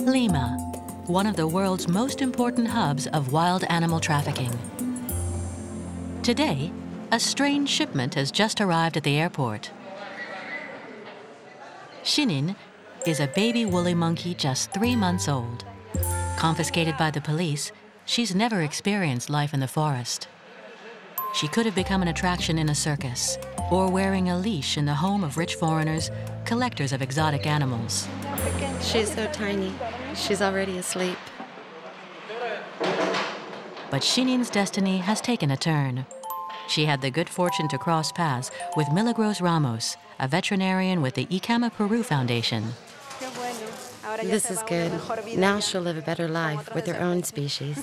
Lima, one of the world's most important hubs of wild animal trafficking. Today, a strange shipment has just arrived at the airport. Shinin is a baby woolly monkey just 3 months old. Confiscated by the police, she's never experienced life in the forest. She could have become an attraction in a circus or wearing a leash in the home of rich foreigners, collectors of exotic animals. She's so tiny. She's already asleep. But Shinin's destiny has taken a turn. She had the good fortune to cross paths with Milagros Ramos, a veterinarian with the ICAMA Peru Foundation. This is good. Now she'll live a better life with her own species.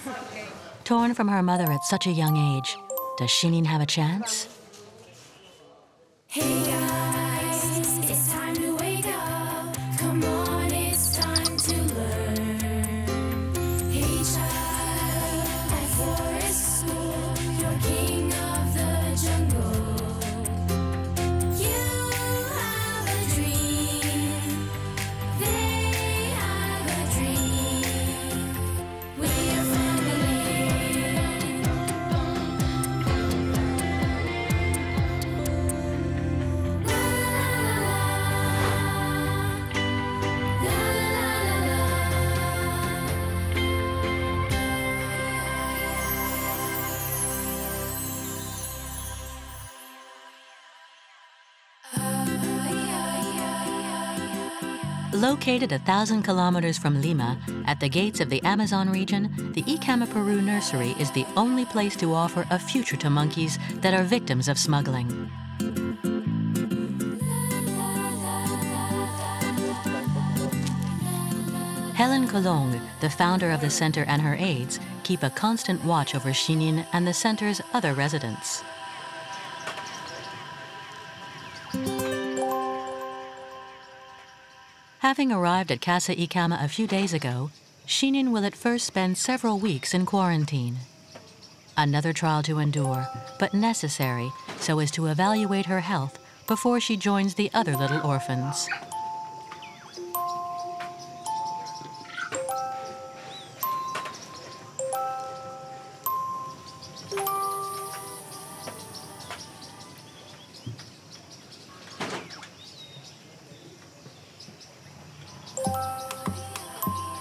Torn from her mother at such a young age, does Shinin have a chance? Hey guys, it's time to wake up. Come on, it's time to learn. Hey child, at forest school, you're king of the jungle. You have a dream, they have a dream. We're family. Located 1,000 kilometers from Lima, at the gates of the Amazon region, the ICAMA Peru Nursery is the only place to offer a future to monkeys that are victims of smuggling. Helen Colong, the founder of the center, and her aides keep a constant watch over Shinin and the center's other residents. Having arrived at Casa ICAMA a few days ago, Shinin will at first spend several weeks in quarantine. Another trial to endure, but necessary so as to evaluate her health before she joins the other little orphans.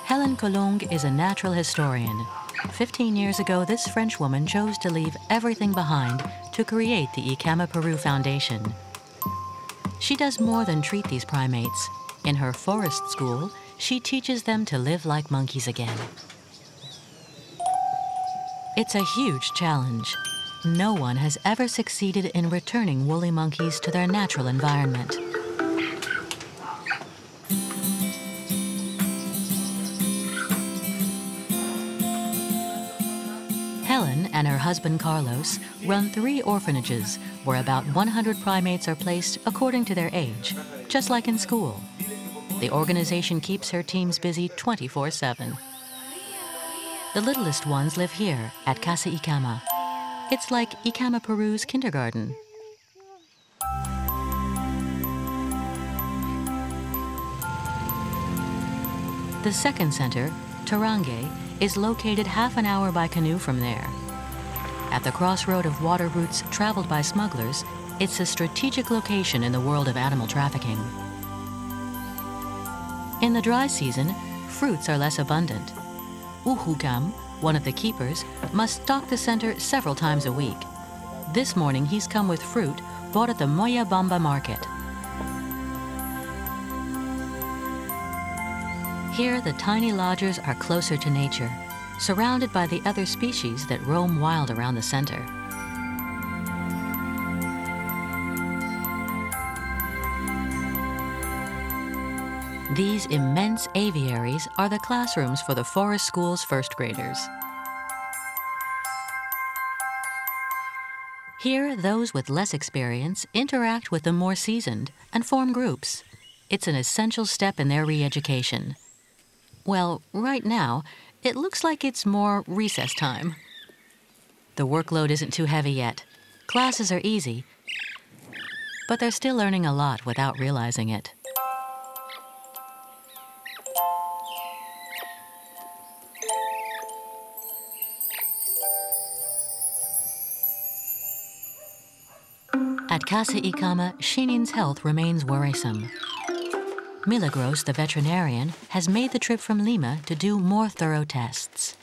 Helen Colong is a natural historian. 15 years ago, this French woman chose to leave everything behind to create the ICAMA Peru Foundation. She does more than treat these primates. In her forest school, she teaches them to live like monkeys again. It's a huge challenge. No one has ever succeeded in returning woolly monkeys to their natural environment. Helen and her husband Carlos run 3 orphanages where about 100 primates are placed according to their age, just like in school. The organization keeps her teams busy 24/7. The littlest ones live here at Casa ICAMA. It's like ICAMA Peru's kindergarten. The second center, Tarangue, is located half an hour by canoe from there. At the crossroad of water routes traveled by smugglers, it's a strategic location in the world of animal trafficking. In the dry season, fruits are less abundant. Uhukam, one of the keepers, must stock the center several times a week. This morning, he's come with fruit bought at the Moyabamba market. Here, the tiny lodgers are closer to nature, surrounded by the other species that roam wild around the center. These immense aviaries are the classrooms for the forest school's first graders. Here, those with less experience interact with the more seasoned and form groups. It's an essential step in their re-education. Well, right now, it looks like it's more recess time. The workload isn't too heavy yet. Classes are easy, but they're still learning a lot without realizing it. At Casa Ikama, Shinin's health remains worrisome. Milagros, the veterinarian, has made the trip from Lima to do more thorough tests.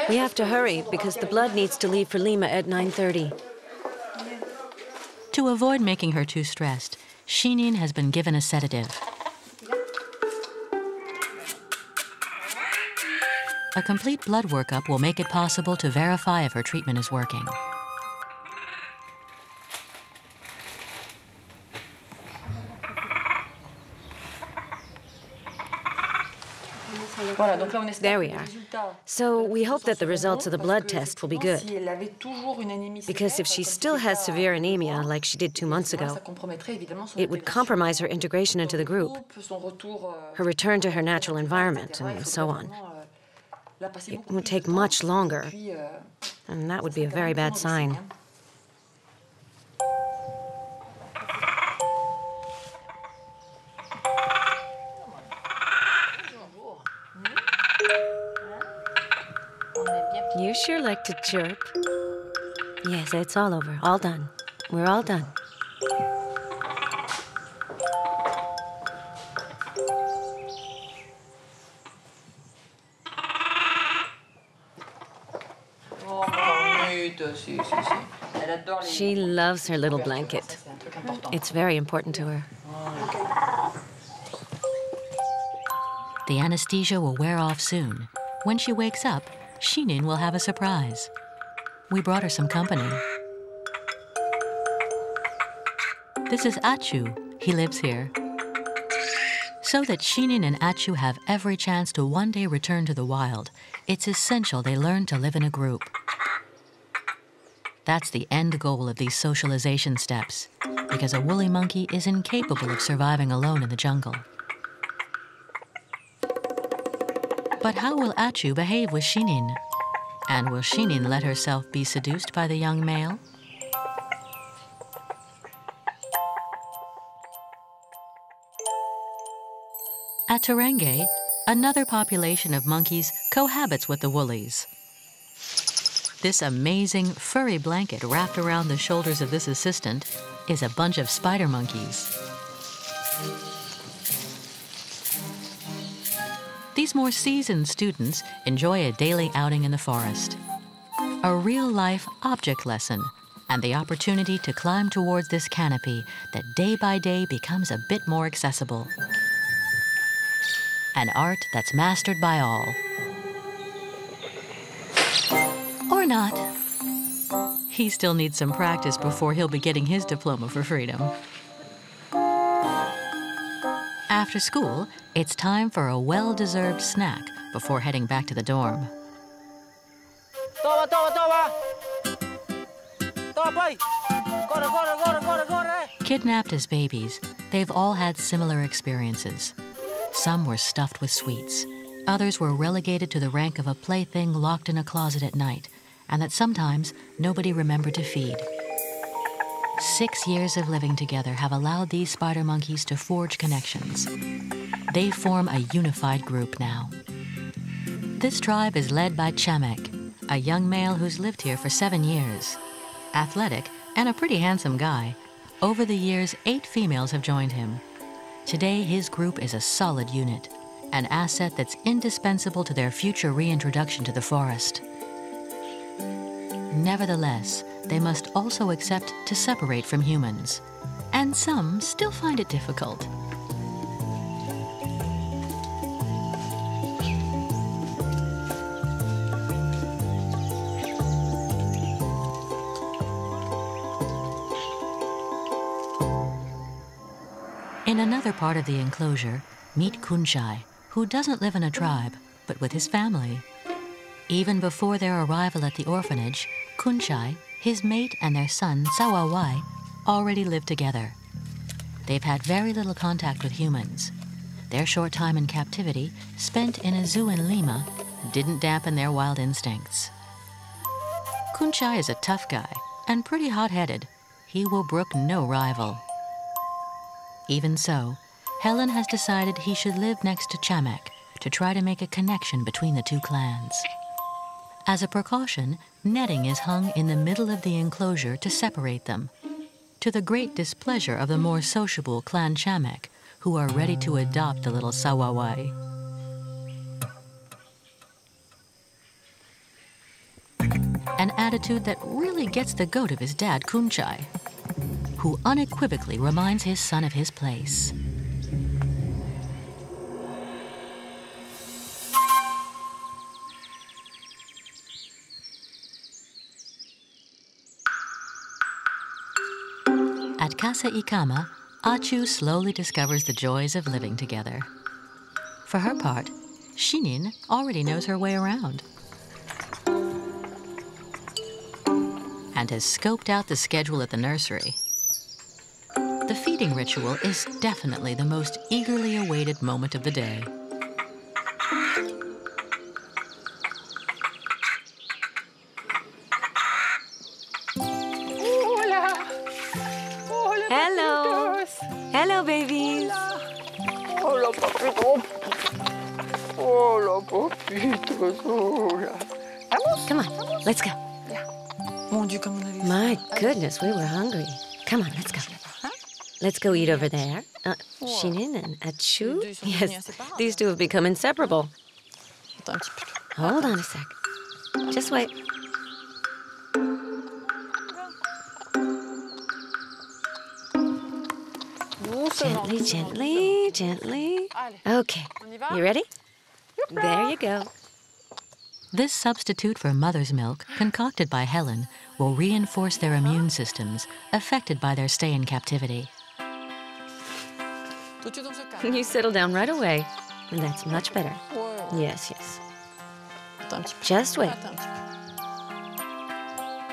We have to hurry because the blood needs to leave for Lima at 9:30. To avoid making her too stressed, Shinin has been given a sedative. A complete blood workup will make it possible to verify if her treatment is working. There we are. So we hope that the results of the blood test will be good. Because if she still has severe anemia, like she did 2 months ago, it would compromise her integration into the group, her return to her natural environment, and so on. It would take much longer, and that would be a very bad sign. You sure like to chirp. Yes, it's all over. All done. We're all done. She loves her little blanket. It's very important to her. The anesthesia will wear off soon. When she wakes up, Shinin will have a surprise. We brought her some company. This is Achu. He lives here. So that Shinin and Achu have every chance to one day return to the wild, it's essential they learn to live in a group. That's the end goal of these socialization steps, because a woolly monkey is incapable of surviving alone in the jungle. But how will Achu behave with Shinin? And will Shinin let herself be seduced by the young male? At Terenge, another population of monkeys cohabits with the woolies. This amazing furry blanket wrapped around the shoulders of this assistant is a bunch of spider monkeys. These more seasoned students enjoy a daily outing in the forest. A real-life object lesson and the opportunity to climb towards this canopy that day by day becomes a bit more accessible. An art that's mastered by all. Or not. He still needs some practice before he'll be getting his diploma for freedom. After school, it's time for a well-deserved snack before heading back to the dorm. Kidnapped as babies, they've all had similar experiences. Some were stuffed with sweets. Others were relegated to the rank of a plaything locked in a closet at night, and that sometimes nobody remembered to feed. 6 years of living together have allowed these spider monkeys to forge connections. They form a unified group now. This tribe is led by Chamek, a young male who's lived here for 7 years. Athletic and a pretty handsome guy, over the years 8 females have joined him. Today, his group is a solid unit, an asset that's indispensable to their future reintroduction to the forest. Nevertheless, they must also accept to separate from humans, and some still find it difficult. In another part of the enclosure, meet Kunchai, who doesn't live in a tribe, but with his family. Even before their arrival at the orphanage, Kunchai, his mate, and their son, Sawawai, already lived together. They've had very little contact with humans. Their short time in captivity, spent in a zoo in Lima, didn't dampen their wild instincts. Kunchai is a tough guy and pretty hot-headed. He will brook no rival. Even so, Helen has decided he should live next to Chamek to try to make a connection between the two clans. As a precaution, netting is hung in the middle of the enclosure to separate them, to the great displeasure of the more sociable Clan Chamek, who are ready to adopt the little Sawawai. An attitude that really gets the goat of his dad, Kunchai, who unequivocally reminds his son of his place. At Casa Ikama, Achu slowly discovers the joys of living together. For her part, Shinin already knows her way around and has scoped out the schedule at the nursery. The feeding ritual is definitely the most eagerly awaited moment of the day. Hello. Hello, babies. Hola, papito. Hola, papitos. Hola. Vamos? Come on, let's go. Mon Dieu, comme on avait My goodness, we were hungry. Come on, let's go. Let's go eat over there. Shinin and Achu? Yes, these two have become inseparable. Attends un petit peu. Hold on a sec. Just wait. Gently, gently, gently. Okay, you ready? There you go. This substitute for mother's milk, concocted by Helen, will reinforce their immune systems affected by their stay in captivity. You settle down right away. And that's much better. Yes, yes. Just wait.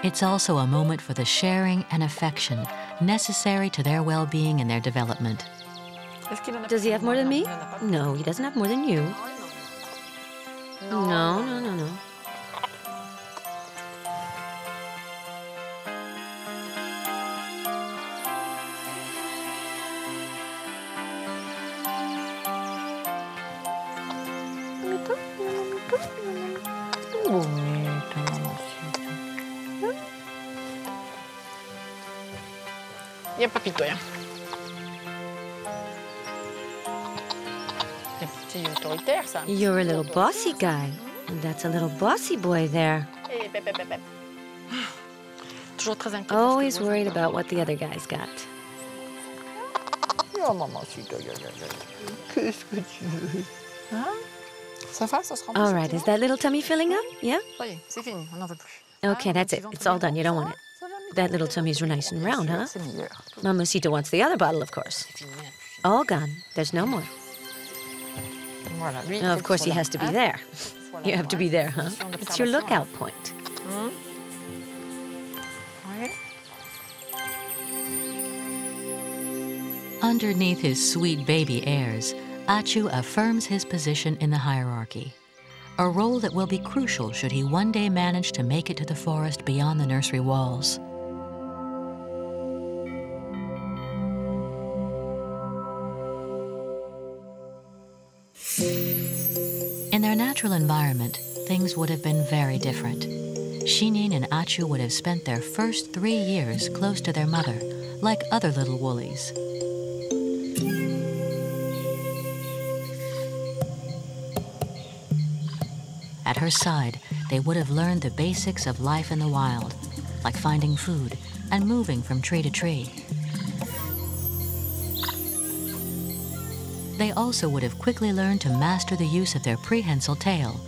It's also a moment for the sharing and affection necessary to their well-being and their development. Does he have more than me? No, he doesn't have more than you. No. Bonito, mamacita. Ya, papito, ya. C'est autoritaire, ça. You're a little bossy guy. And that's a little bossy boy there. Hey, pep, pep, pep. Toujours très inquiet. Always worried about what the other guys got. Ya, mamacita, ya. Qu'est-ce que tu veux? Hein? Ça va, ça se remplit. All right, is that little tummy filling up? Yeah? Ça y est, c'est fini, on n'en veut plus. Okay, that's it. It's all done. You don't want it. That little tummy's nice and round, huh? C'est meilleur. Mamacita wants the other bottle, of course. All gone. There's no more. Voilà, lui, Of course, he has to be there. You have to be there, huh? It's your lookout point. Ouais. Underneath his sweet baby airs, Achu affirms his position in the hierarchy, a role that will be crucial should he one day manage to make it to the forest beyond the nursery walls. In their natural environment, things would have been very different. Shinin and Achu would have spent their first 3 years close to their mother, like other little woolies. At her side, they would have learned the basics of life in the wild, like finding food and moving from tree to tree. They also would have quickly learned to master the use of their prehensile tail,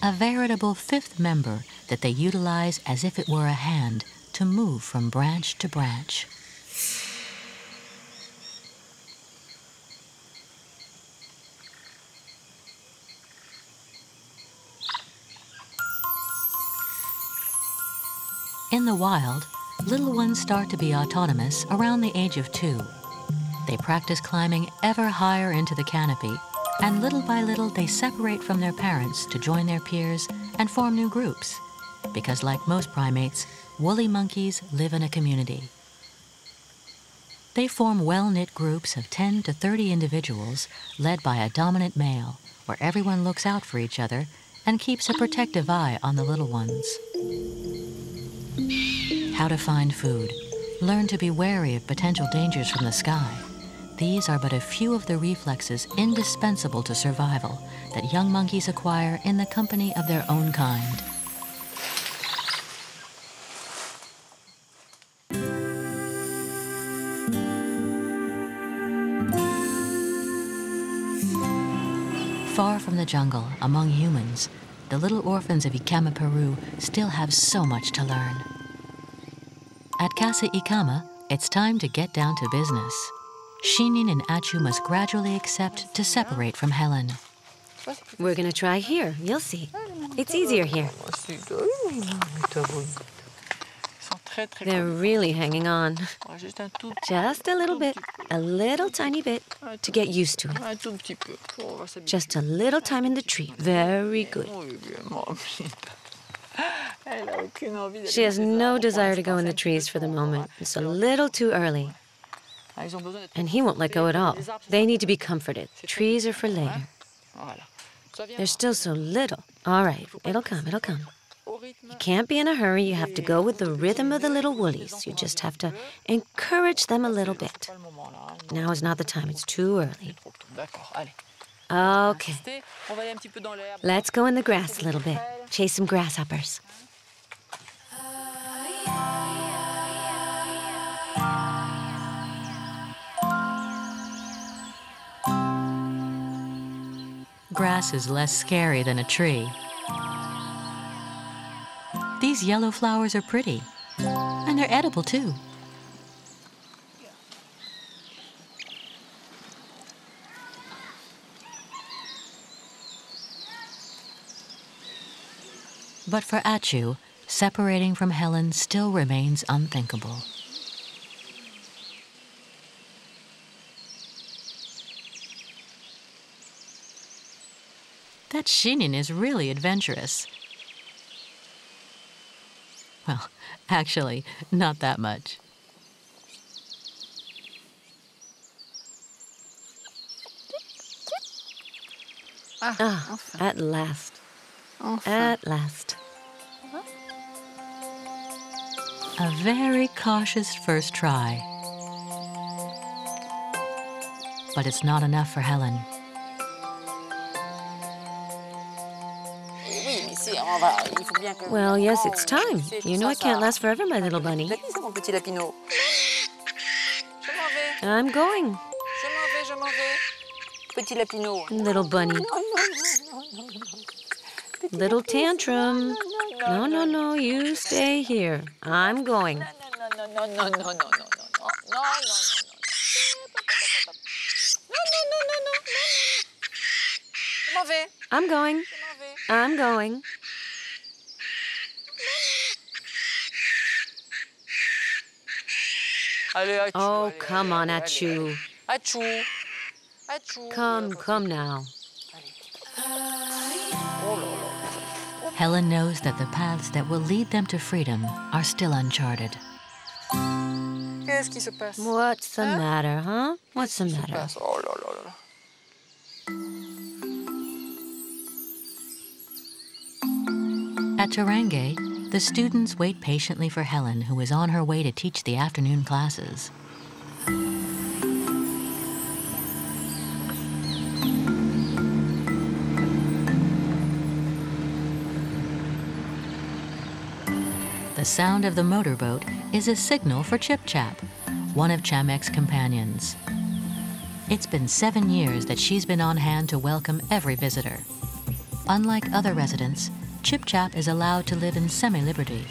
a veritable fifth member that they utilize as if it were a hand to move from branch to branch. In the wild, little ones start to be autonomous around the age of 2. They practice climbing ever higher into the canopy, and little by little they separate from their parents to join their peers and form new groups, because like most primates, woolly monkeys live in a community. They form well-knit groups of 10 to 30 individuals led by a dominant male, where everyone looks out for each other and keeps a protective eye on the little ones. How to find food, learn to be wary of potential dangers from the sky. These are but a few of the reflexes indispensable to survival that young monkeys acquire in the company of their own kind. Far from the jungle, among humans, the little orphans of Ikama, Peru still have so much to learn. At Casa Ikama, it's time to get down to business. Shinin and Achu must gradually accept to separate from Helen. We're gonna try here. You'll see. It's easier here. They're really hanging on. Just a little bit, a little tiny bit, to get used to it. Just a little time in the tree. Very good. She has no desire to go in the trees for the moment. It's a little too early. And he won't let go at all. They need to be comforted. Trees are for later. They're still so little. All right, it'll come, it'll come. You can't be in a hurry. You have to go with the rhythm of the little woolies. You just have to encourage them a little bit. Now is not the time. It's too early. Okay. Let's go in the grass a little bit. Chase some grasshoppers. Grass is less scary than a tree. These yellow flowers are pretty, and they're edible too. But for Achu, separating from Helen still remains unthinkable. That Shinin is really adventurous. Well, actually, not that much. Ah, at last. At last. A very cautious first try. But it's not enough for Helen. Well, yes, it's time. You know it can't last forever, my little bunny. I'm going. Little bunny. Little tantrum. No, no, no, you stay here. I'm going. I'm going. I'm going. Oh, come on, Achu. Come now. Helen knows that the paths that will lead them to freedom are still uncharted. What's the matter, huh? What's the matter? At Tarange, the students wait patiently for Helen, who is on her way to teach the afternoon classes. The sound of the motorboat is a signal for Chip Chap, one of Chamek's companions. It's been 7 years that she's been on hand to welcome every visitor. Unlike other residents, Chip Chap is allowed to live in semi-liberty.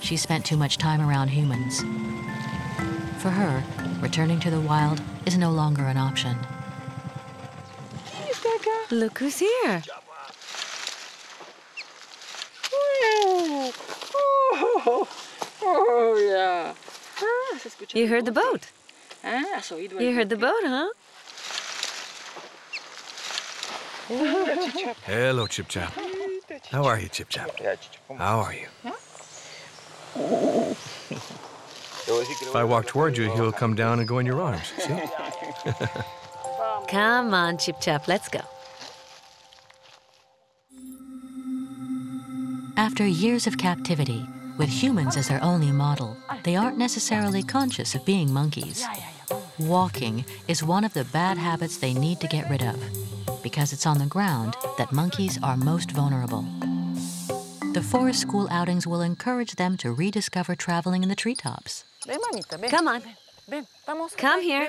She spent too much time around humans. For her, returning to the wild is no longer an option. Look who's here. Oh, yeah. You heard the boat. You heard the boat, huh? Hello, Chip Chap. How are you, Chip Chap? How are you? If I walk toward you, he'll come down and go in your arms, see? Come on, Chip Chap, let's go. After years of captivity, with humans as their only model, they aren't necessarily conscious of being monkeys. Walking is one of the bad habits they need to get rid of, because it's on the ground that monkeys are most vulnerable. The forest school outings will encourage them to rediscover traveling in the treetops. Come on. Come here.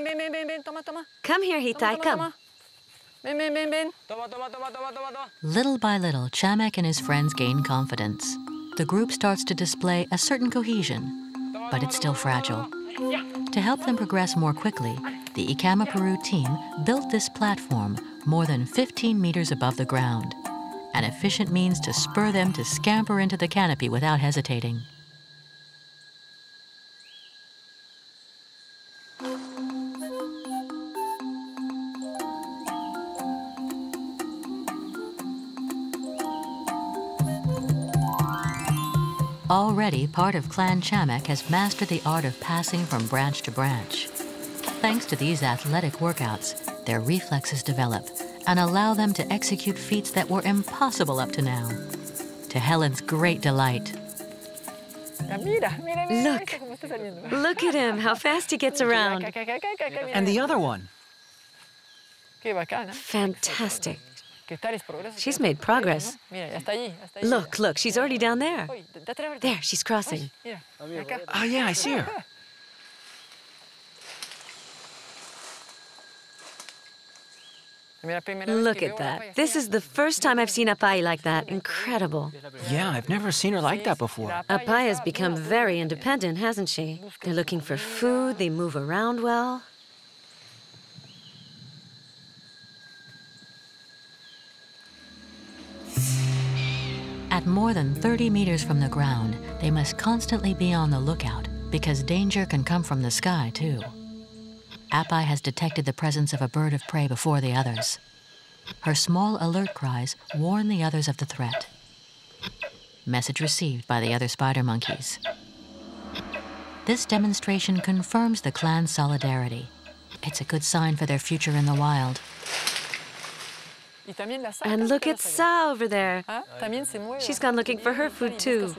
Come here, Hitai, come. Little by little, Chamek and his friends gain confidence. The group starts to display a certain cohesion, but it's still fragile. To help them progress more quickly, the Ikama Peru team built this platform more than 15 meters above the ground, an efficient means to spur them to scamper into the canopy without hesitating. Already, part of Clan Chamek has mastered the art of passing from branch to branch. Thanks to these athletic workouts, their reflexes develop and allow them to execute feats that were impossible up to now. To Helen's great delight. Look at him, how fast he gets around. And the other one. Fantastic. She's made progress. Look, she's already down there. There, she's crossing. Oh, yeah, I see her. Look at that. This is the first time I've seen Apai like that. Incredible. Yeah, I've never seen her like that before. Apai has become very independent, hasn't she? They're looking for food, they move around well. At more than 30 meters from the ground, they must constantly be on the lookout because danger can come from the sky, too. Apai has detected the presence of a bird of prey before the others. Her small alert cries warn the others of the threat. Message received by the other spider monkeys. This demonstration confirms the clan's solidarity. It's a good sign for their future in the wild. And look at Sa over there. She's gone looking for her food, too.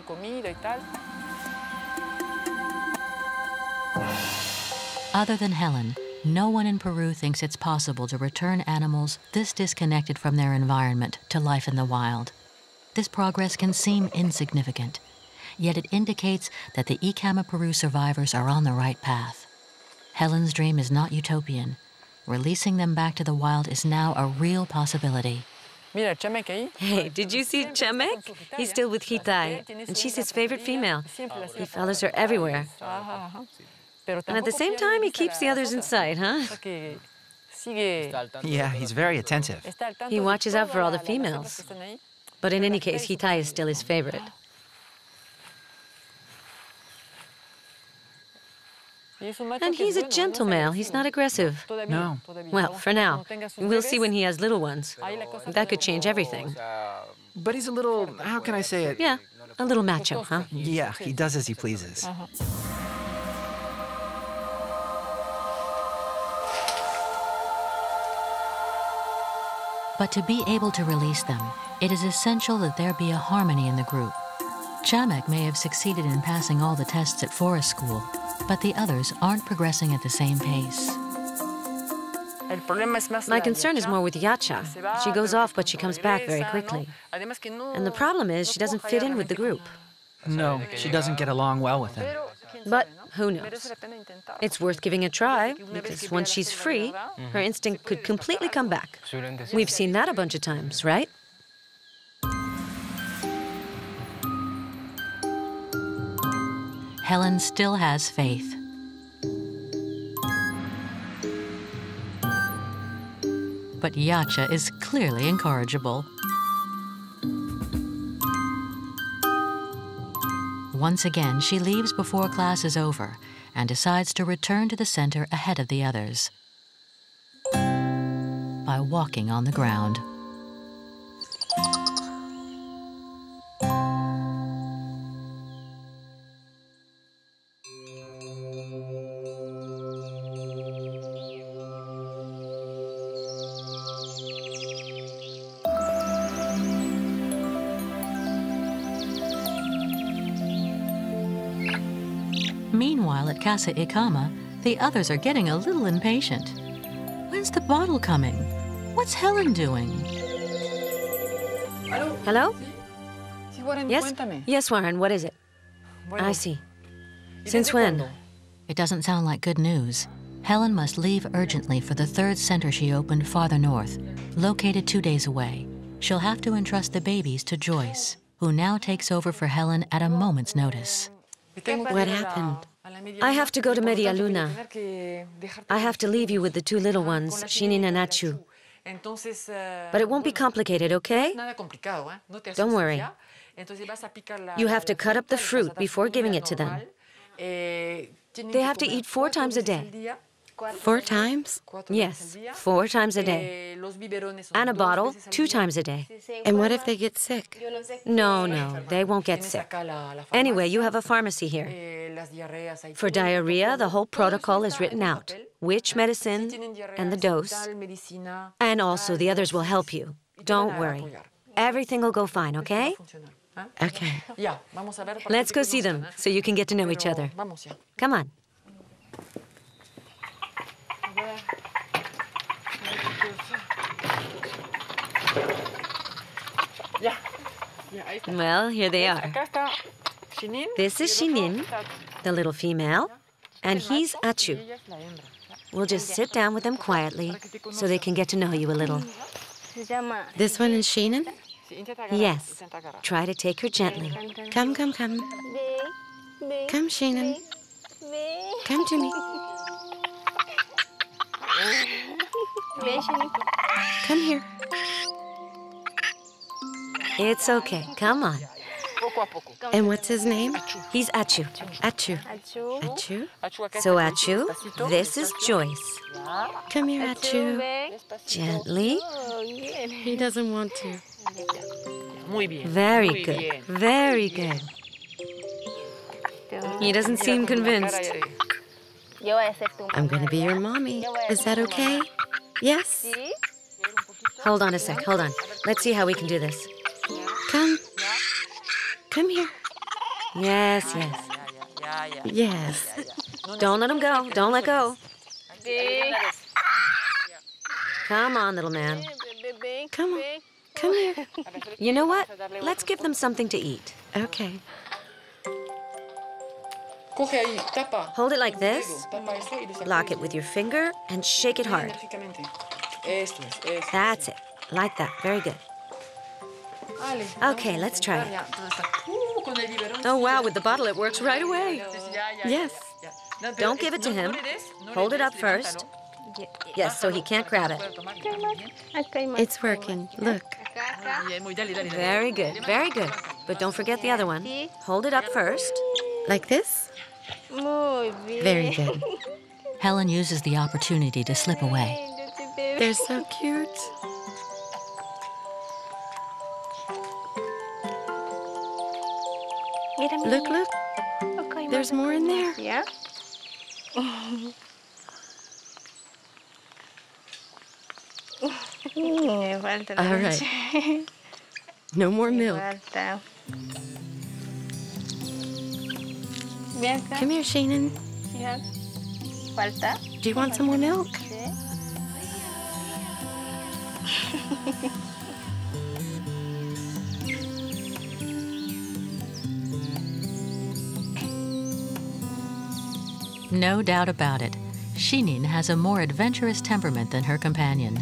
Other than Helen, no one in Peru thinks it's possible to return animals this disconnected from their environment to life in the wild. This progress can seem insignificant, yet it indicates that the Ikama Peru survivors are on the right path. Helen's dream is not utopian. Releasing them back to the wild is now a real possibility. Hey, did you see Chamek? He's still with Hitai, and she's his favorite female. He follows her everywhere. And at the same time, he keeps the others in sight, huh? Yeah, he's very attentive. He watches out for all the females. But in any case, Hitai is still his favorite. And he's a gentle male. He's not aggressive. No. Well, for now. We'll see when he has little ones. That could change everything. But he's a little, how can I say it? Yeah, a little macho, huh? Yeah, he does as he pleases. But to be able to release them, it is essential that there be a harmony in the group. Chamek may have succeeded in passing all the tests at forest school, but the others aren't progressing at the same pace. My concern is more with Yacha. She goes off, but she comes back very quickly. And the problem is she doesn't fit in with the group. No, she doesn't get along well with him. But who knows? It's worth giving a try, because once she's free, her instinct could completely come back. We've seen that a bunch of times, right? Helen still has faith. But Yacha is clearly incorrigible. Once again, she leaves before class is over and decides to return to the center ahead of the others by walking on the ground. Meanwhile, at Casa Ikama, the others are getting a little impatient. When's the bottle coming? What's Helen doing? Hello? Yes? Yes, Warren, what is it? I see. Since when? It doesn't sound like good news. Helen must leave urgently for the third center she opened farther north, located 2 days away. She'll have to entrust the babies to Joyce, who now takes over for Helen at a moment's notice. What happened? I have to go to Media Luna. I have to leave you with the two little ones, Shinin and Achu. But it won't be complicated, okay? Don't worry. You have to cut up the fruit before giving it to them. They have to eat 4 times a day. 4 times? Yes, 4 times a day. And a bottle 2 times a day. And what if they get sick? No, they won't get sick. Anyway, you have a pharmacy here. For diarrhea, the whole protocol is written out. Which medicine and the dose. And also, the others will help you. Don't worry. Everything will go fine, okay? Okay. Let's go see them so you can get to know each other. Come on. Well, here they are. This is Shinin, the little female, and he's Achu. We'll just sit down with them quietly so they can get to know you a little. This one is Shinin? Yes. Try to take her gently. Come. Come, Shinin. Come to me. Come here. It's okay. Come on. And what's his name? He's Achu. Achu. Achu? So, Achu, this is Joyce. Come here, Achu. Gently. He doesn't want to. Very good. Very good. He doesn't seem convinced. I'm going to be your mommy. Is that okay? Yes? Hold on a sec. Hold on. Let's see how we can do this. Come. Come here. Yes. Yes. Don't let him go. Don't let go. Come on, little man. Come on. Come here. You know what? Let's give them something to eat. Okay. Hold it like this. Lock it with your finger and shake it hard. That's it. Like that. Very good. Okay, let's try it. Oh, wow. With the bottle, it works right away. Yes. Don't give it to him. Hold it up first. Yes, so he can't grab it. It's working. Look. Very good. Very good. But don't forget the other one. Hold it up first. Like this? Very good. Helen uses the opportunity to slip away. They're so cute. Look. There's more in there. Yeah. All right. No more milk. Come here, Shinin. Do you want some more milk? No doubt about it, Shinin has a more adventurous temperament than her companion.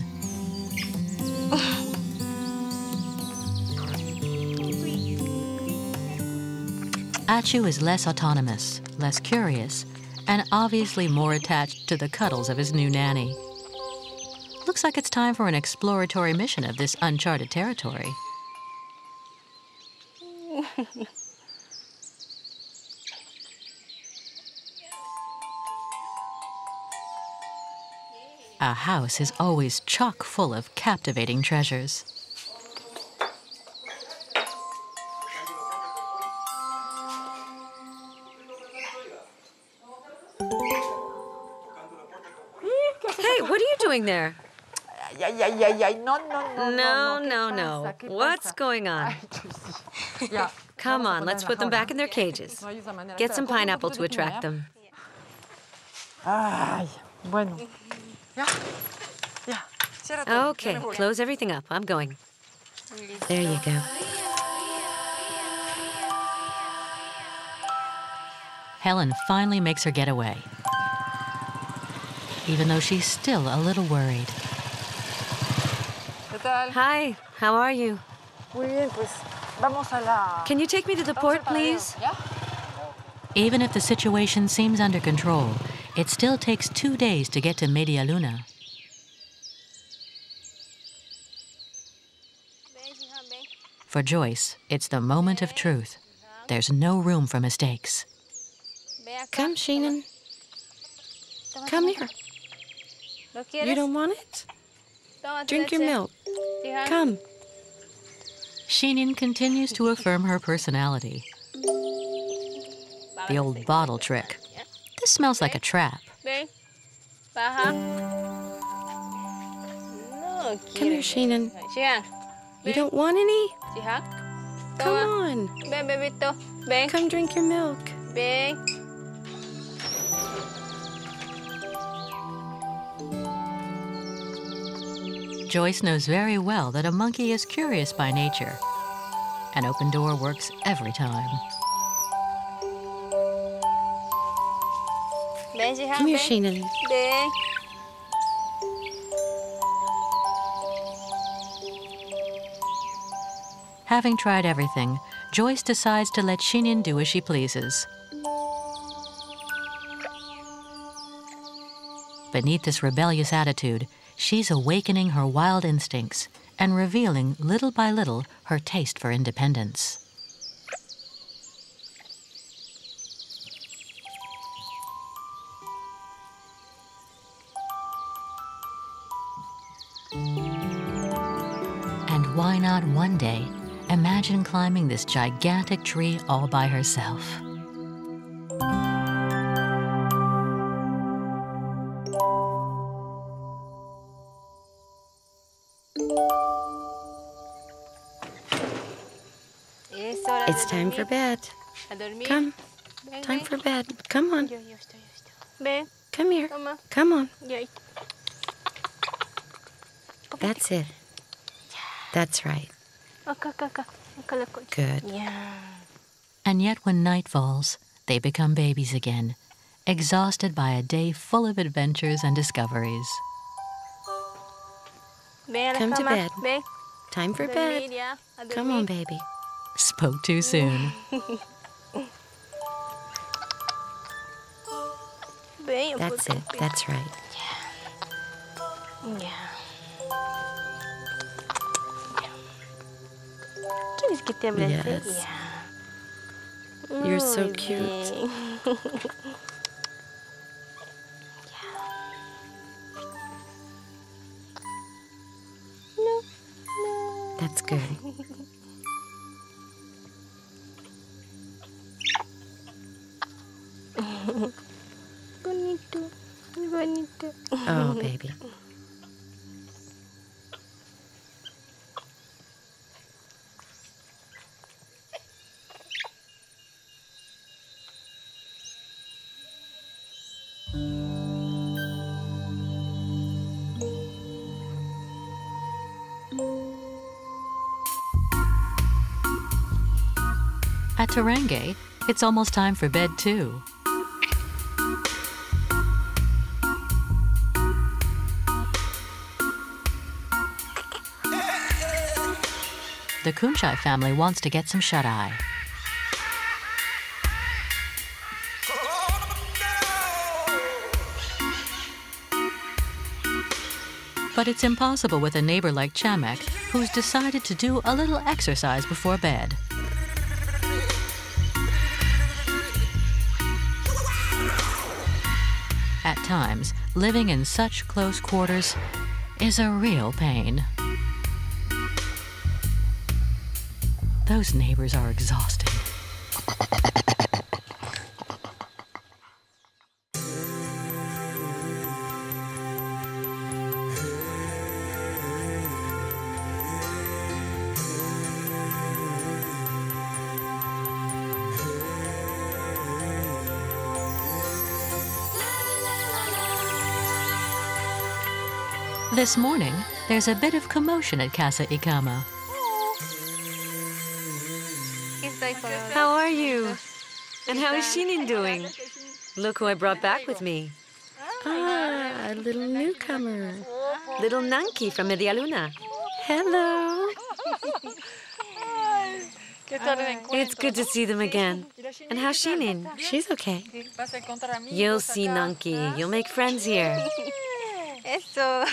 Achu is less autonomous, less curious, and obviously more attached to the cuddles of his new nanny. Looks like it's time for an exploratory mission of this uncharted territory. A house is always chock full of captivating treasures. Hey, what are you doing there? No. What's going on? Come on, let's put them back in their cages. Get some pineapple to attract them. Ay, bueno. Ya. Ya. Cierra todo. Okay, Ya me voy. close everything up. I'm going. There you go. Helen finally makes her getaway, even though she's still a little worried. ¿Qué tal? Hi, how are you? Muy bien, pues vamos a la... Can you take me to the port, please? ¿Ya? Even if the situation seems under control, it still takes 2 days to get to Media Luna. For Joyce, it's the moment of truth. There's no room for mistakes. Come, Sheenan. Come here. You don't want it? Drink your milk. Come. Sheenin continues to affirm her personality. The old bottle trick. This smells like a trap. Come here, Sheenan. You don't want any? Come on. Come drink your milk. Joyce knows very well that a monkey is curious by nature. An open door works every time. Come here, Sheenan. Having tried everything, Joyce decides to let Sheenin do as she pleases. Beneath this rebellious attitude, she's awakening her wild instincts and revealing little by little her taste for independence. And why not one day imagine climbing this gigantic tree all by herself? It's time for bed. Come. Time for bed. Come on. Come here. Come on. That's it. That's right. Good. And yet when night falls, they become babies again, exhausted by a day full of adventures and discoveries. Come to bed. Time for bed. Come on, baby. Spoke too soon. That's it. That's right. Yes. You're so cute. That's good. Oh, baby. At Tarange, it's almost time for bed too. The Kunchai family wants to get some shut-eye. But it's impossible with a neighbor like Chamek, who's decided to do a little exercise before bed. At times, living in such close quarters is a real pain. Those neighbors are exhausting. This morning, there's a bit of commotion at Casa Ikama. How are you? And how is Shinin doing? Look who I brought back with me. Ah, a little newcomer. Little Nanki from Medialuna. Hello. It's good to see them again. And how's Shinin? She's okay. You'll see, Nanki. You'll make friends here. Eso.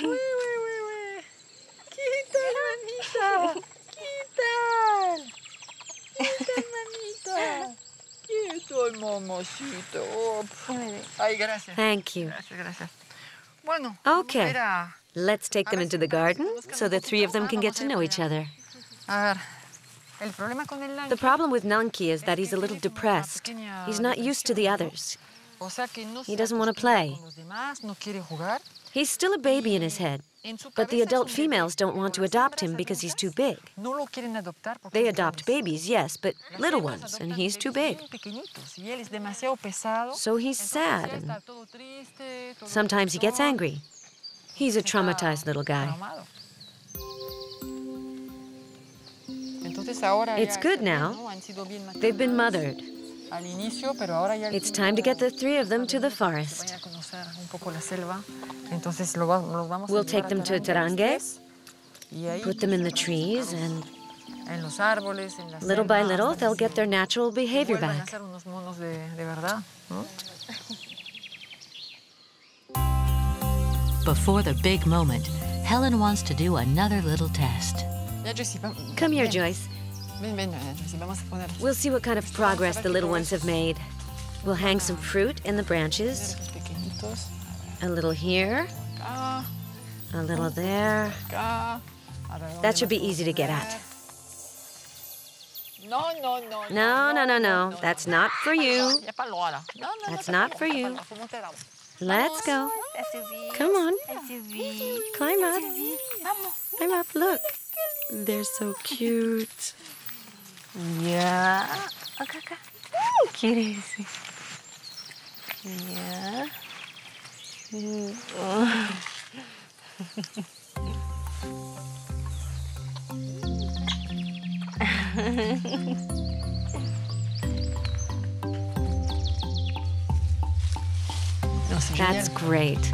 ¿Qué tal, manita? ¿Qué tal? ¿Qué tal, manita? ¿Qué tal, mamacito? Ay, gracias. Thank you. Gracias. Bueno, Okay. Let's take them into the garden so the three of them can get to know each other. A ver, el problema con el The problem with Nanki is that he's a little depressed. He's not used to the others. He doesn't want to play. No quiere jugar. He's still a baby in his head, but the adult females don't want to adopt him because he's too big. No lo quieren adoptar porque They adopt babies, yes, but little ones, and he's too big. pequeñitos y él es demasiado pesado. So he's sad, and sometimes he gets angry. He's a traumatized little guy. It's good now. They've been mothered. It's time to get the three of them to the forest. We'll take them to Tarangue, put them in the trees, and little by little, they'll get their natural behavior back. Before the big moment, Helen wants to do another little test. Come here, Joyce. We'll see what kind of progress the little ones have made. We'll hang some fruit in the branches. A little here. A little there. That should be easy to get at. No. That's not for you. That's not for you. Let's go. Come on. Climb up. Climb up. Look. They're so cute. Yeah. Acá. ¿Quieres? Yeah. That's great.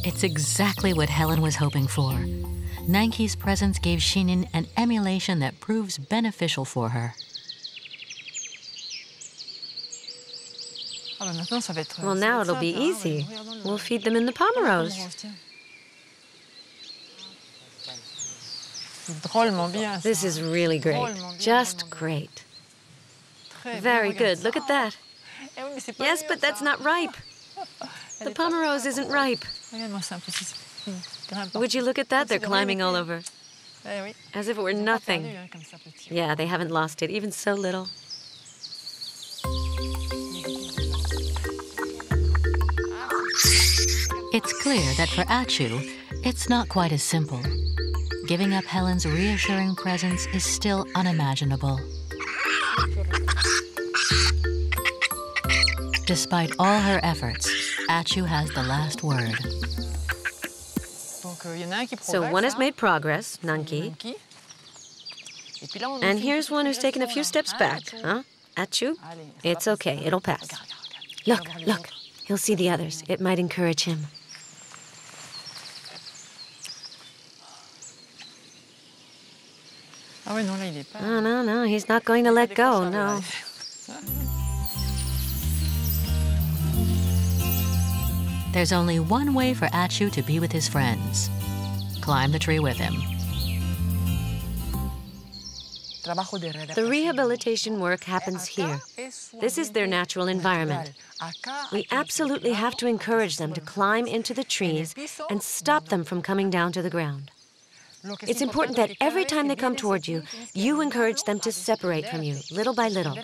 It's exactly what Helen was hoping for. Nanki's presence gave Shinin an emulation that proves beneficial for her. Well, now it'll be easy. We'll feed them in the Pomeros. This is really great. Just great. Very good. Look at that. Yes, but that's not ripe. The Pomeros isn't ripe. Would you look at that? They're climbing all over. As if it were nothing. Yeah, they haven't lost it, even so little. It's clear that for Achu, it's not quite as simple. Giving up Helen's reassuring presence is still unimaginable. Despite all her efforts, Achu has the last word. So one has made progress, Nanki. And here's one who's taken a few steps back, huh? Achu? It's okay, it'll pass. Look. He'll see the others. It might encourage him. Oh, no, he's not going to let go, no. There's only one way for Achu to be with his friends. Climb the tree with him. The rehabilitation work happens here. This is their natural environment. We absolutely have to encourage them to climb into the trees and stop them from coming down to the ground. It's important that every time they come toward you, you encourage them to separate from you, little by little.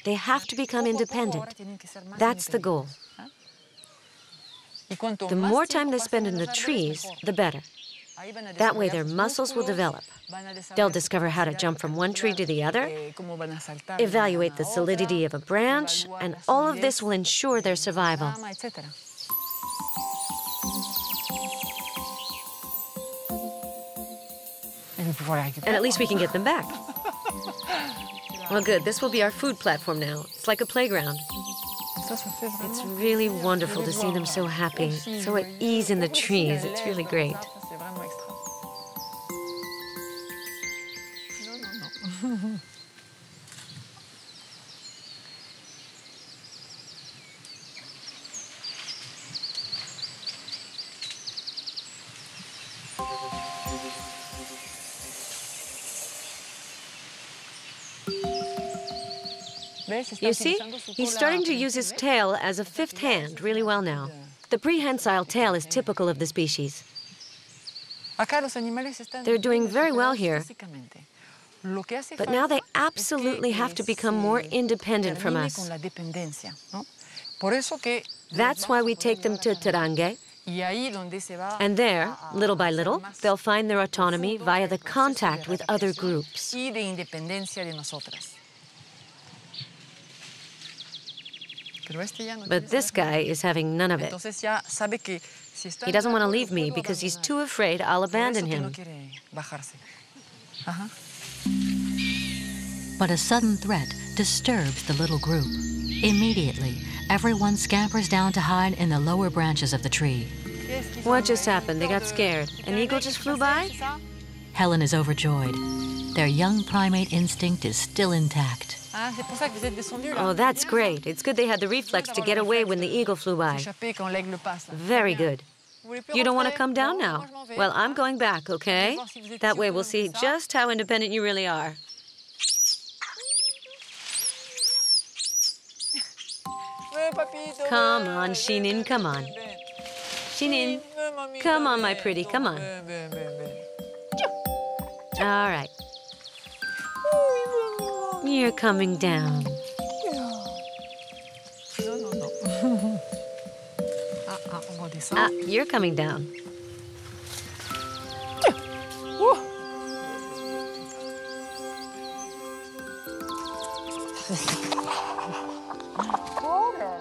They have to become independent. That's the goal. The more time they spend in the trees, the better. That way their muscles will develop. They'll discover how to jump from one tree to the other, evaluate the solidity of a branch, and all of this will ensure their survival. And at least we can get them back. Well, good. This will be our food platform now. It's like a playground. It's really wonderful to see them so happy, so at ease in the trees. It's really great. You see, he's starting to use his tail as a fifth hand really well now. The prehensile tail is typical of the species. They're doing very well here. But now they absolutely have to become more independent from us. That's why we take them to Terangay. And there, little by little, they'll find their autonomy via the contact with other groups. But this guy is having none of it. He doesn't want to leave me because he's too afraid I'll abandon him. But a sudden threat disturbs the little group. Immediately, everyone scampers down to hide in the lower branches of the tree. What just happened? They got scared. An eagle just flew by? Helen is overjoyed. Their young primate instinct is still intact. Oh, that's great. It's good they had the reflex to get away when the eagle flew by. Very good. You don't want to come down now? Well, I'm going back, okay? That way we'll see just how independent you really are. Come on, Shinin, come on. Shinin, come on, my pretty, come on. All right. You're coming down. You're coming down.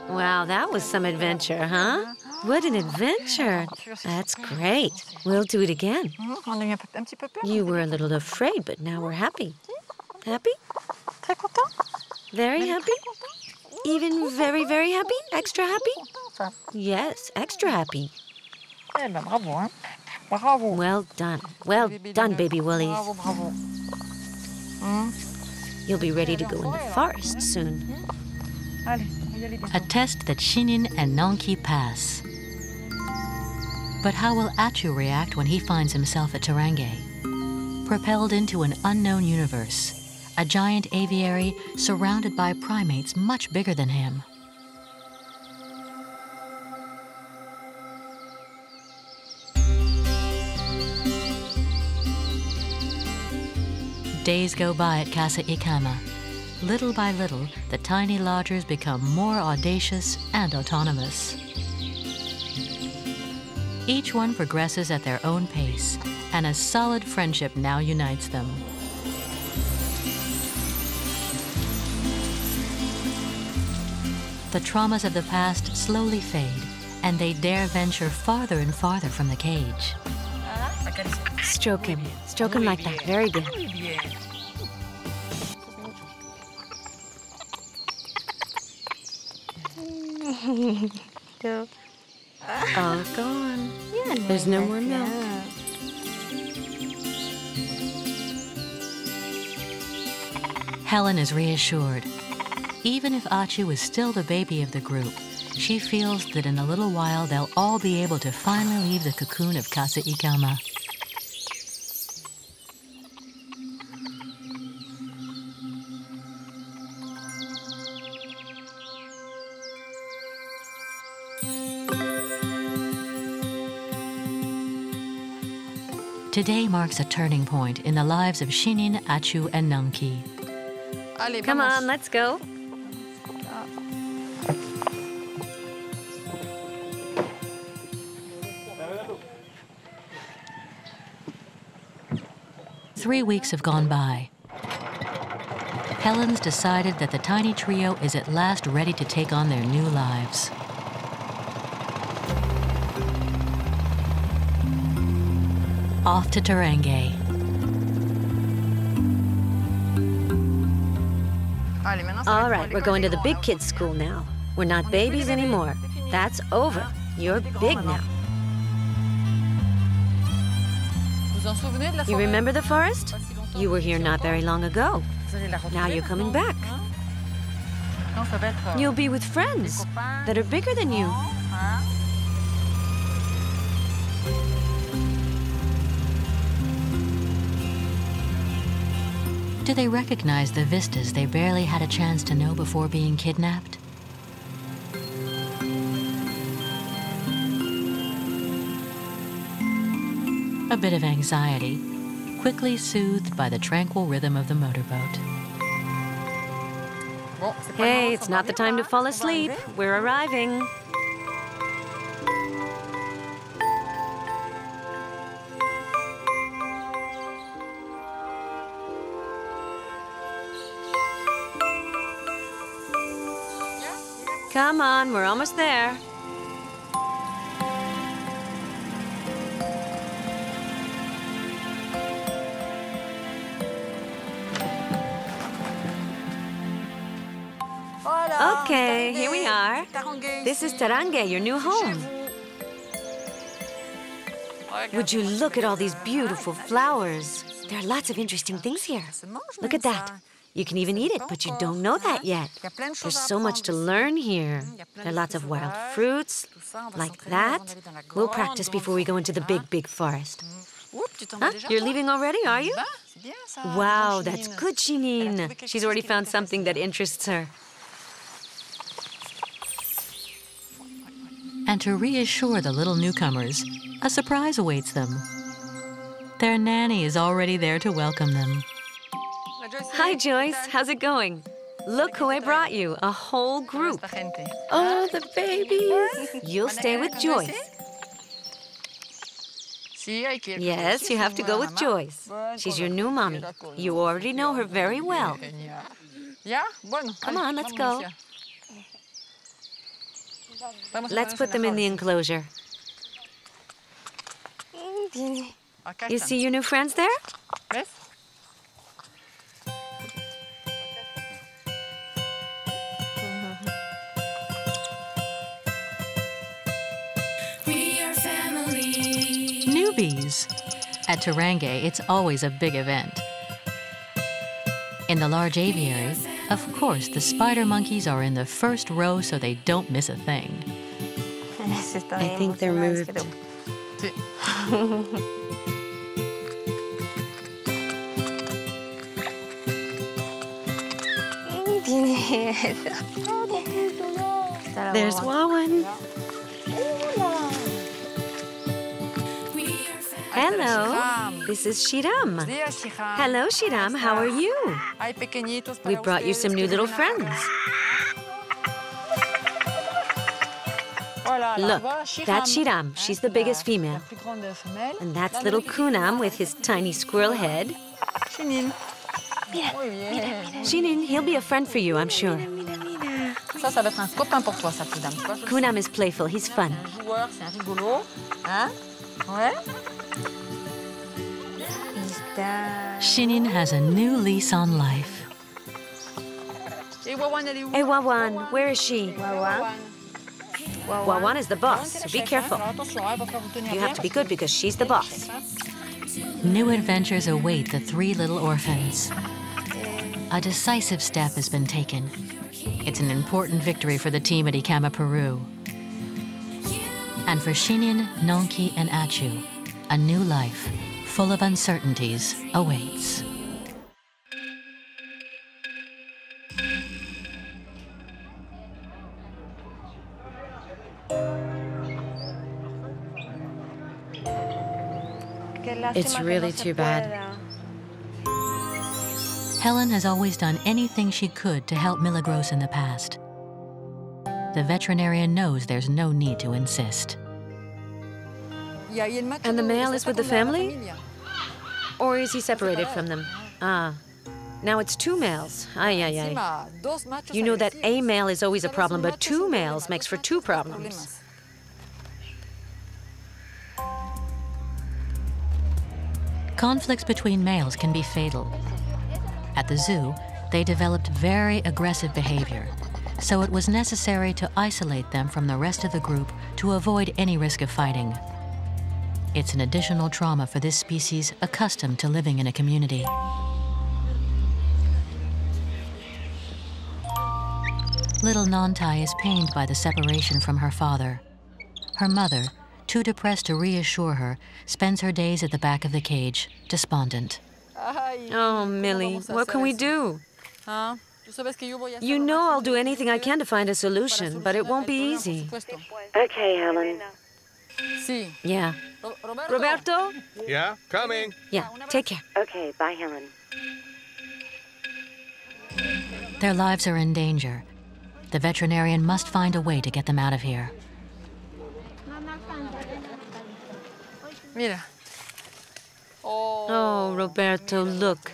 Wow, that was some adventure, huh? What an adventure. That's great. We'll do it again. You were a little afraid, but now we're happy. Happy? Very happy? Even very, very happy? Extra happy? Yes, extra happy. Well done. Well done, baby woolies. You'll be ready to go in the forest soon. A test that Shinin and Nanki pass. But how will Achu react when he finds himself at Terangay? Propelled into an unknown universe, a giant aviary surrounded by primates much bigger than him. Days go by at Casa Icama. Little by little, the tiny lodgers become more audacious and autonomous. Each one progresses at their own pace, and a solid friendship now unites them. The traumas of the past slowly fade, and they dare venture farther and farther from the cage. Stroke him. Stroke him like that. Very good. All gone. There's no more milk. Helen is reassured. Even if Achu is still the baby of the group, she feels that in a little while they'll all be able to finally leave the cocoon of Casa Icama. Today marks a turning point in the lives of Shinin, Achu, and Nanki. Come on, let's go. Three weeks have gone by. Helen's decided that the tiny trio is at last ready to take on their new lives. Off to Terangay. All right, we're going to the big kids' school now. We're not babies anymore. That's over. You're big now. You remember the forest? You were here not very long ago. Now you're coming back. You'll be with friends that are bigger than you. Do they recognize the vistas they barely had a chance to know before being kidnapped? A bit of anxiety, quickly soothed by the tranquil rhythm of the motorboat. Hey, it's not the time to fall asleep. We're arriving. Come on, we're almost there. Okay, here we are. This is Tarangue, your new home. Would you look at all these beautiful flowers? There are lots of interesting things here. Look at that. You can even eat it, but you don't know that yet. There's so much to learn here. There are lots of wild fruits, like that. We'll practice before we go into the big, big forest. Huh? You're leaving already, are you? Wow, that's good, Chinine. She's already found something that interests her. And to reassure the little newcomers, a surprise awaits them. Their nanny is already there to welcome them. Hi, Joyce. How's it going? Look who I brought you, a whole group. Oh, the babies. You'll stay with Joyce. Yes, you have to go with Joyce. She's your new mommy. You already know her very well. Come on, let's go. Let's put them in the enclosure. You see your new friends there? We are family. Newbies! At Tarangue, it's always a big event. In the large aviary, of course, the spider monkeys are in the first row so they don't miss a thing. I think they're moved. There's Wawan. Hello, this is Shiram. Hello, Shiram, how are you? We brought you some new little friends. Look, that's Shiram. She's the biggest female. And that's little Kunam with his tiny squirrel head. Shinin, he'll be a friend for you, I'm sure. Kunam is playful, he's fun. Shinin has a new lease on life. Hey, Wawan, where is she? Wawan is the boss, so be careful. You have to be good because she's the boss. New adventures await the three little orphans. A decisive step has been taken. It's an important victory for the team at Ikama, Peru. And for Shinin, Nonki, and Achu, a new life, full of uncertainties, awaits. It's really too bad. Helen has always done anything she could to help Milagros in the past. The veterinarian knows there's no need to insist. And the male is with the family? Or is he separated from them? Ah, now it's two males. Ay, ay, ay. You know that a male is always a problem, but two males makes for two problems. Conflicts between males can be fatal. At the zoo, They developed very aggressive behavior, so it was necessary to isolate them from the rest of the group to avoid any risk of fighting. It's an additional trauma for this species accustomed to living in a community. Little Nantai is pained by the separation from her father. Her mother, too depressed to reassure her, spends her days at the back of the cage, despondent. Oh, Millie, what can we do? You know I'll do anything I can to find a solution, but it won't be easy. Okay, Helen. Yeah. Roberto? Yeah, coming. Yeah, take care. Okay, bye, Helen. Their lives are in danger. The veterinarian must find a way to get them out of here. Oh, Roberto, look.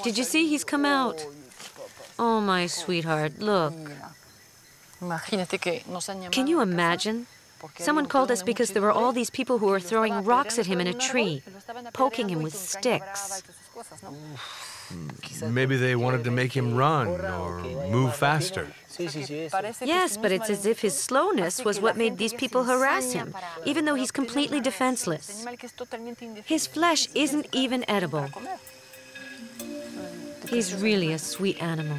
Did you see he's come out? Oh, my sweetheart, look. Can you imagine? Someone called us because there were all these people who were throwing rocks at him in a tree, poking him with sticks. Maybe they wanted to make him run or move faster. Yes, but it's as if his slowness was what made these people harass him, even though he's completely defenseless. His flesh isn't even edible. He's really a sweet animal.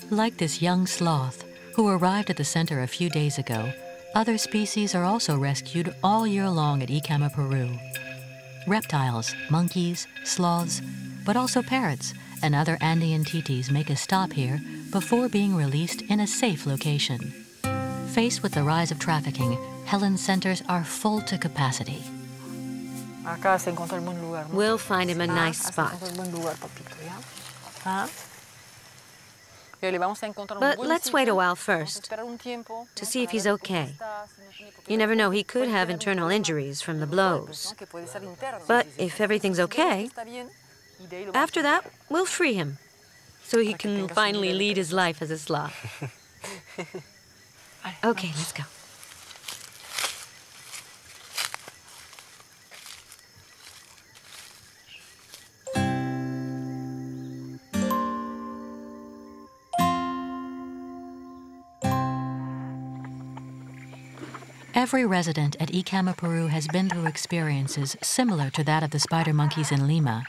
Like this young sloth, who arrived at the center a few days ago, other species are also rescued all year long at Icama, Peru. Reptiles, monkeys, sloths, but also parrots and other Andean titis make a stop here before being released in a safe location. Faced with the rise of trafficking, Helen's centers are full to capacity. We'll find him a nice spot. But let's wait a while first to see if he's okay. You never know, he could have internal injuries from the blows. But if everything's okay, after that, we'll free him so he can finally lead his life as a sloth. Okay, let's go. Every resident at Icama, Peru has been through experiences similar to that of the spider monkeys in Lima.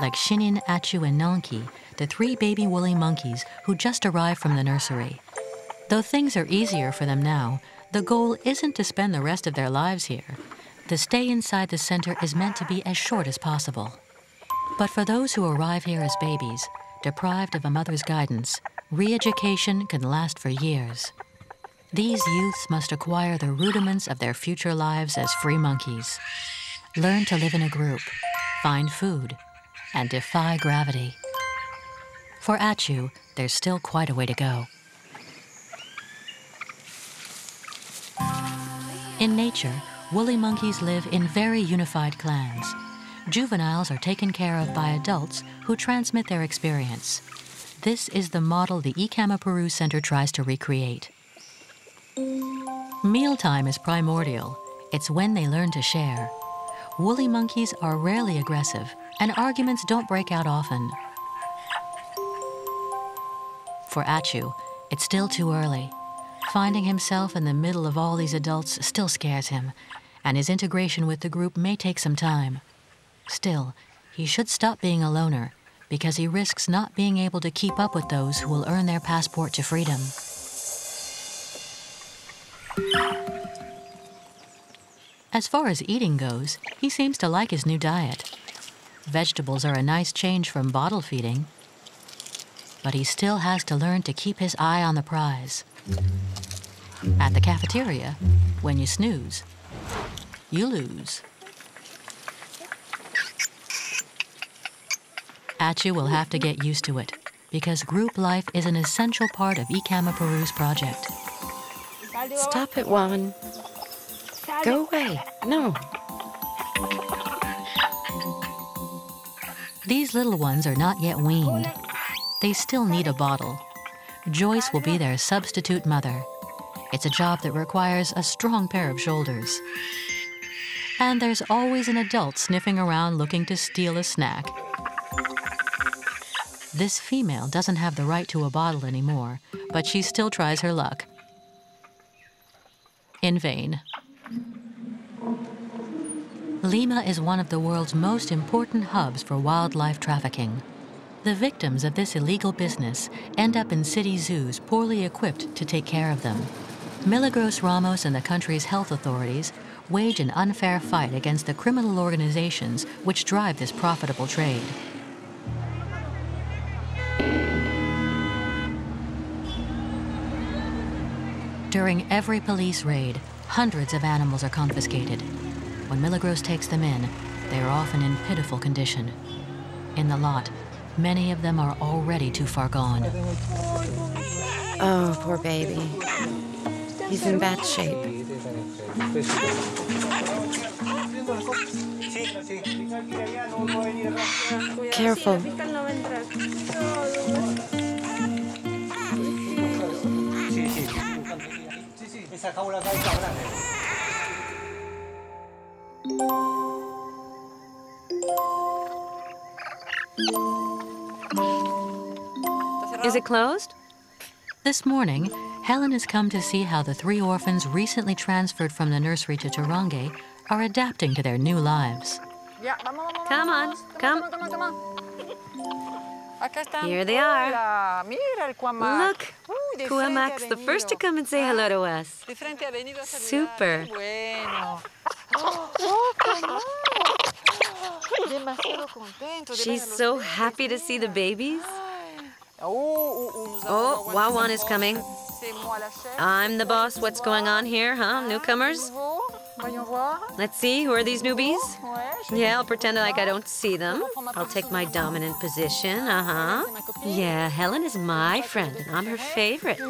Like Shinin, Achu, and Nanki, the 3 baby woolly monkeys who just arrived from the nursery. Though things are easier for them now, the goal isn't to spend the rest of their lives here. The stay inside the center is meant to be as short as possible. But for those who arrive here as babies, deprived of a mother's guidance, re-education can last for years. These youths must acquire the rudiments of their future lives as free monkeys. Learn to live in a group, find food, and defy gravity. For Achu, there's still quite a way to go. In nature, woolly monkeys live in very unified clans. Juveniles are taken care of by adults who transmit their experience. This is the model the Icama Peru Center tries to recreate. Mealtime is primordial. It's when they learn to share. Woolly monkeys are rarely aggressive, and arguments don't break out often. For Achu, it's still too early. Finding himself in the middle of all these adults still scares him, and his integration with the group may take some time. Still, he should stop being a loner, because he risks not being able to keep up with those who will earn their passport to freedom. As far as eating goes, he seems to like his new diet. Vegetables are a nice change from bottle feeding, but he still has to learn to keep his eye on the prize. At the cafeteria, when you snooze, you lose. Achu will have to get used to it, because group life is an essential part of Icama Peru's project. Stop it, Juan. Go away. No. These little ones are not yet weaned. They still need a bottle. Joyce will be their substitute mother. It's a job that requires a strong pair of shoulders. And there's always an adult sniffing around looking to steal a snack. This female doesn't have the right to a bottle anymore, but she still tries her luck. In vain. Lima is one of the world's most important hubs for wildlife trafficking. The victims of this illegal business end up in city zoos poorly equipped to take care of them. Milagros Ramos and the country's health authorities wage an unfair fight against the criminal organizations which drive this profitable trade. During every police raid, hundreds of animals are confiscated. When Milagros takes them in, they are often in pitiful condition. In the lot, many of them are already too far gone. Oh, poor baby. He's in bad shape. Careful. Is it closed? This morning, Helen has come to see how the 3 orphans recently transferred from the nursery to Taronge are adapting to their new lives. Come on, come. Here they are. Look, Cuamax, the first to come and say hello to us. Super. She's so happy to see the babies. Oh, Wawan is coming. I'm the boss. What's going on here, huh? Newcomers? Let's see, who are these newbies? Yeah, I'll pretend like I don't see them. I'll take my dominant position, Yeah, Helen is my friend, and I'm her favorite.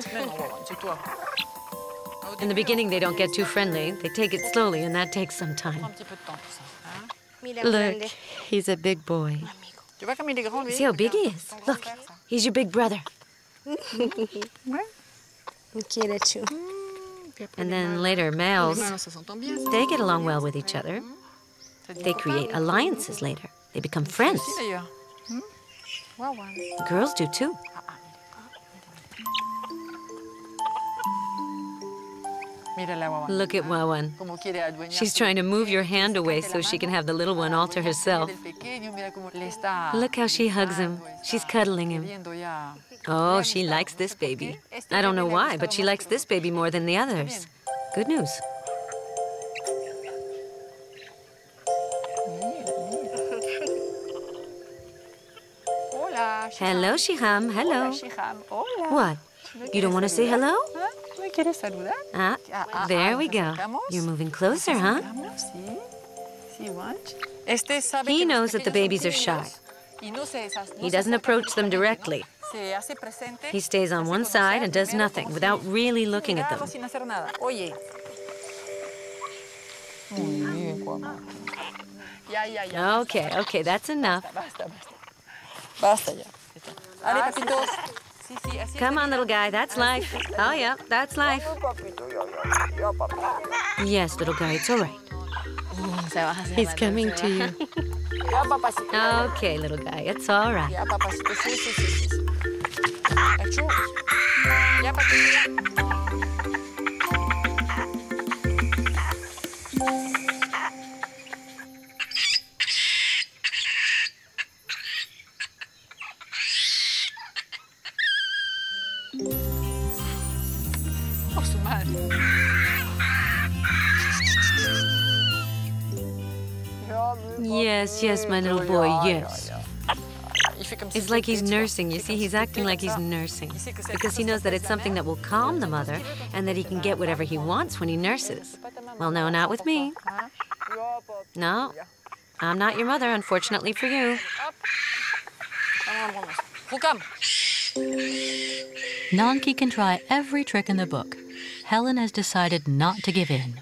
In the beginning, they don't get too friendly. They take it slowly, and that takes some time. Look, he's a big boy. See how big he is? Look, he's your big brother. And then later, males, they get along well with each other. They create alliances later. They become friends. Girls do too. Look at Wawan. She's trying to move your hand away so she can have the little one all to herself. Look how she hugs him. She's cuddling him. Oh, she likes this baby. I don't know why, but she likes this baby more than the others. Good news. Hello, Shiham. Hello. What? You don't want to say hello? There we go. You're moving closer, huh? He knows that the babies are shy. He doesn't approach them directly. He stays on one side and does nothing without really looking at them. Okay, that's enough. Come on, little guy, that's life. Oh, yeah, that's life. Yes, little guy, it's all right. He's coming to you. Okay, little guy, it's all right. Yes, my little boy, yes. It's like he's nursing. You see, he's acting like he's nursing because he knows that it's something that will calm the mother and that he can get whatever he wants when he nurses. Well, no, not with me. No, I'm not your mother, unfortunately for you. Nanki can try every trick in the book. Helen has decided not to give in.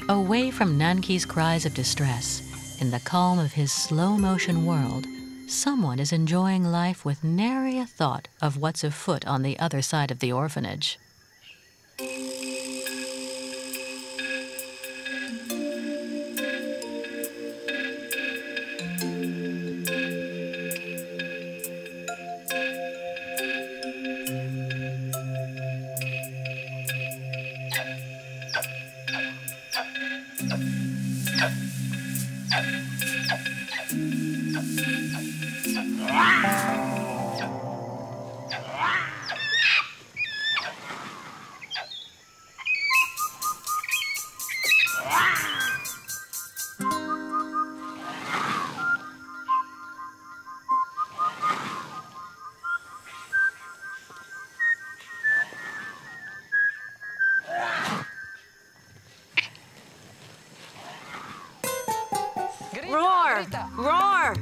Away from Nanki's cries of distress, In the calm of his slow-motion world, someone is enjoying life with nary a thought of what's afoot on the other side of the orphanage. Roar! Roar!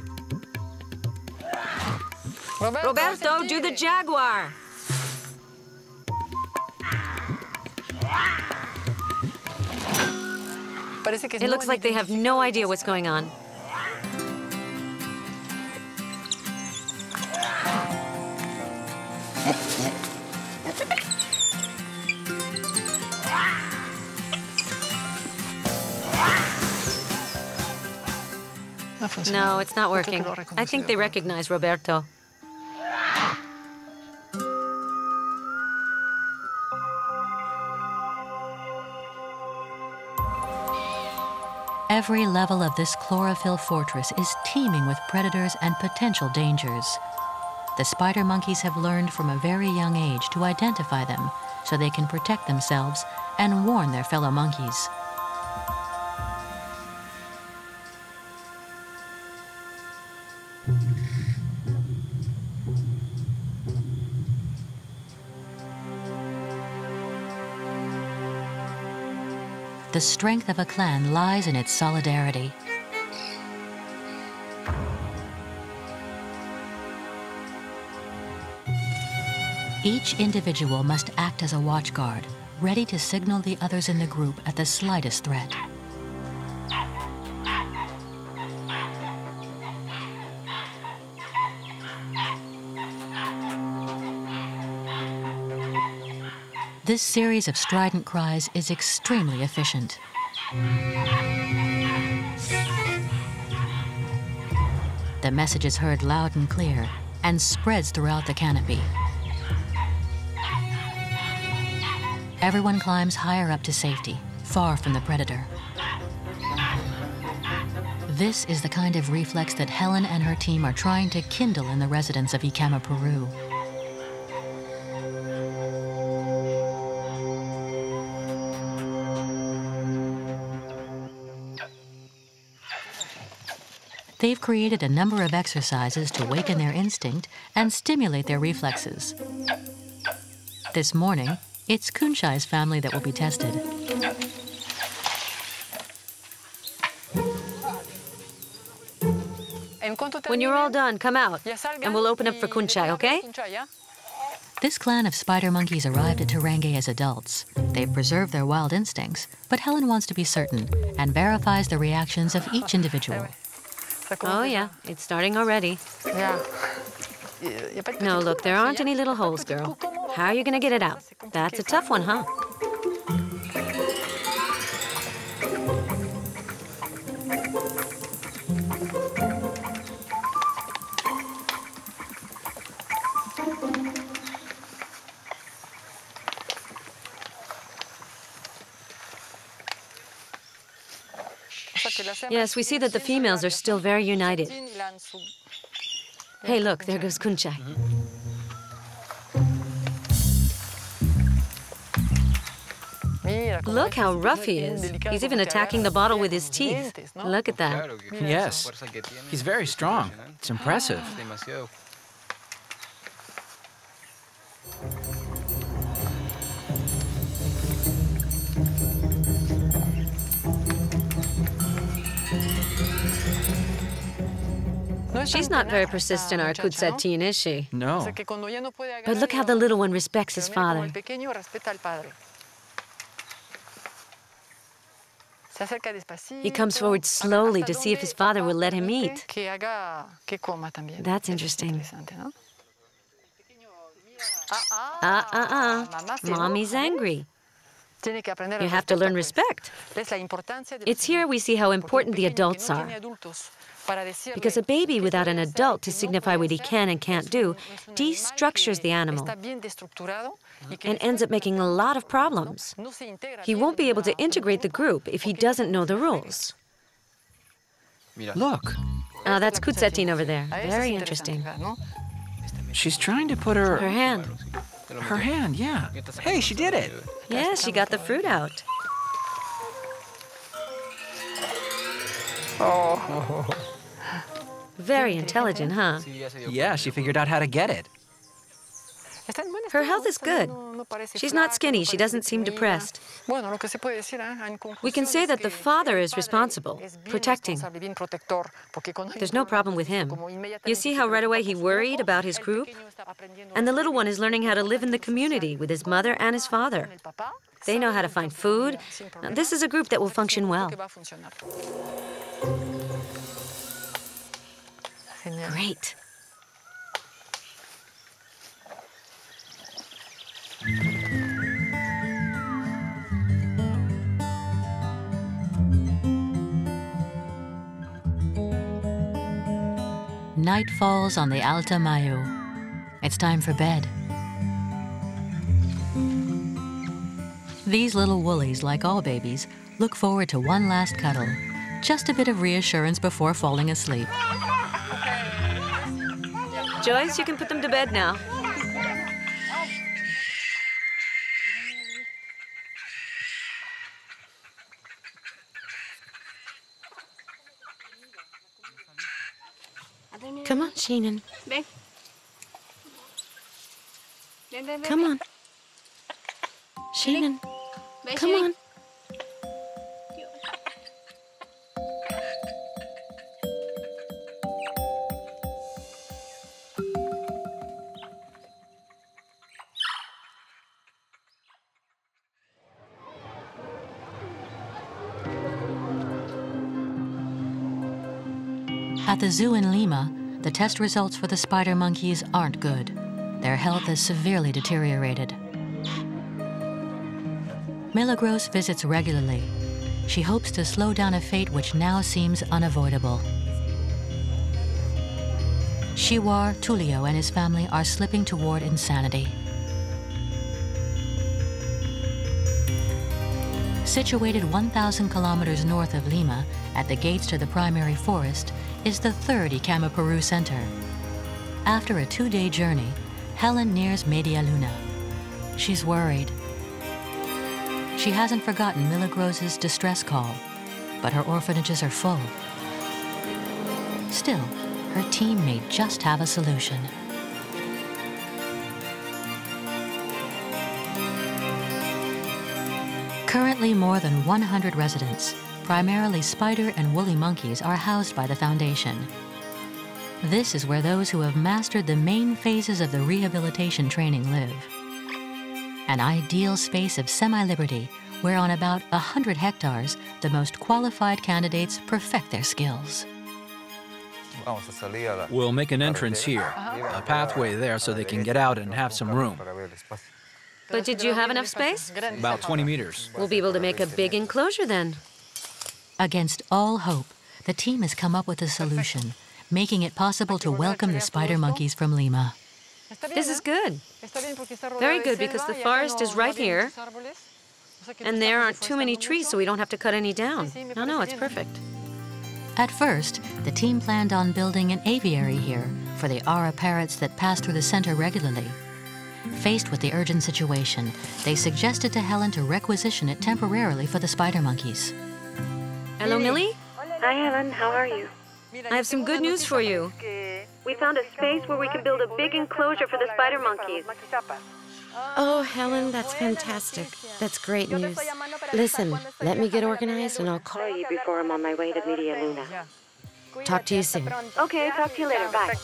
Roberto, do the jaguar! It looks like they have no idea what's going on. No, it's not working. I think they recognize Roberto. Every level of this chlorophyll fortress is teeming with predators and potential dangers. The spider monkeys have learned from a very young age to identify them so they can protect themselves and warn their fellow monkeys. The strength of a clan lies in its solidarity. Each individual must act as a watchguard, ready to signal the others in the group at the slightest threat. This series of strident cries is extremely efficient. The message is heard loud and clear and spreads throughout the canopy. Everyone climbs higher up to safety, far from the predator. This is the kind of reflex that Helen and her team are trying to kindle in the residents of Ikama, Peru. They've created a number of exercises to waken their instinct and stimulate their reflexes. This morning, it's Kunchai's family that will be tested. When you're all done, come out, and we'll open up for Kunchai, okay? This clan of spider monkeys arrived at Terenge as adults. They've preserved their wild instincts, but Helen wants to be certain and verifies the reactions of each individual. Oh, yeah, it's starting already. Yeah. No, look, there aren't any little holes, girl. How are you gonna get it out? That's a tough one, huh? Yes, we see that the females are still very united. Hey, look, there goes Kunchai. Look how rough he is. He's even attacking the bottle with his teeth. Look at that. Yes, he's very strong. It's impressive. She's not very persistent, our Kutsatin, is she? No. But look how the little one respects his father. He comes forward slowly to see if his father will let him eat. That's interesting. Mommy's angry. You have to learn respect. It's here we see how important the adults are. Because a baby without an adult to signify what he can and can't do destructures the animal and ends up making a lot of problems. He won't be able to integrate the group if he doesn't know the rules. Look, That's Kutsatin over there. Very interesting. she's trying to put her hand. Her hand, yeah. Hey, she did it. Yeah, she got the fruit out. Oh. Very intelligent, huh? Yeah, she figured out how to get it. Her health is good. She's not skinny. She doesn't seem depressed. We can say that the father is responsible, protecting. There's no problem with him. You see how right away he worried about his group? And the little one is learning how to live in the community with his mother and his father. They know how to find food. Now, this is a group that will function well. Great. Night falls on the Alta Mayo. It's time for bed. These little woolies, like all babies, look forward to one last cuddle. Just a bit of reassurance before falling asleep. Joyce, you can put them to bed now. Come on, Sheenan. Come on. Sheenan, come on. At the zoo in Lima, the test results for the spider monkeys aren't good. Their health is severely deteriorated. Milagros visits regularly. She hopes to slow down a fate which now seems unavoidable. Chihuar Tulio and his family are slipping toward insanity. Situated 1,000 kilometers north of Lima, at the gates to the primary forest, is the third Icama Peru center. After a 2-day journey, Helen nears Media Luna. She's worried. She hasn't forgotten Milagros's distress call, but her orphanages are full. Still, her team may just have a solution. Currently, more than 100 residents, primarily spider and woolly monkeys, are housed by the foundation. This is where those who have mastered the main phases of the rehabilitation training live. An ideal space of semi-liberty where on about 100 hectares, the most qualified candidates perfect their skills. We'll make an entrance here, a pathway there so they can get out and have some room. But did you have enough space? About 20 meters. We'll be able to make a big enclosure then. Against all hope, the team has come up with a solution, making it possible to welcome the spider monkeys from Lima. This is good. Very good, because the forest is right here, and there aren't too many trees, so we don't have to cut any down. No, it's perfect. At first, the team planned on building an aviary here for the Ara parrots that pass through the center regularly. Faced with the urgent situation, they suggested to Helen to requisition it temporarily for the spider monkeys. Hello, Millie? Hi, Helen. How are you? I have some good news for you. We found a space where we can build a big enclosure for the spider monkeys. Oh, Helen, that's fantastic. That's great news. Listen, let me get organized and I'll call You before I'm on my way to Media Luna. Talk to you soon. Okay, talk to you later. Bye.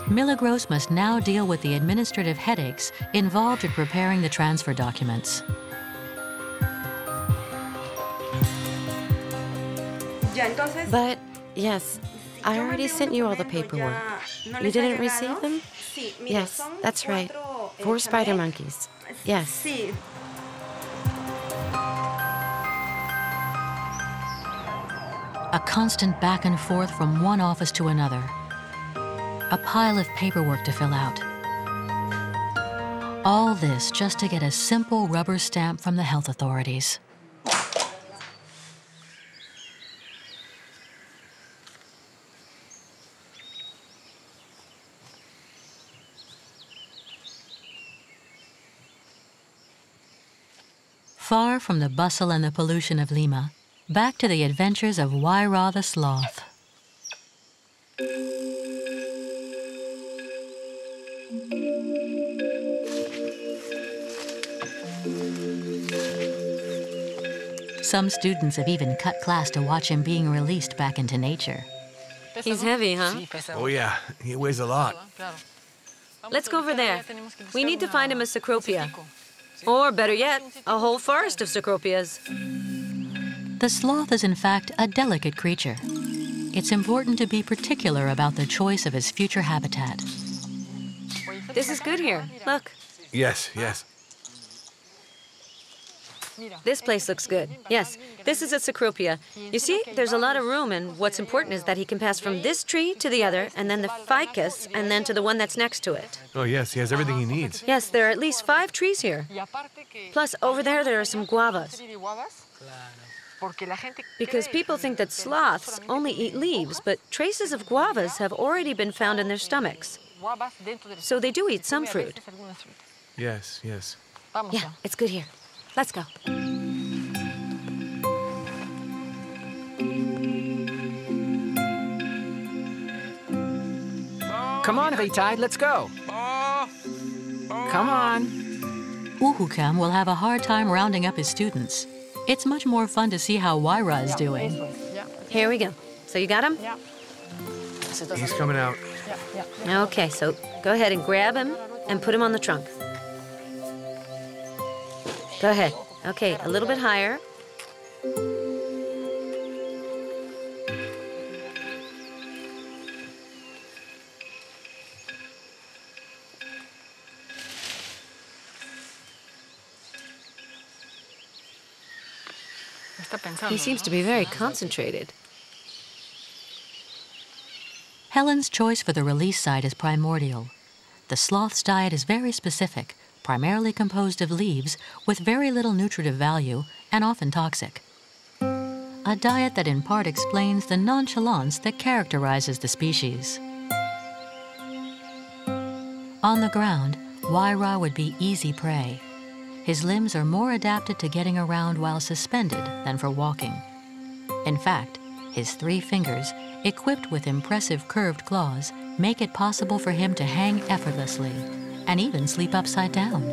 Milagros must now deal with the administrative headaches involved in preparing the transfer documents. But, yes, I already sent you all the paperwork. You didn't receive them? Yes, that's right. 4 spider monkeys. Yes. A constant back and forth from one office to another. A pile of paperwork to fill out. All this just to get a simple rubber stamp from the health authorities. Far from the bustle and the pollution of Lima, back to the adventures of Huayra the sloth. Some students have even cut class to watch him being released back into nature. He's heavy, huh? Oh, yeah. He weighs a lot. Let's go over there. We need to find him a cecropia. Or, better yet, a whole forest of cecropias. The sloth is in fact a delicate creature. It's important to be particular about the choice of his future habitat. This is good here. Look. Yes, yes. This place looks good. Yes, this is a cecropia. You see, there's a lot of room, and what's important is that he can pass from this tree to the other, and then the ficus, and then to the one that's next to it. Oh, yes, he has everything he needs. Yes, there are at least 5 trees here. Plus, over there are some guavas. Because people think that sloths only eat leaves, but traces of guavas have already been found in their stomachs. So they do eat some fruit. Yes, yes. Yeah, it's good here. Let's go. Come on, Ritaid, let's go. Come on. Uhukam will have a hard time rounding up his students. It's much more fun to see how Huayra is doing. Here we go. So you got him? He's coming out. Okay, so go ahead and grab him and put him on the trunk. Go ahead. Okay, a little bit higher. He seems to be very concentrated. Helen's choice for the release site is primordial. The sloth's diet is very specific, primarily composed of leaves with very little nutritive value and often toxic. A diet that in part explains the nonchalance that characterizes the species. On the ground, Huayra would be easy prey. His limbs are more adapted to getting around while suspended than for walking. In fact, his 3 fingers, equipped with impressive curved claws, make it possible for him to hang effortlessly and even sleep upside down.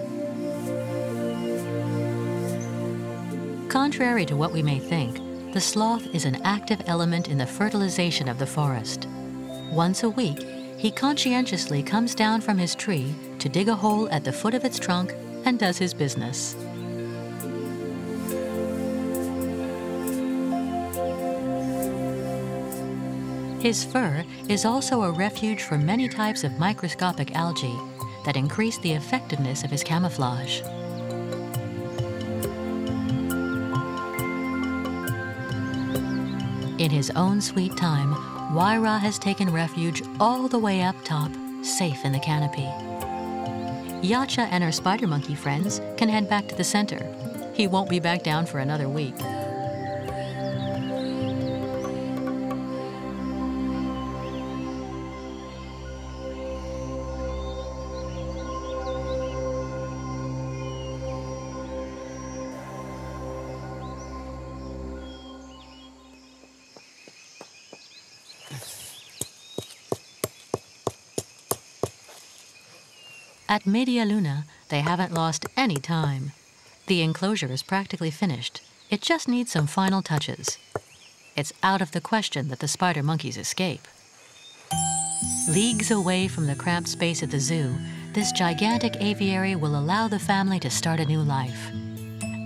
Contrary to what we may think, the sloth is an active element in the fertilization of the forest. Once a week, he conscientiously comes down from his tree to dig a hole at the foot of its trunk and does his business. His fur is also a refuge for many types of microscopic algae that increase the effectiveness of his camouflage. In his own sweet time, Huayra has taken refuge all the way up top, safe in the canopy. Yacha and her spider monkey friends can head back to the center. He won't be back down for another week. At Media Luna, they haven't lost any time. The enclosure is practically finished. It just needs some final touches. It's out of the question that the spider monkeys escape. Leagues away from the cramped space at the zoo, this gigantic aviary will allow the family to start a new life.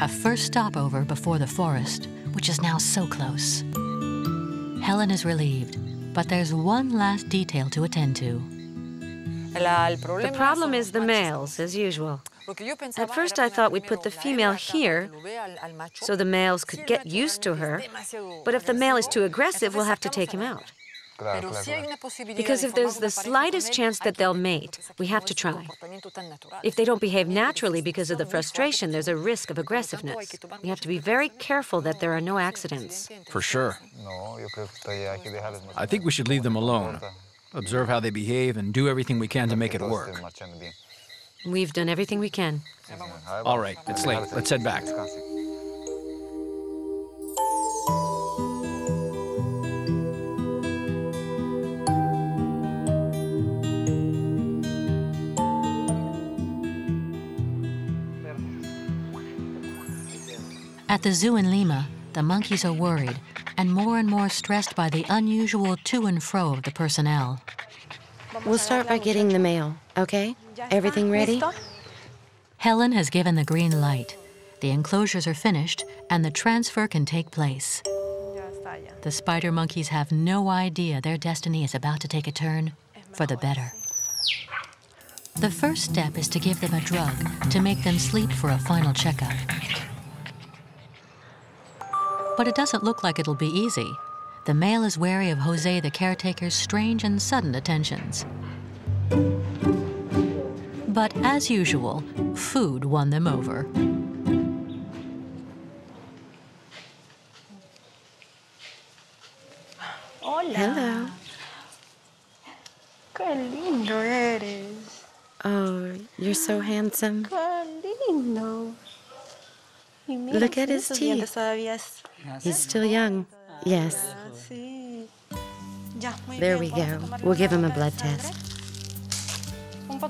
A first stopover before the forest, which is now so close. Helen is relieved, but there's one last detail to attend to. The problem is the males, as usual. At first I thought we'd put the female here so the males could get used to her, but if the male is too aggressive, we'll have to take him out. Because if there's the slightest chance that they'll mate, we have to try. If they don't behave naturally because of the frustration, there's a risk of aggressiveness. We have to be very careful that there are no accidents. For sure. I think we should leave them alone. Observe how they behave and do everything we can to make it work. We've done everything we can. All right, it's late. Let's head back. At the zoo in Lima, the monkeys are worried and more stressed by the unusual to and fro of the personnel. We'll start by getting the male, okay? Everything ready? Helen has given the green light. The enclosures are finished and the transfer can take place. The spider monkeys have no idea their destiny is about to take a turn for the better. The first step is to give them a drug to make them sleep for a final checkup. But it doesn't look like it'll be easy. The male is wary of Jose the caretaker's strange and sudden attentions. But as usual, food won them over. Hello. Qué lindo eres. Oh, you're so handsome. Qué lindo. Look at his teeth. He's still young. Yes. There we go. We'll give him a blood test.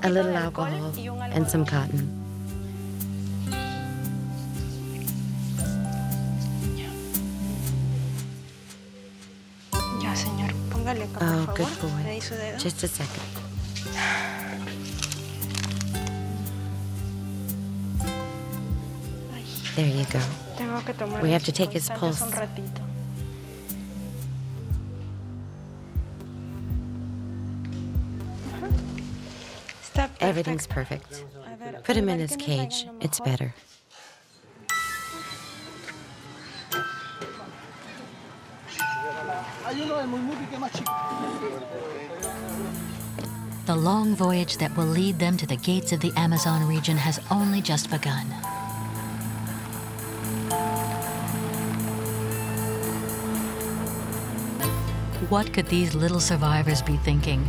A little alcohol and some cotton. Oh, good boy. Just a second. There you go. We have to take his pulse. Everything's perfect. Put him in his cage. It's better. The long voyage that will lead them to the gates of the Amazon region has only just begun. What could these little survivors be thinking?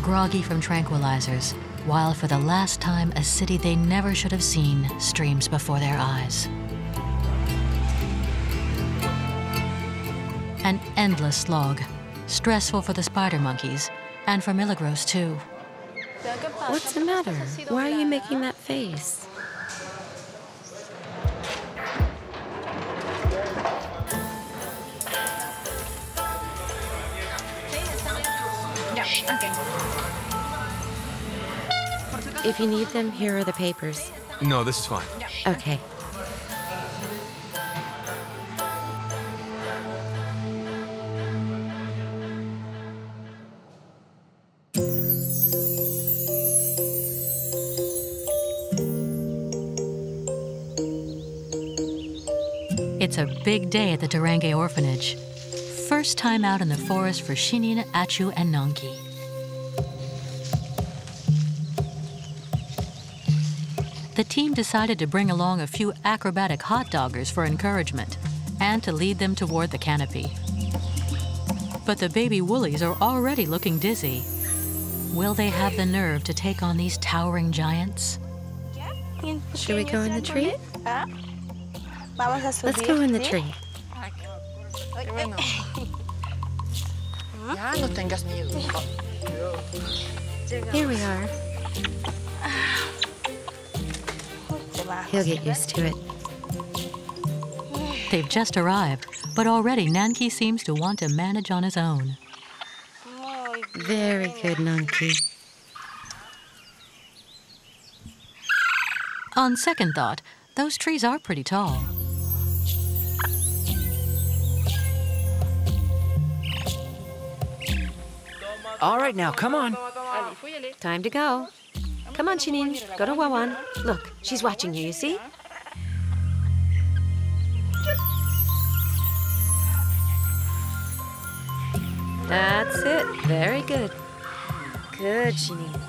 Groggy from tranquilizers, while for the last time a city they never should have seen streams before their eyes. An endless slog, stressful for the spider monkeys, and for Milagros too. What's the matter? Why are you making that face? If you need them, here are the papers. No, this is fine. Okay. It's a big day at the Durangue orphanage. First time out in the forest for Shinin, Achu, and Nanki. The team decided to bring along a few acrobatic hot doggers for encouragement and to lead them toward the canopy. But the baby woolies are already looking dizzy. Will they have the nerve to take on these towering giants? Should we go in the tree? Let's go in the tree. Here we are. He'll get used to it. They've just arrived, but already Nanki seems to want to manage on his own. Very good, Nanki. On second thought, those trees are pretty tall. All right, now, come on. Time to go. Come on, Chinin. Go to Wawan. Look, she's watching you see? That's it. Very good. Good, Chinin.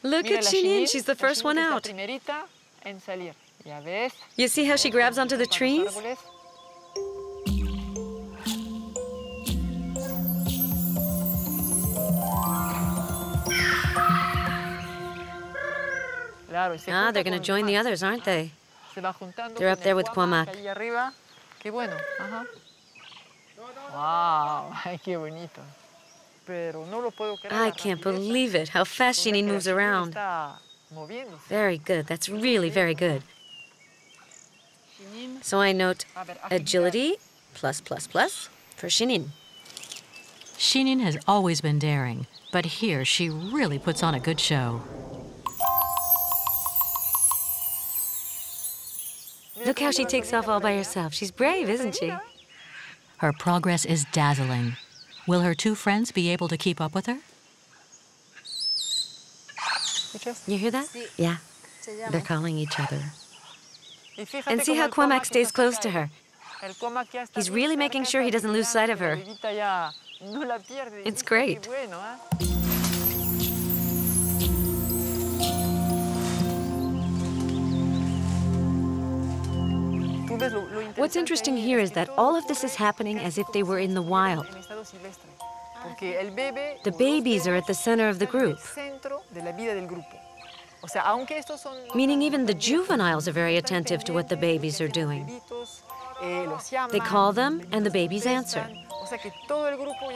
Look at Chinin. She's the first one out. You see how she grabs onto the trees? Ah, they're going to join the others, aren't they? They're up there with Cuamac. I can't believe it, how fast Chinin moves around. Very good. That's really very good. So I note agility +++ for Chinin. Chinin has always been daring, but here she really puts on a good show. Look how she takes off all by herself. She's brave, isn't she? Her progress is dazzling. Will her two friends be able to keep up with her? You hear that? Yeah. They're calling each other. And see how Cuamac stays close to her. He's really making sure he doesn't lose sight of her. It's great. What's interesting here is that all of this is happening as if they were in the wild. The babies are at the center of the group. Meaning even the juveniles are very attentive to what the babies are doing. They call them, and the babies answer.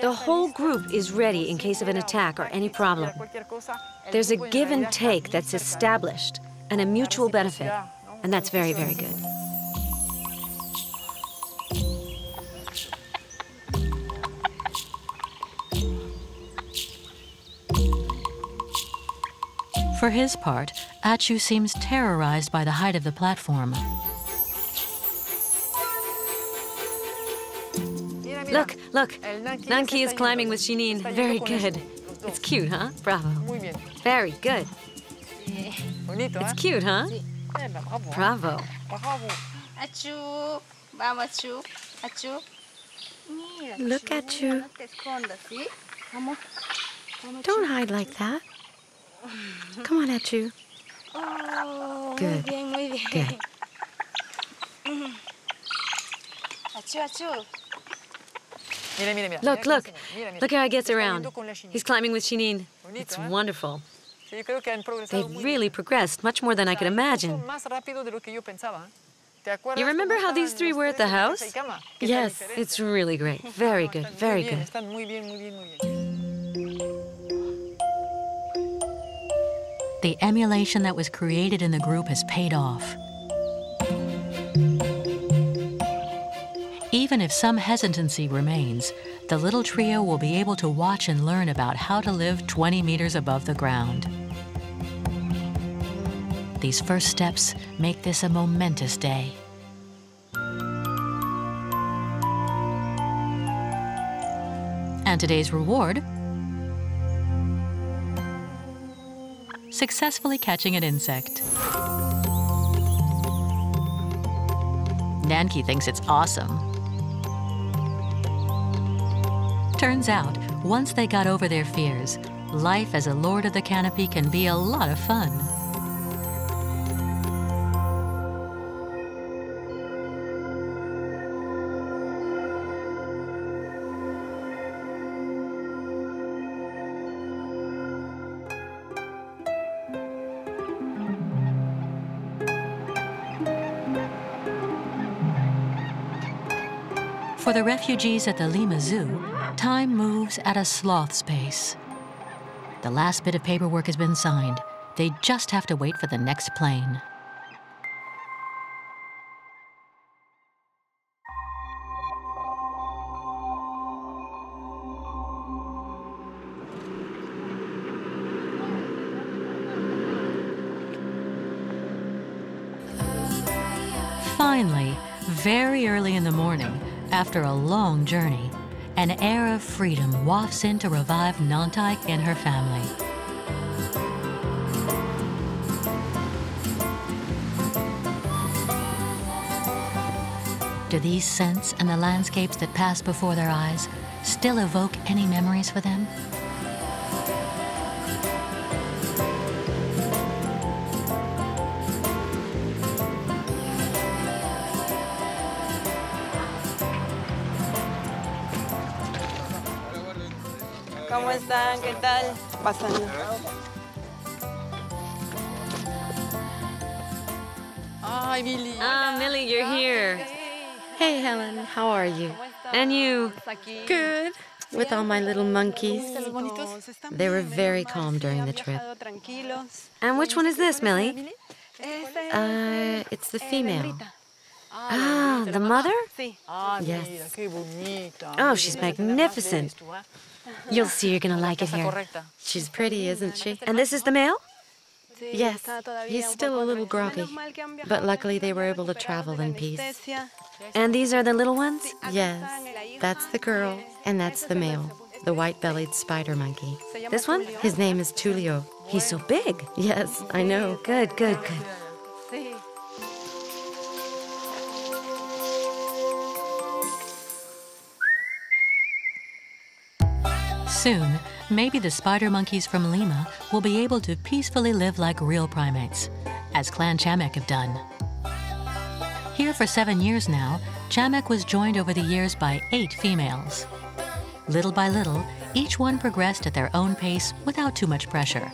The whole group is ready in case of an attack or any problem. There's a give and take that's established, and a mutual benefit, and that's very, very good. For his part, Achu seems terrorized by the height of the platform. Look, look. Nanki is climbing with Chinin. Very good. It's cute, huh? Bravo. Very good. It's cute, huh? Bravo. Achu. Vamos, Achu. Achu. Look at you. Don't hide like that. Come on, Achu. Good. Good. Achu, Achu. Look, look. Look how he gets around. He's climbing with Chinin. It's wonderful. They've really progressed, much more than I could imagine. You remember how these three were at the house? Yes, it's really great. Very good, very good. The emulation that was created in the group has paid off. Even if some hesitancy remains, the little trio will be able to watch and learn about how to live 20 meters above the ground. These first steps make this a momentous day. And today's reward: successfully catching an insect. Nanki thinks it's awesome. Turns out, once they got over their fears, life as a Lord of the Canopy can be a lot of fun. For the refugees at the Lima Zoo, time moves at a sloth's pace. The last bit of paperwork has been signed. They just have to wait for the next plane. Finally, very early in the morning, After a long journey, an air of freedom wafts in to revive Nantai and her family. Do these scents and the landscapes that pass before their eyes still evoke any memories for them? ¿Cómo están? ¿Qué tal? Pasando. Hi, Millie. Ah, Millie, you're here. Hey, Helen, how are you? And you? Good. With all my little monkeys. They were very calm during the trip. And which one is this, Millie? It's the female. Ah, the mother? Yes. Oh, she's magnificent. You'll see you're gonna like it here. She's pretty, isn't she? And this is the male? Yes. He's still a little groggy, but luckily they were able to travel in peace. And these are the little ones? Yes. That's the girl, and that's the male, the white-bellied spider monkey. This one? His name is Tulio. He's so big. Yes, I know. Good, good, good. Soon, maybe the spider monkeys from Lima will be able to peacefully live like real primates, as Clan Chamek have done. Here for 7 years now, Chamek was joined over the years by 8 females. Little by little, each one progressed at their own pace without too much pressure.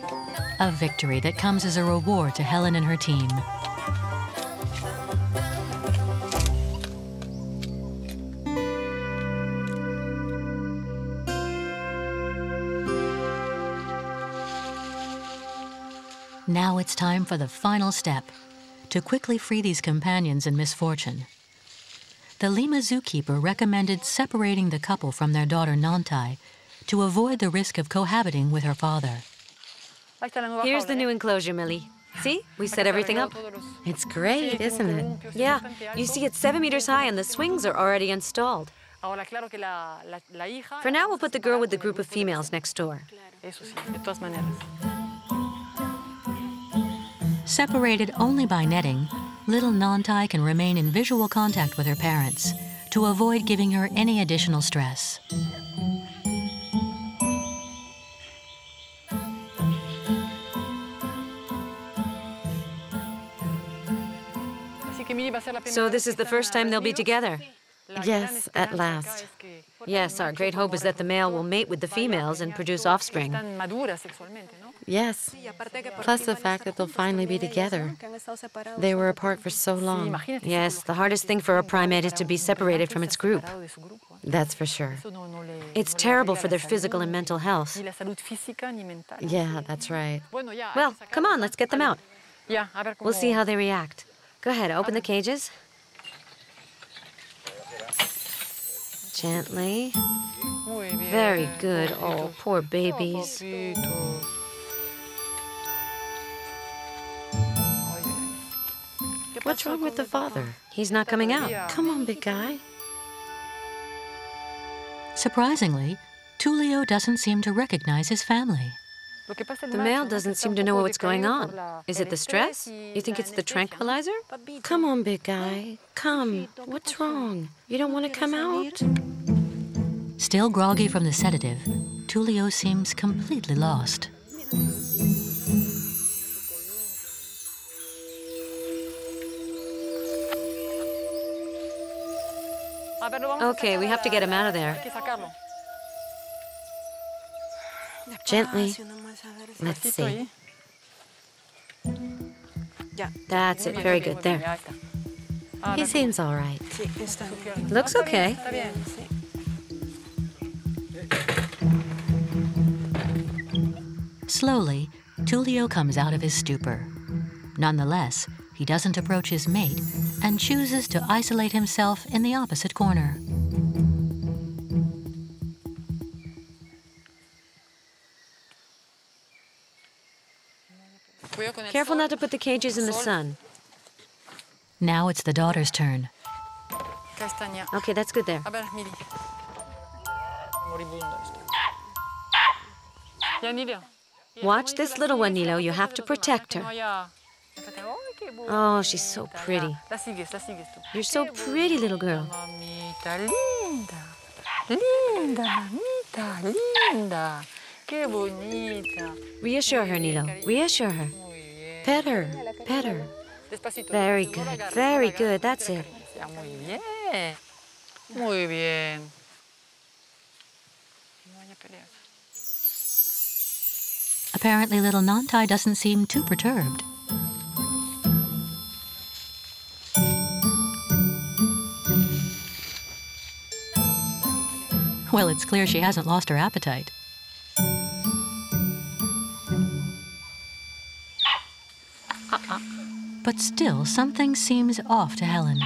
A victory that comes as a reward to Helen and her team. Now it's time for the final step, to quickly free these companions in misfortune. The Lima zookeeper recommended separating the couple from their daughter Nantai to avoid the risk of cohabiting with her father. Here's the new enclosure, Millie. See? We set everything up. It's great, isn't it? Yeah. You see, it's 7 meters high and the swings are already installed. For now, we'll put the girl with the group of females next door. Separated only by netting, little Nantai can remain in visual contact with her parents to avoid giving her any additional stress. So this is the first time they'll be together? Yes, at last. Yes, our great hope is that the male will mate with the females and produce offspring. Yes. Plus the fact that they'll finally be together. They were apart for so long. Yes, the hardest thing for a primate is to be separated from its group. That's for sure. It's terrible for their physical and mental health. Yeah, that's right. Well, come on, let's get them out. We'll see how they react. Go ahead, open the cages. Gently. Very good. Oh, poor babies. What's wrong with the father? He's not coming out. Come on, big guy. Surprisingly, Tulio doesn't seem to recognize his family. The male doesn't seem to know what's going on. Is it the stress? You think it's the tranquilizer? Come on, big guy. Come. What's wrong? You don't want to come out? Still groggy from the sedative, Tulio seems completely lost. Okay, we have to get him out of there. Gently. Let's see. That's it. Very good. There. He seems all right. Looks okay. Slowly, Tulio comes out of his stupor. Nonetheless, he doesn't approach his mate and chooses to isolate himself in the opposite corner. Careful not to put the cages in the sun. Now it's the daughter's turn. Okay, that's good there. Watch this little one, Nilo. You have to protect her. Oh, she's so pretty. You're so pretty, little girl. Reassure her, Nilo. Reassure her. Pet her. Pet her. Very good. Very good. That's it. Muy bien. Apparently, little Nantai doesn't seem too perturbed. Well, it's clear she hasn't lost her appetite. But still, something seems off to Helen.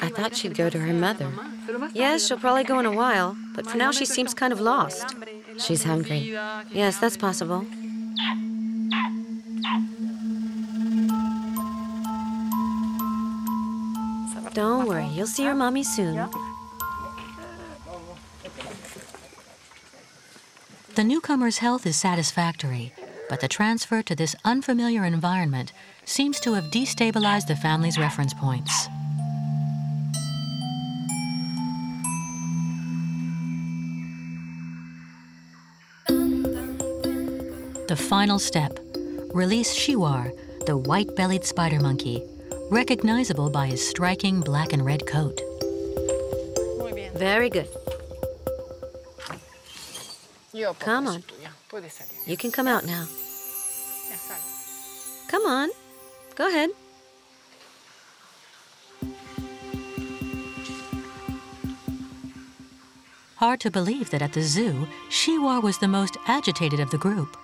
I thought she'd go to her mother. Yes, she'll probably go in a while, but for now she seems kind of lost. She's hungry. Yes, that's possible. Don't worry, you'll see your mommy soon. The newcomer's health is satisfactory, but the transfer to this unfamiliar environment seems to have destabilized the family's reference points. The final step: release Shiwar, the white-bellied spider monkey, recognizable by his striking black and red coat. Very good. Come on. You can come out now. Come on. Go ahead. Hard to believe that at the zoo, Shiwar was the most agitated of the group.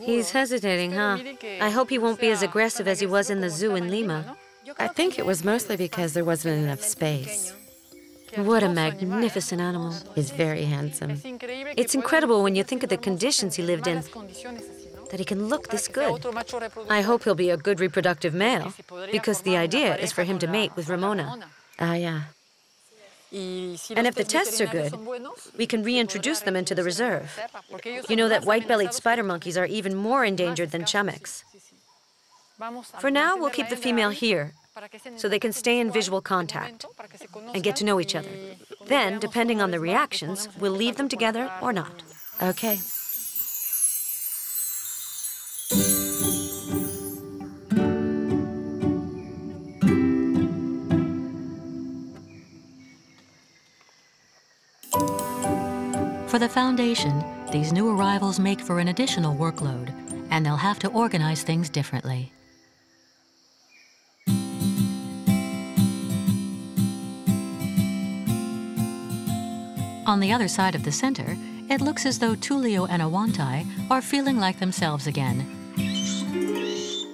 He's hesitating, huh? I hope he won't be as aggressive as he was in the zoo in Lima. I think it was mostly because there wasn't enough space. What a magnificent animal. He's very handsome. It's incredible when you think of the conditions he lived in, that he can look this good. I hope he'll be a good reproductive male, because the idea is for him to mate with Ramona. Ah, yeah. And if the tests are good, we can reintroduce them into the reserve. You know that white-bellied spider monkeys are even more endangered than chamecs. For now, we'll keep the female here, so they can stay in visual contact and get to know each other. Then, depending on the reactions, we'll leave them together or not. Okay. For the foundation, these new arrivals make for an additional workload, and they'll have to organize things differently. On the other side of the center, it looks as though Tulio and Awantai are feeling like themselves again,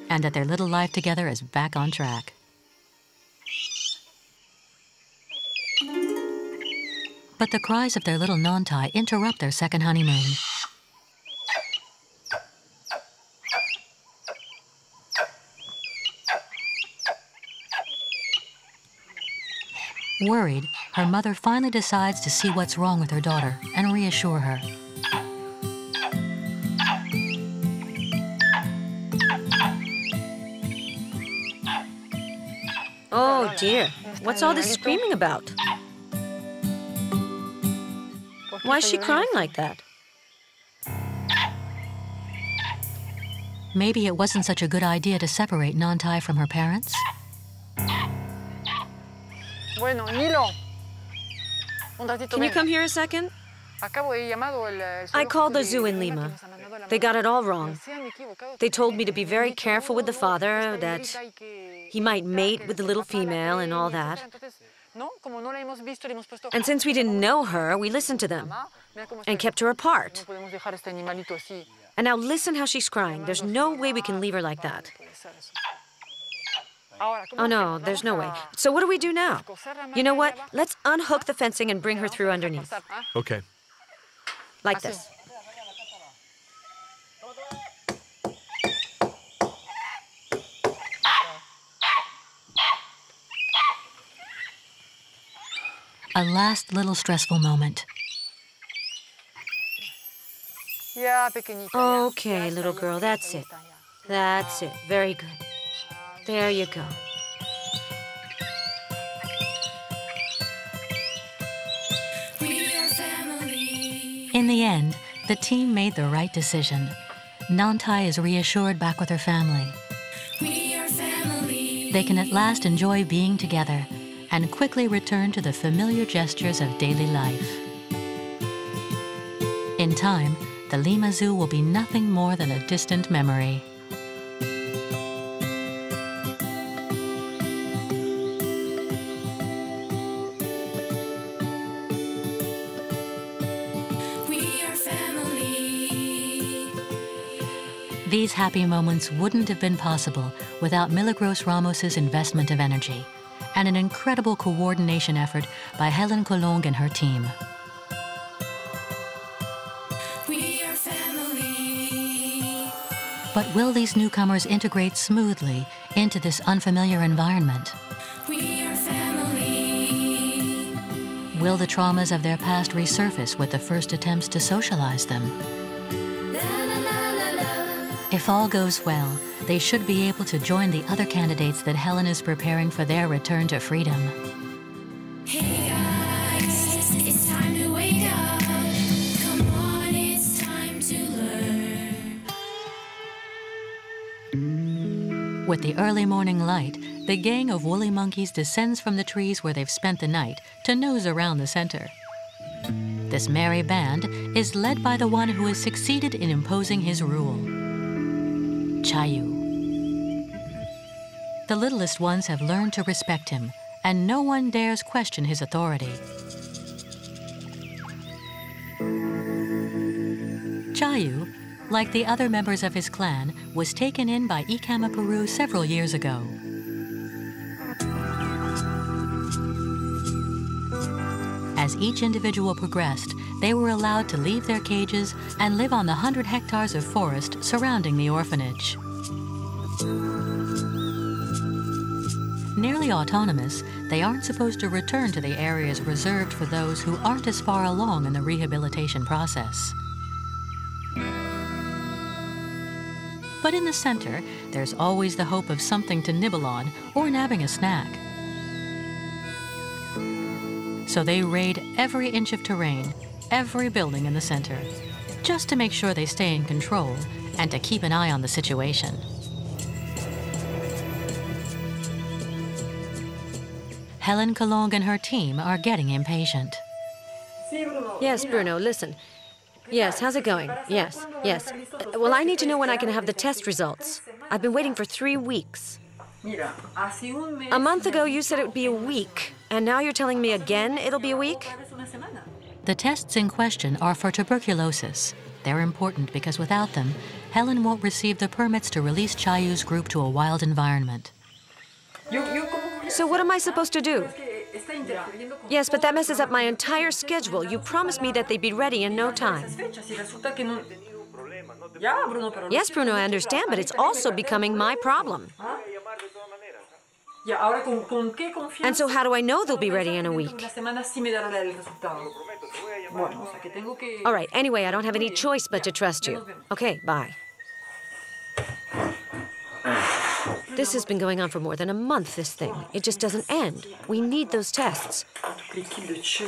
and that their little life together is back on track. But the cries of their little Nantai interrupt their second honeymoon. Worried, her mother finally decides to see what's wrong with her daughter and reassure her. Oh dear, what's all this screaming about? Why is she crying like that? Maybe it wasn't such a good idea to separate Nantai from her parents? Can you come here a second? I called the zoo in Lima. They got it all wrong. They told me to be very careful with the father, that he might mate with the little female and all that. And since we didn't know her, we listened to them and kept her apart. And now listen how she's crying. There's no way we can leave her like that. Oh no, there's no way. So what do we do now? You know what? Let's unhook the fencing and bring her through underneath. Okay. Like this. A last little stressful moment. Okay, little girl, that's it. That's it. Very good. There you go. In the end, the team made the right decision. Nantai is reassured back with her family. They can at last enjoy being together and quickly return to the familiar gestures of daily life. In time, the Lima Zoo will be nothing more than a distant memory. These happy moments wouldn't have been possible without Milagros Ramos's investment of energy and an incredible coordination effort by Helen Colong and her team. But will these newcomers integrate smoothly into this unfamiliar environment? Will the traumas of their past resurface with the first attempts to socialize them? If all goes well, they should be able to join the other candidates that Helen is preparing for their return to freedom. Hey guys, it's time to wake up. Come on, it's time to learn. With the early morning light, the gang of woolly monkeys descends from the trees where they've spent the night to nose around the center. This merry band is led by the one who has succeeded in imposing his rule, Chayu. The littlest ones have learned to respect him, and no one dares question his authority. Chayu, like the other members of his clan, was taken in by Ikama Peru several years ago. As each individual progressed, they were allowed to leave their cages and live on the 100 hectares of forest surrounding the orphanage. Nearly autonomous, they aren't supposed to return to the areas reserved for those who aren't as far along in the rehabilitation process. But in the center, there's always the hope of something to nibble on or nabbing a snack. So they raid every inch of terrain, every building in the center, just to make sure they stay in control and to keep an eye on the situation. Helen Colong and her team are getting impatient. Yes, Bruno, listen. Yes, how's it going? Yes, yes. Well, I need to know when I can have the test results. I've been waiting for 3 weeks. A month ago, you said it would be a week, and now you're telling me again it'll be a week? The tests in question are for tuberculosis. They're important because without them, Helen won't receive the permits to release Chayu's group to a wild environment. So what am I supposed to do? Yes, but that messes up my entire schedule. You promised me that they'd be ready in no time. Yes, Bruno, I understand, but it's also becoming my problem. And so how do I know they'll be ready in a week? All right, anyway, I don't have any choice but to trust you. Okay, bye. This has been going on for more than a month, this thing. It just doesn't end. We need those tests.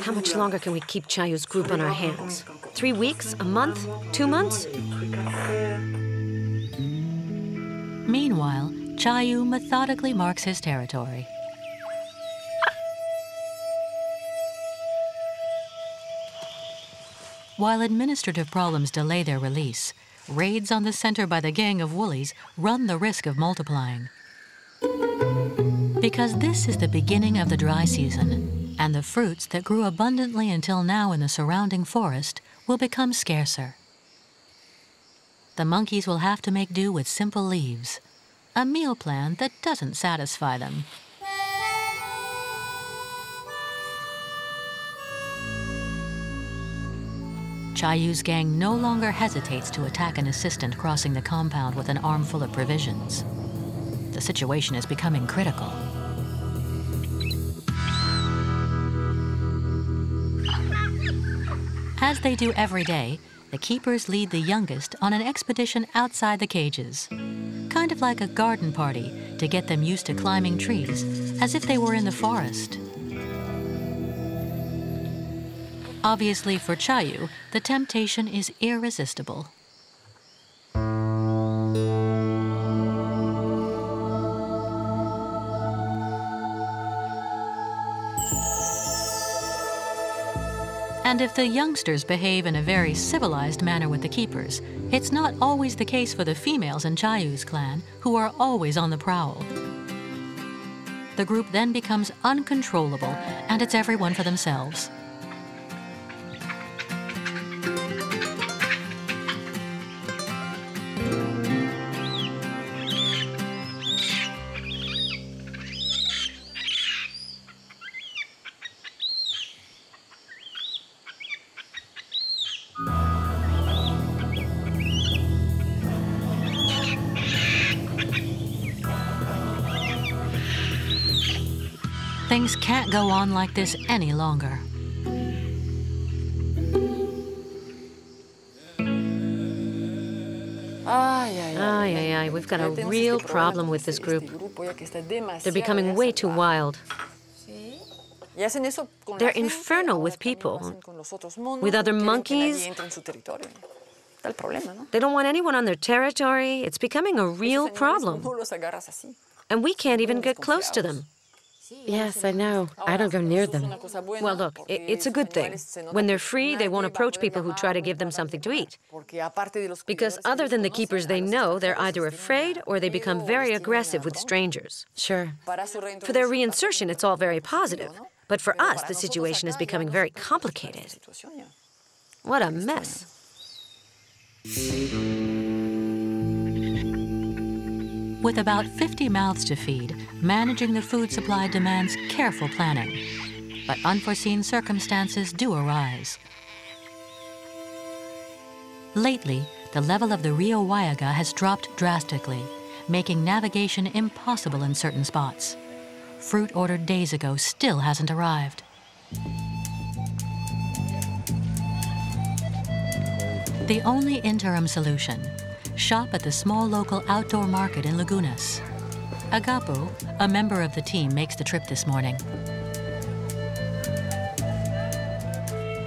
How much longer can we keep Chayu's group on our hands? 3 weeks? A month? 2 months? Meanwhile, Chayu methodically marks his territory. While administrative problems delay their release, raids on the center by the gang of woolies run the risk of multiplying. Because this is the beginning of the dry season, and the fruits that grew abundantly until now in the surrounding forest will become scarcer. The monkeys will have to make do with simple leaves, a meal plan that doesn't satisfy them. Chayu's gang no longer hesitates to attack an assistant crossing the compound with an armful of provisions. The situation is becoming critical. As they do every day, the keepers lead the youngest on an expedition outside the cages. Kind of like a garden party to get them used to climbing trees, as if they were in the forest. Obviously, for Chayu, the temptation is irresistible. And if the youngsters behave in a very civilized manner with the keepers, it's not always the case for the females in Chayu's clan, who are always on the prowl. The group then becomes uncontrollable, and it's everyone for themselves. Things can't go on like this any longer. We've got a real problem with this group. They're becoming way too wild. They're infernal with people, with other monkeys. They don't want anyone on their territory. It's becoming a real problem. And we can't even get close to them. Yes, I know. I don't go near them. Well, look, it's a good thing. When they're free, they won't approach people who try to give them something to eat. Because other than the keepers they know, they're either afraid or they become very aggressive with strangers. Sure. For their reinsertion, it's all very positive. But for us, the situation is becoming very complicated. What a mess. With about 50 mouths to feed, managing the food supply demands careful planning. But unforeseen circumstances do arise. Lately, the level of the Rio Huallaga has dropped drastically, making navigation impossible in certain spots. Fruit ordered days ago still hasn't arrived. The only interim solution: shop at the small local outdoor market in Lagunas. Agapo, a member of the team, makes the trip this morning.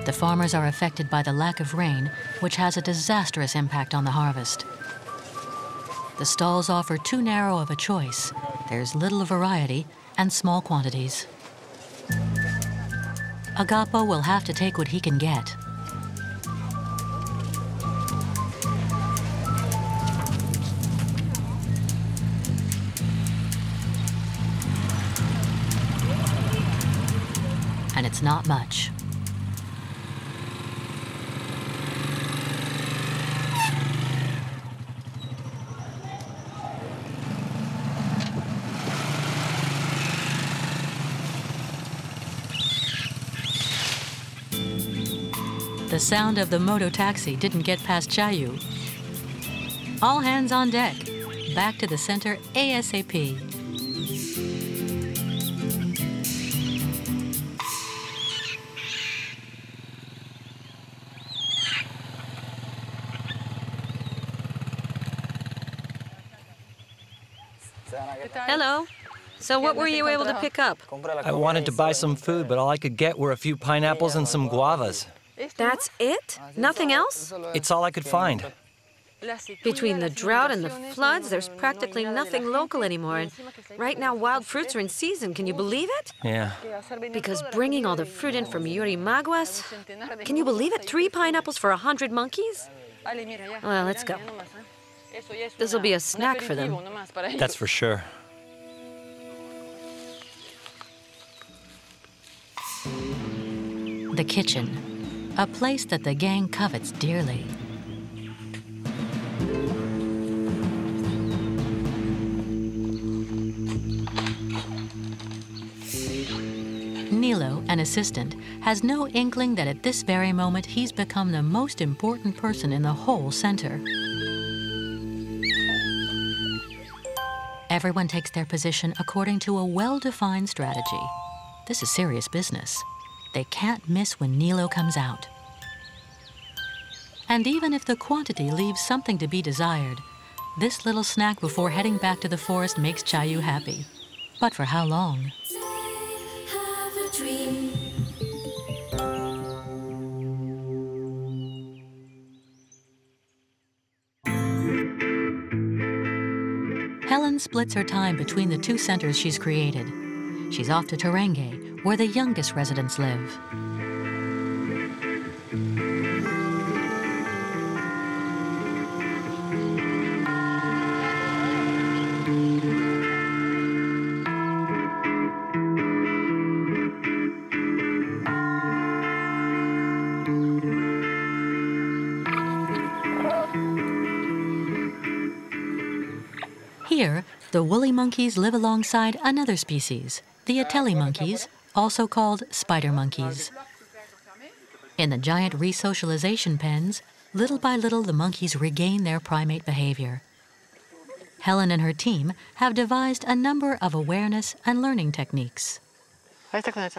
The farmers are affected by the lack of rain, which has a disastrous impact on the harvest. The stalls offer too narrow of a choice. There's little variety and small quantities. Agapo will have to take what he can get. And it's not much. The sound of the moto taxi didn't get past Chayu. All hands on deck. Back to the center ASAP. Hello. So what were you able to pick up? I wanted to buy some food, but all I could get were a few pineapples and some guavas. That's it? Nothing else? It's all I could find. Between the drought and the floods, there's practically nothing local anymore. And right now, wild fruits are in season. Can you believe it? Yeah. Because bringing all the fruit in from Yurimaguas, can you believe it? 3 pineapples for 100 monkeys? Well, let's go. This'll be a snack for them. That's for sure. The kitchen, a place that the gang covets dearly. Nilo, an assistant, has no inkling that at this very moment he's become the most important person in the whole center. Everyone takes their position according to a well-defined strategy. This is serious business. They can't miss when Nilo comes out. And even if the quantity leaves something to be desired, this little snack before heading back to the forest makes Chayu happy. But for how long? Have a dream. Helen splits her time between the two centers she's created. She's off to Terengay, where the youngest residents live. Here, the woolly monkeys live alongside another species, the Ateli monkeys, also called spider monkeys. In the giant resocialization pens, little by little the monkeys regain their primate behavior. Helen and her team have devised a number of awareness and learning techniques.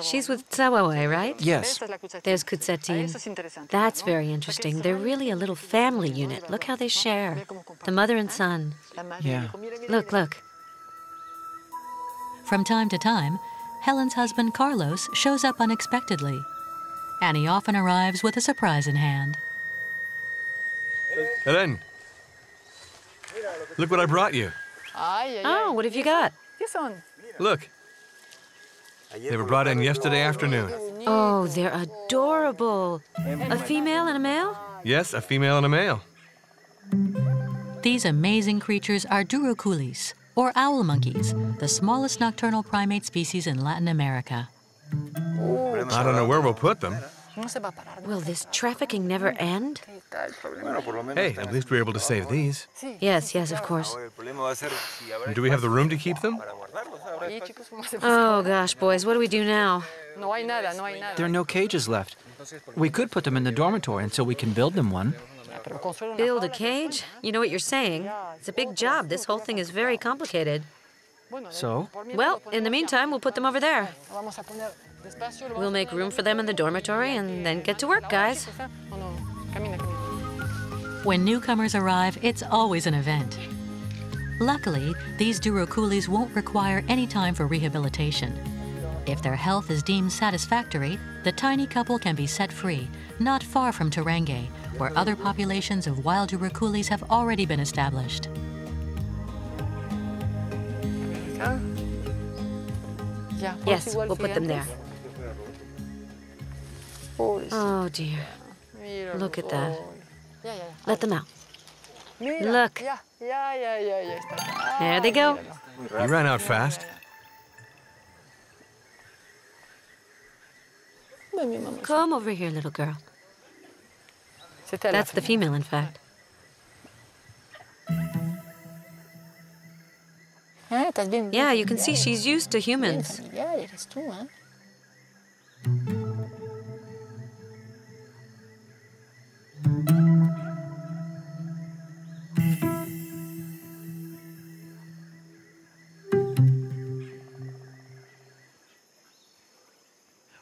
She's with Tsawawe, right? Yes. There's Kutsetin. That's very interesting. They're really a little family unit. Look how they share. The mother and son. Yeah. Look, look. From time to time, Helen's husband Carlos shows up unexpectedly, and he often arrives with a surprise in hand. Helen, look what I brought you. Oh, what have you got? Look. They were brought in yesterday afternoon. Oh, they're adorable. A female and a male? Yes, a female and a male. These amazing creatures are durocules, or owl monkeys, the smallest nocturnal primate species in Latin America. I don't know where we'll put them. Will this trafficking never end? Hey, at least we're able to save these. Yes, yes, of course. Do we have the room to keep them? Oh, gosh, boys, what do we do now? There are no cages left. We could put them in the dormitory until we can build them one. Build a cage? You know what you're saying. It's a big job. This whole thing is very complicated. So? Well, in the meantime, we'll put them over there. We'll make room for them in the dormitory and then get to work, guys. When newcomers arrive, it's always an event. Luckily, these durocules won't require any time for rehabilitation. If their health is deemed satisfactory, the tiny couple can be set free, not far from Terengay, where other populations of wild durocules have already been established. Yes, we'll put them there. Oh, dear. Look at that. Let them out. Look. There they go. You ran out fast. Come over here, little girl. That's the female, in fact. Yeah, you can see she's used to humans.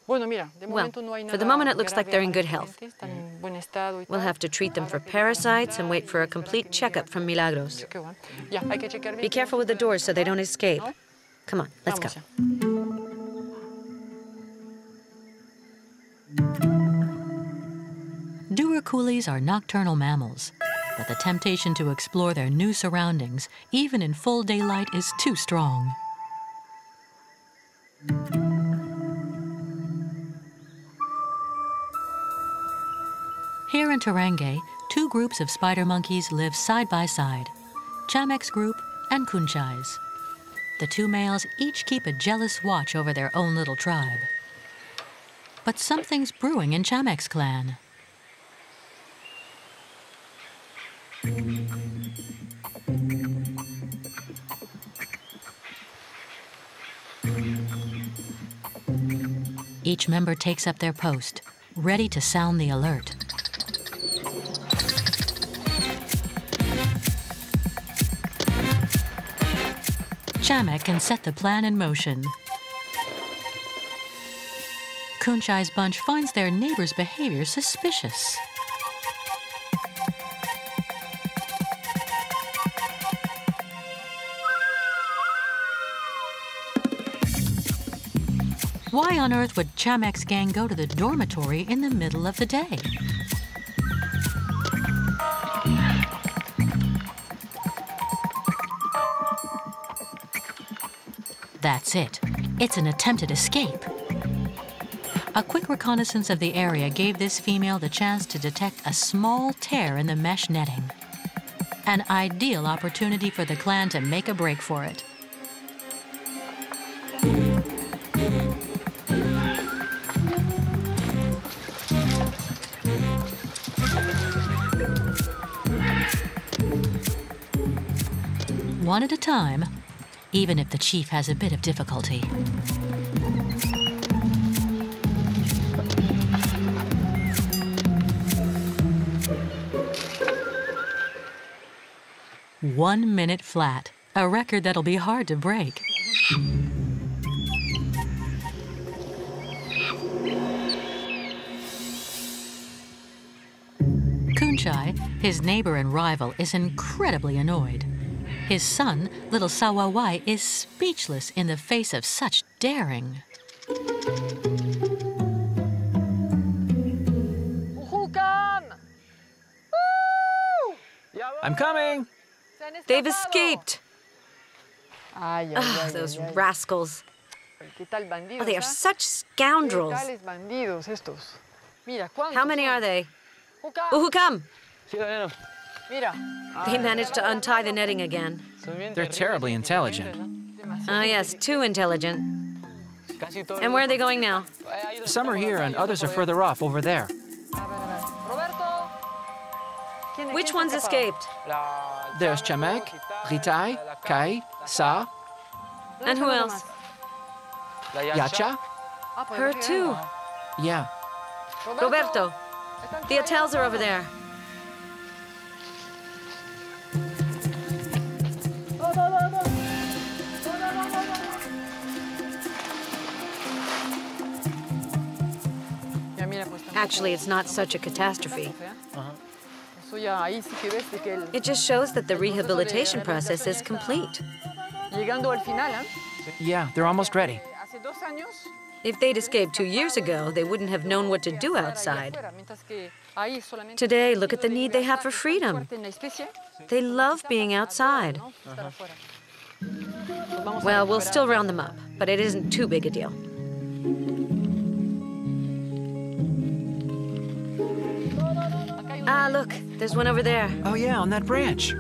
Well, for the moment, it looks like they're in good health. We'll have to treat them for parasites and wait for a complete checkup from Milagros. Be careful with the doors so they don't escape. Come on, let's go. Durocules are nocturnal mammals, but the temptation to explore their new surroundings, even in full daylight, is too strong. Here in Terengay, two groups of spider monkeys live side by side, Chamek's group and Kunchai's. The two males each keep a jealous watch over their own little tribe. But something's brewing in Chamek's clan. Each member takes up their post, ready to sound the alert. Chamek can set the plan in motion. Kunchai's bunch finds their neighbor's behavior suspicious. Why on earth would Chamek's gang go to the dormitory in the middle of the day? That's it. It's an attempted escape. A quick reconnaissance of the area gave this female the chance to detect a small tear in the mesh netting. An ideal opportunity for the clan to make a break for it. One at a time, even if the chief has a bit of difficulty. One minute flat, a record that'll be hard to break. Kunchai, his neighbor and rival, is incredibly annoyed. His son, little Sawawai, is speechless in the face of such daring. I'm coming! They've escaped! Ugh, those rascals. Oh, they are such scoundrels. How many are they? Uhukam! They managed to untie the netting again. They're terribly intelligent. Ah, yes, too intelligent. And where are they going now? Some are here and others are further off, over there. Which ones escaped? There's Chamek, Ritai, Kai, Sa. And who else? Yacha? Her too. Yeah. Roberto, the Attels are over there. Actually, it's not such a catastrophe. It just shows that the rehabilitation process is complete. Yeah, they're almost ready. If they'd escaped 2 years ago, they wouldn't have known what to do outside. Today, look at the need they have for freedom. They love being outside. Well, we'll still round them up, but it isn't too big a deal. Ah, look, there's one over there. Oh yeah, on that branch.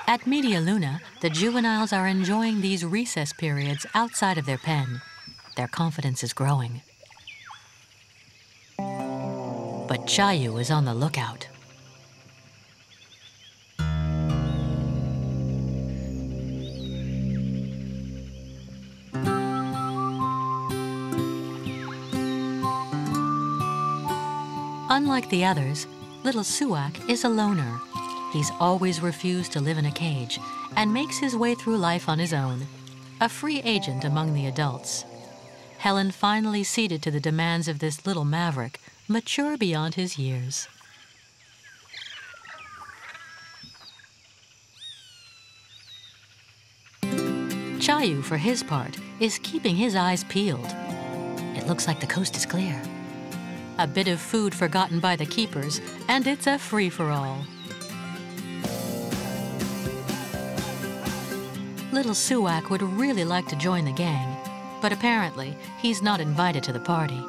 At Media Luna, the juveniles are enjoying these recess periods outside of their pen. Their confidence is growing. But Chayu is on the lookout. Unlike the others, little Suak is a loner. He's always refused to live in a cage and makes his way through life on his own, a free agent among the adults. Helen finally ceded to the demands of this little maverick, mature beyond his years. Chayu, for his part, is keeping his eyes peeled. It looks like the coast is clear. A bit of food forgotten by the keepers, and it's a free-for-all. Little Suak would really like to join the gang, but apparently he's not invited to the party.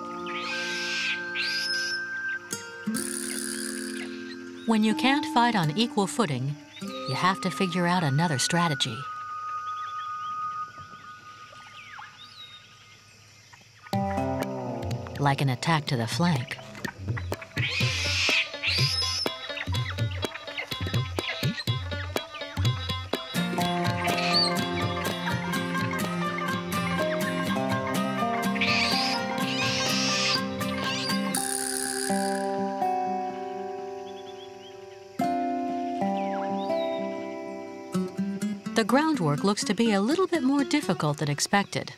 When you can't fight on equal footing, you have to figure out another strategy. Like an attack to the flank. the groundwork looks to be a little bit more difficult than expected.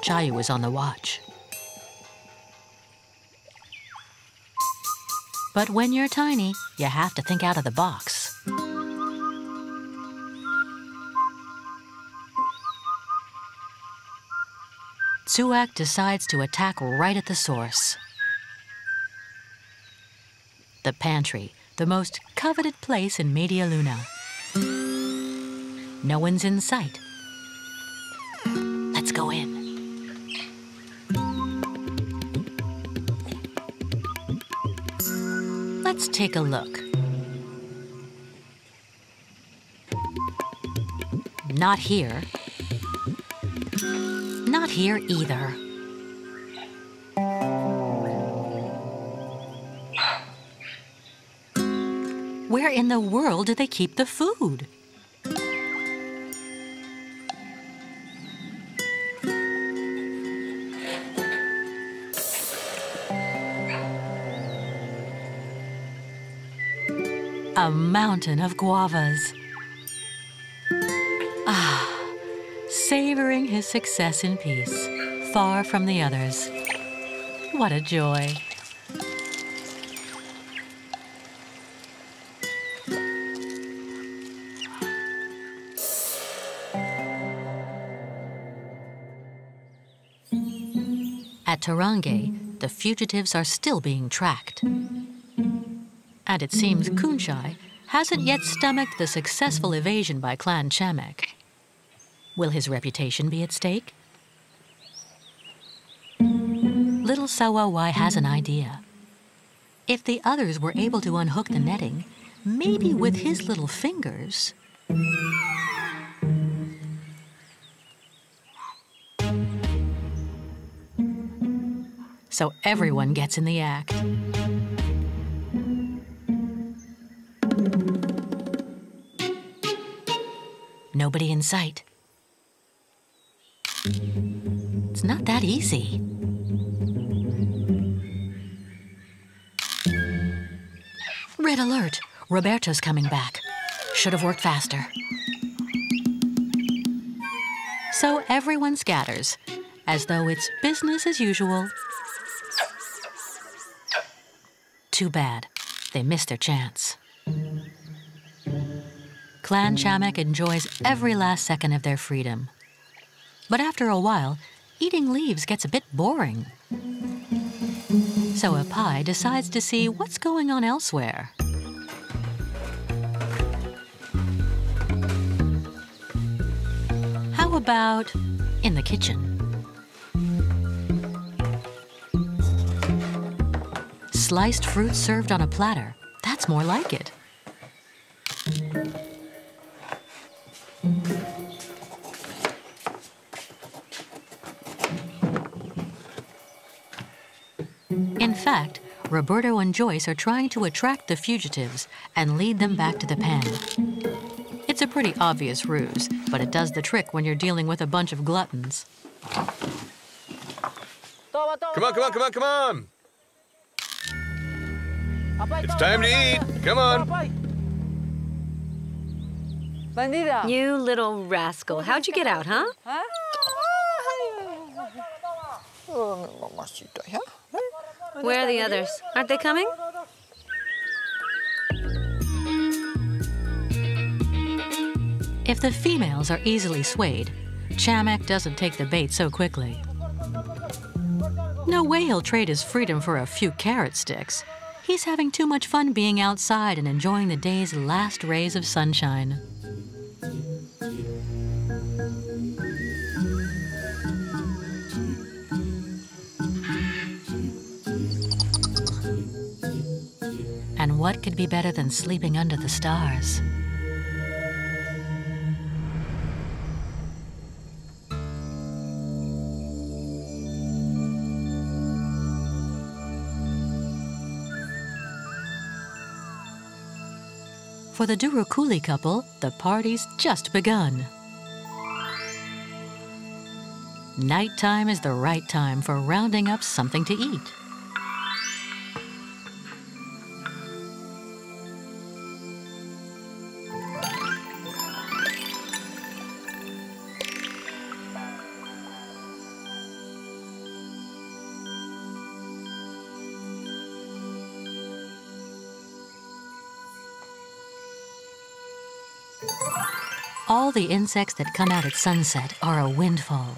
Chayu was on the watch. But when you're tiny, you have to think out of the box. Tsuak decides to attack right at the source. The pantry, the most coveted place in Media Luna. No one's in sight. Let's go in. Let's take a look. Not here. Not here either. Where in the world do they keep the food? A mountain of guavas. Savoring his success in peace, far from the others. What a joy. At Tarange, the fugitives are still being tracked. And it seems Khunchai hasn't yet stomached the successful evasion by Clan Chamek. Will his reputation be at stake? Little Sawawai has an idea. If the others were able to unhook the netting, maybe with his little fingers... So everyone gets in the act. Nobody in sight. It's not that easy. Red alert! Roberto's coming back. Should have worked faster. So everyone scatters, as though it's business as usual. Too bad. They missed their chance. Clan Chamek enjoys every last second of their freedom. But after a while, eating leaves gets a bit boring. So Apai decides to see what's going on elsewhere. How about in the kitchen? Sliced fruit served on a platter. That's more like it. In fact, Roberto and Joyce are trying to attract the fugitives and lead them back to the pen. It's a pretty obvious ruse, but it does the trick when you're dealing with a bunch of gluttons. Come on, come on, come on, come on! It's time to eat. Come on. You little rascal. How'd you get out, huh? Where are the others? Aren't they coming? If the females are easily swayed, Chamek doesn't take the bait so quickly. No way he'll trade his freedom for a few carrot sticks. He's having too much fun being outside and enjoying the day's last rays of sunshine. And what could be better than sleeping under the stars? For the Durukuli couple, the party's just begun. Nighttime is the right time for rounding up something to eat. All the insects that come out at sunset are a windfall.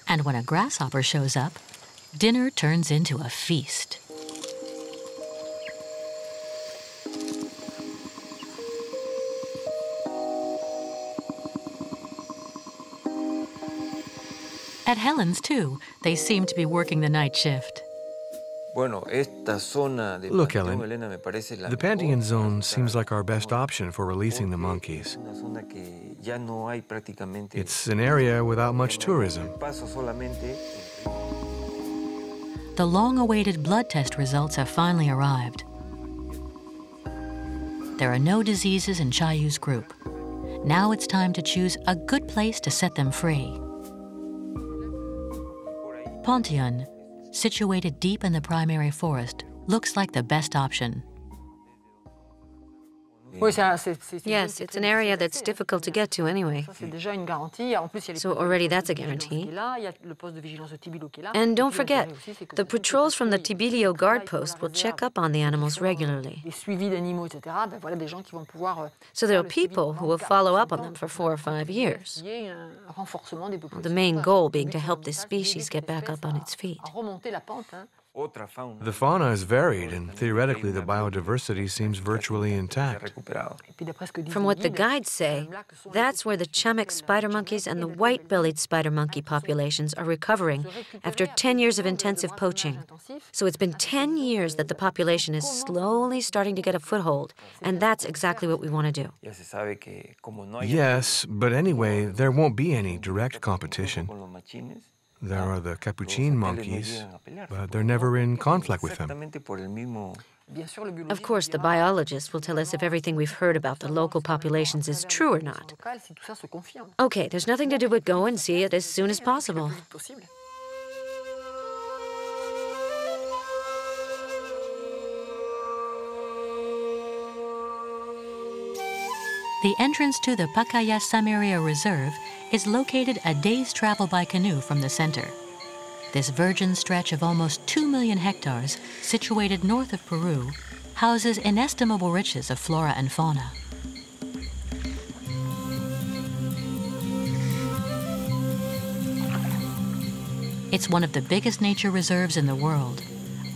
And when a grasshopper shows up, dinner turns into a feast. At Helen's, too, they seem to be working the night shift. Look, Helen, the Pantheon zone seems like our best option for releasing the monkeys. It's an area without much tourism. The long-awaited blood test results have finally arrived. There are no diseases in Chayu's group. Now it's time to choose a good place to set them free. Pantheon, situated deep in the primary forest, looks like the best option. Yes, it's an area that's difficult to get to anyway. So already that's a guarantee. And don't forget, the patrols from the Tibilio guard post will check up on the animals regularly. So there are people who will follow up on them for 4 or 5 years. The main goal being to help this species get back up on its feet. The fauna is varied, and theoretically the biodiversity seems virtually intact. From what the guides say, that's where the Chamek spider monkeys and the white-bellied spider monkey populations are recovering after 10 years of intensive poaching. So it's been 10 years that the population is slowly starting to get a foothold, and that's exactly what we want to do. Yes, but anyway, there won't be any direct competition. There are the capuchin monkeys, but they're never in conflict with them. Of course, the biologists will tell us if everything we've heard about the local populations is true or not. Okay, there's nothing to do but go and see it as soon as possible. The entrance to the Pacaya Samiria Reserve is located a day's travel by canoe from the center. This virgin stretch of almost 2 million hectares, situated north of Peru, houses inestimable riches of flora and fauna. It's one of the biggest nature reserves in the world.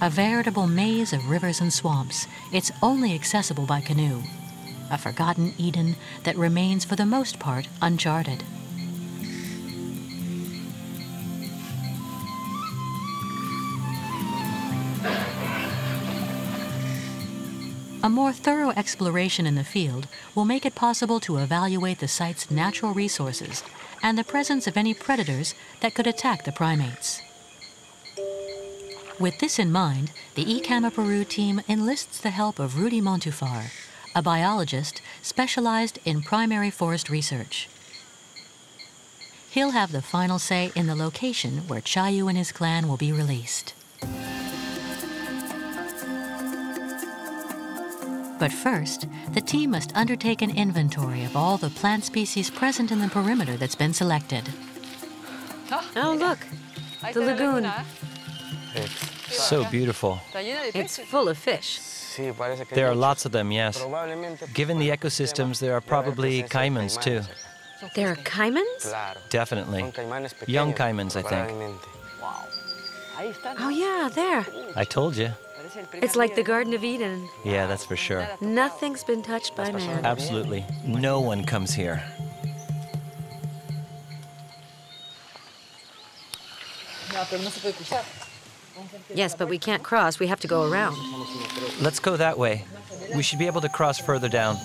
A veritable maze of rivers and swamps, it's only accessible by canoe. A forgotten Eden that remains for the most part uncharted. A more thorough exploration in the field will make it possible to evaluate the site's natural resources and the presence of any predators that could attack the primates. With this in mind, the ICAMA Peru team enlists the help of Rudy Montufar, a biologist specialized in primary forest research. He'll have the final say in the location where Chayu and his clan will be released. But first, the team must undertake an inventory of all the plant species present in the perimeter that's been selected. Oh, look, the lagoon. So beautiful. It's full of fish. There are lots of them, yes. Given the ecosystems, there are probably caimans, too. There are caimans? Definitely. Young caimans, I think. Oh, yeah, there. I told you. It's like the Garden of Eden. Yeah, that's for sure. Nothing's been touched by man. Absolutely. No one comes here. Yes, but we can't cross. We have to go around. Let's go that way. We should be able to cross further down.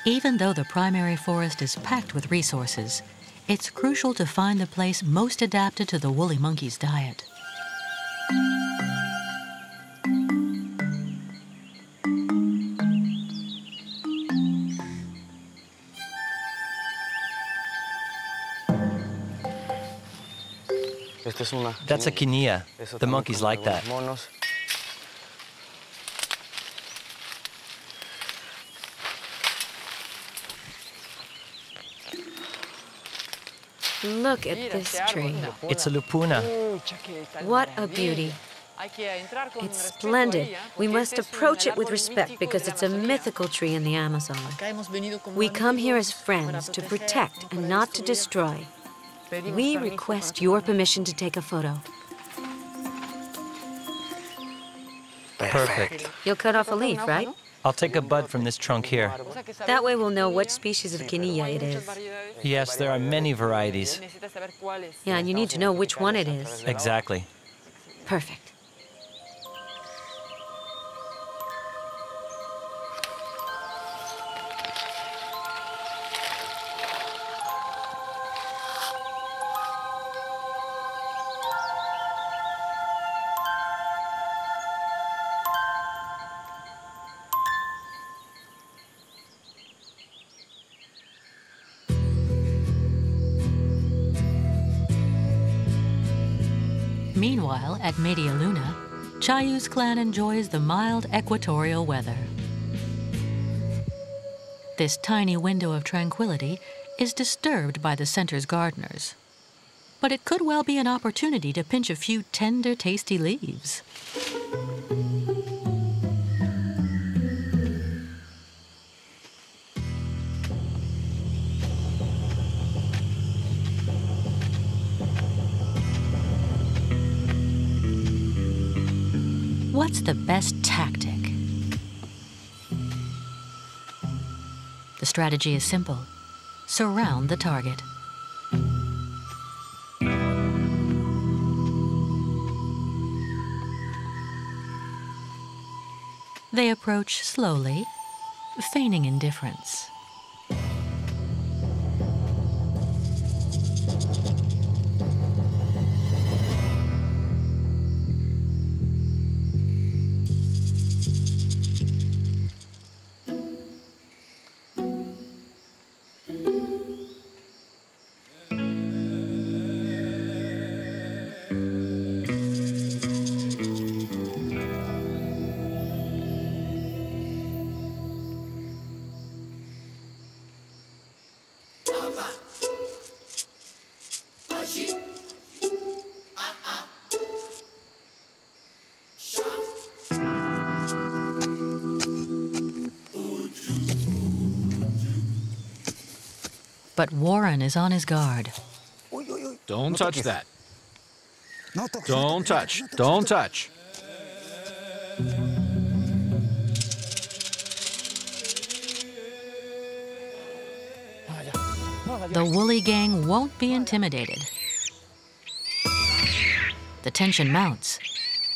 Even though the primary forest is packed with resources, it's crucial to find the place most adapted to the woolly monkey's diet. That's a quinilla. The monkeys like that. Look at this tree. It's a lupuna. What a beauty. It's splendid. We must approach it with respect because it's a mythical tree in the Amazon. We come here as friends to protect and not to destroy. We request your permission to take a photo. Perfect. You'll cut off a leaf, right? I'll take a bud from this trunk here. That way we'll know what species of quinilla it is. Yes, there are many varieties. Yeah, and you need to know which one it is. Exactly. Perfect. Meanwhile, at Media Luna, Chayu's clan enjoys the mild equatorial weather. This tiny window of tranquility is disturbed by the center's gardeners. But it could well be an opportunity to pinch a few tender, tasty leaves. What's the best tactic? The strategy is simple. Surround the target. They approach slowly, feigning indifference. But Warren is on his guard. Don't touch that. Don't touch. Don't touch. The Woolly gang won't be intimidated. The tension mounts.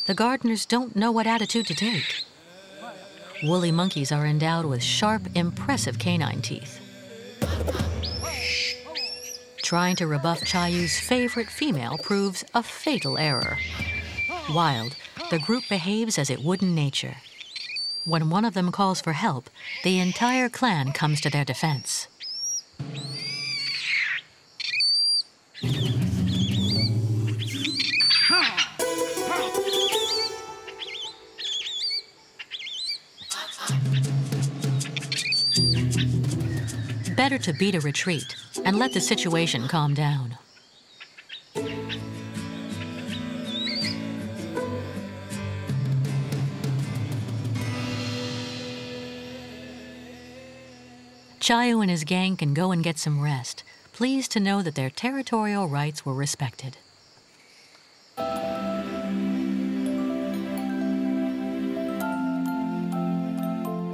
The gardeners don't know what attitude to take. Woolly monkeys are endowed with sharp, impressive canine teeth. Trying to rebuff Chayu's favorite female proves a fatal error. Wild, the group behaves as it would in nature. When one of them calls for help, the entire clan comes to their defense. Better to beat a retreat and let the situation calm down. Chayu and his gang can go and get some rest, pleased to know that their territorial rights were respected.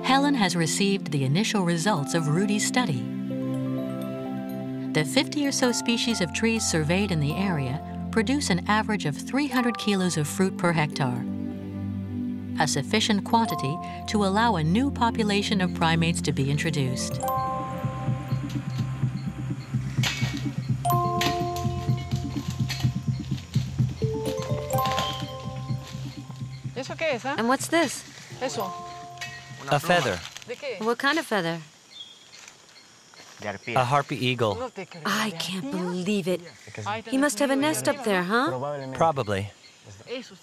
Helen has received the initial results of Rudy's study. The 50 or so species of trees surveyed in the area produce an average of 300 kilos of fruit per hectare, a sufficient quantity to allow a new population of primates to be introduced. And what's this? A feather. What kind of feather? A harpy eagle. I can't believe it. He must have a nest up there, huh? Probably.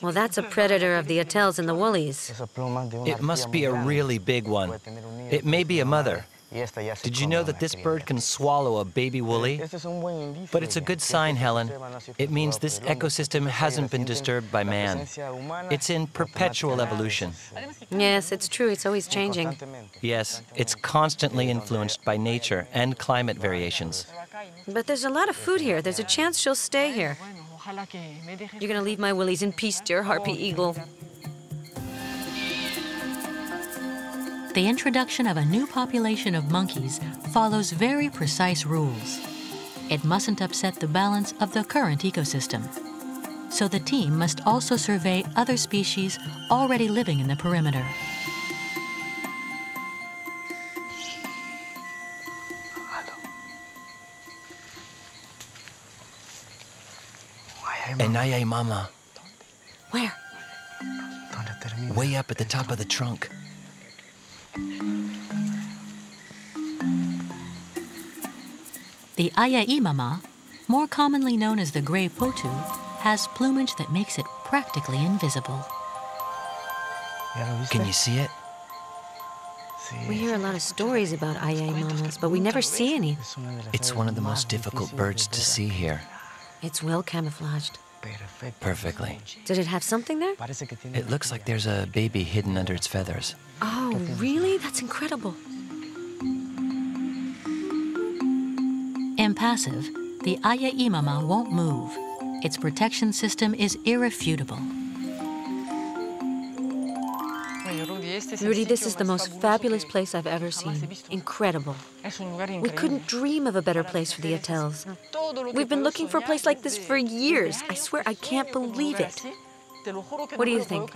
Well, that's a predator of the Attels and the Woolies. It must be a really big one. It may be a mother. Did you know that this bird can swallow a baby woolly? But it's a good sign, Helen. It means this ecosystem hasn't been disturbed by man. It's in perpetual evolution. Yes, it's true. It's always changing. Yes, it's constantly influenced by nature and climate variations. But there's a lot of food here. There's a chance she'll stay here. You're going to leave my willies in peace, dear Harpy Eagle. The introduction of a new population of monkeys follows very precise rules. It mustn't upset the balance of the current ecosystem. So the team must also survey other species already living in the perimeter. Enaya mama. Where? Way up at the top of the trunk. The Ayaimama, more commonly known as the gray potu, has plumage that makes it practically invisible. Can you see it? We hear a lot of stories about Ayaimamas, but we never see any. It's one of the most difficult birds to see here. It's well camouflaged. Perfectly. Did it have something there? It looks like there's a baby hidden under its feathers. Oh, really? That's incredible. Impassive, the Ayaimama won't move. Its protection system is irrefutable. Rudy, this is the most fabulous place I've ever seen. Incredible. We couldn't dream of a better place for the Attelles. We've been looking for a place like this for years. I swear, I can't believe it. What do you think?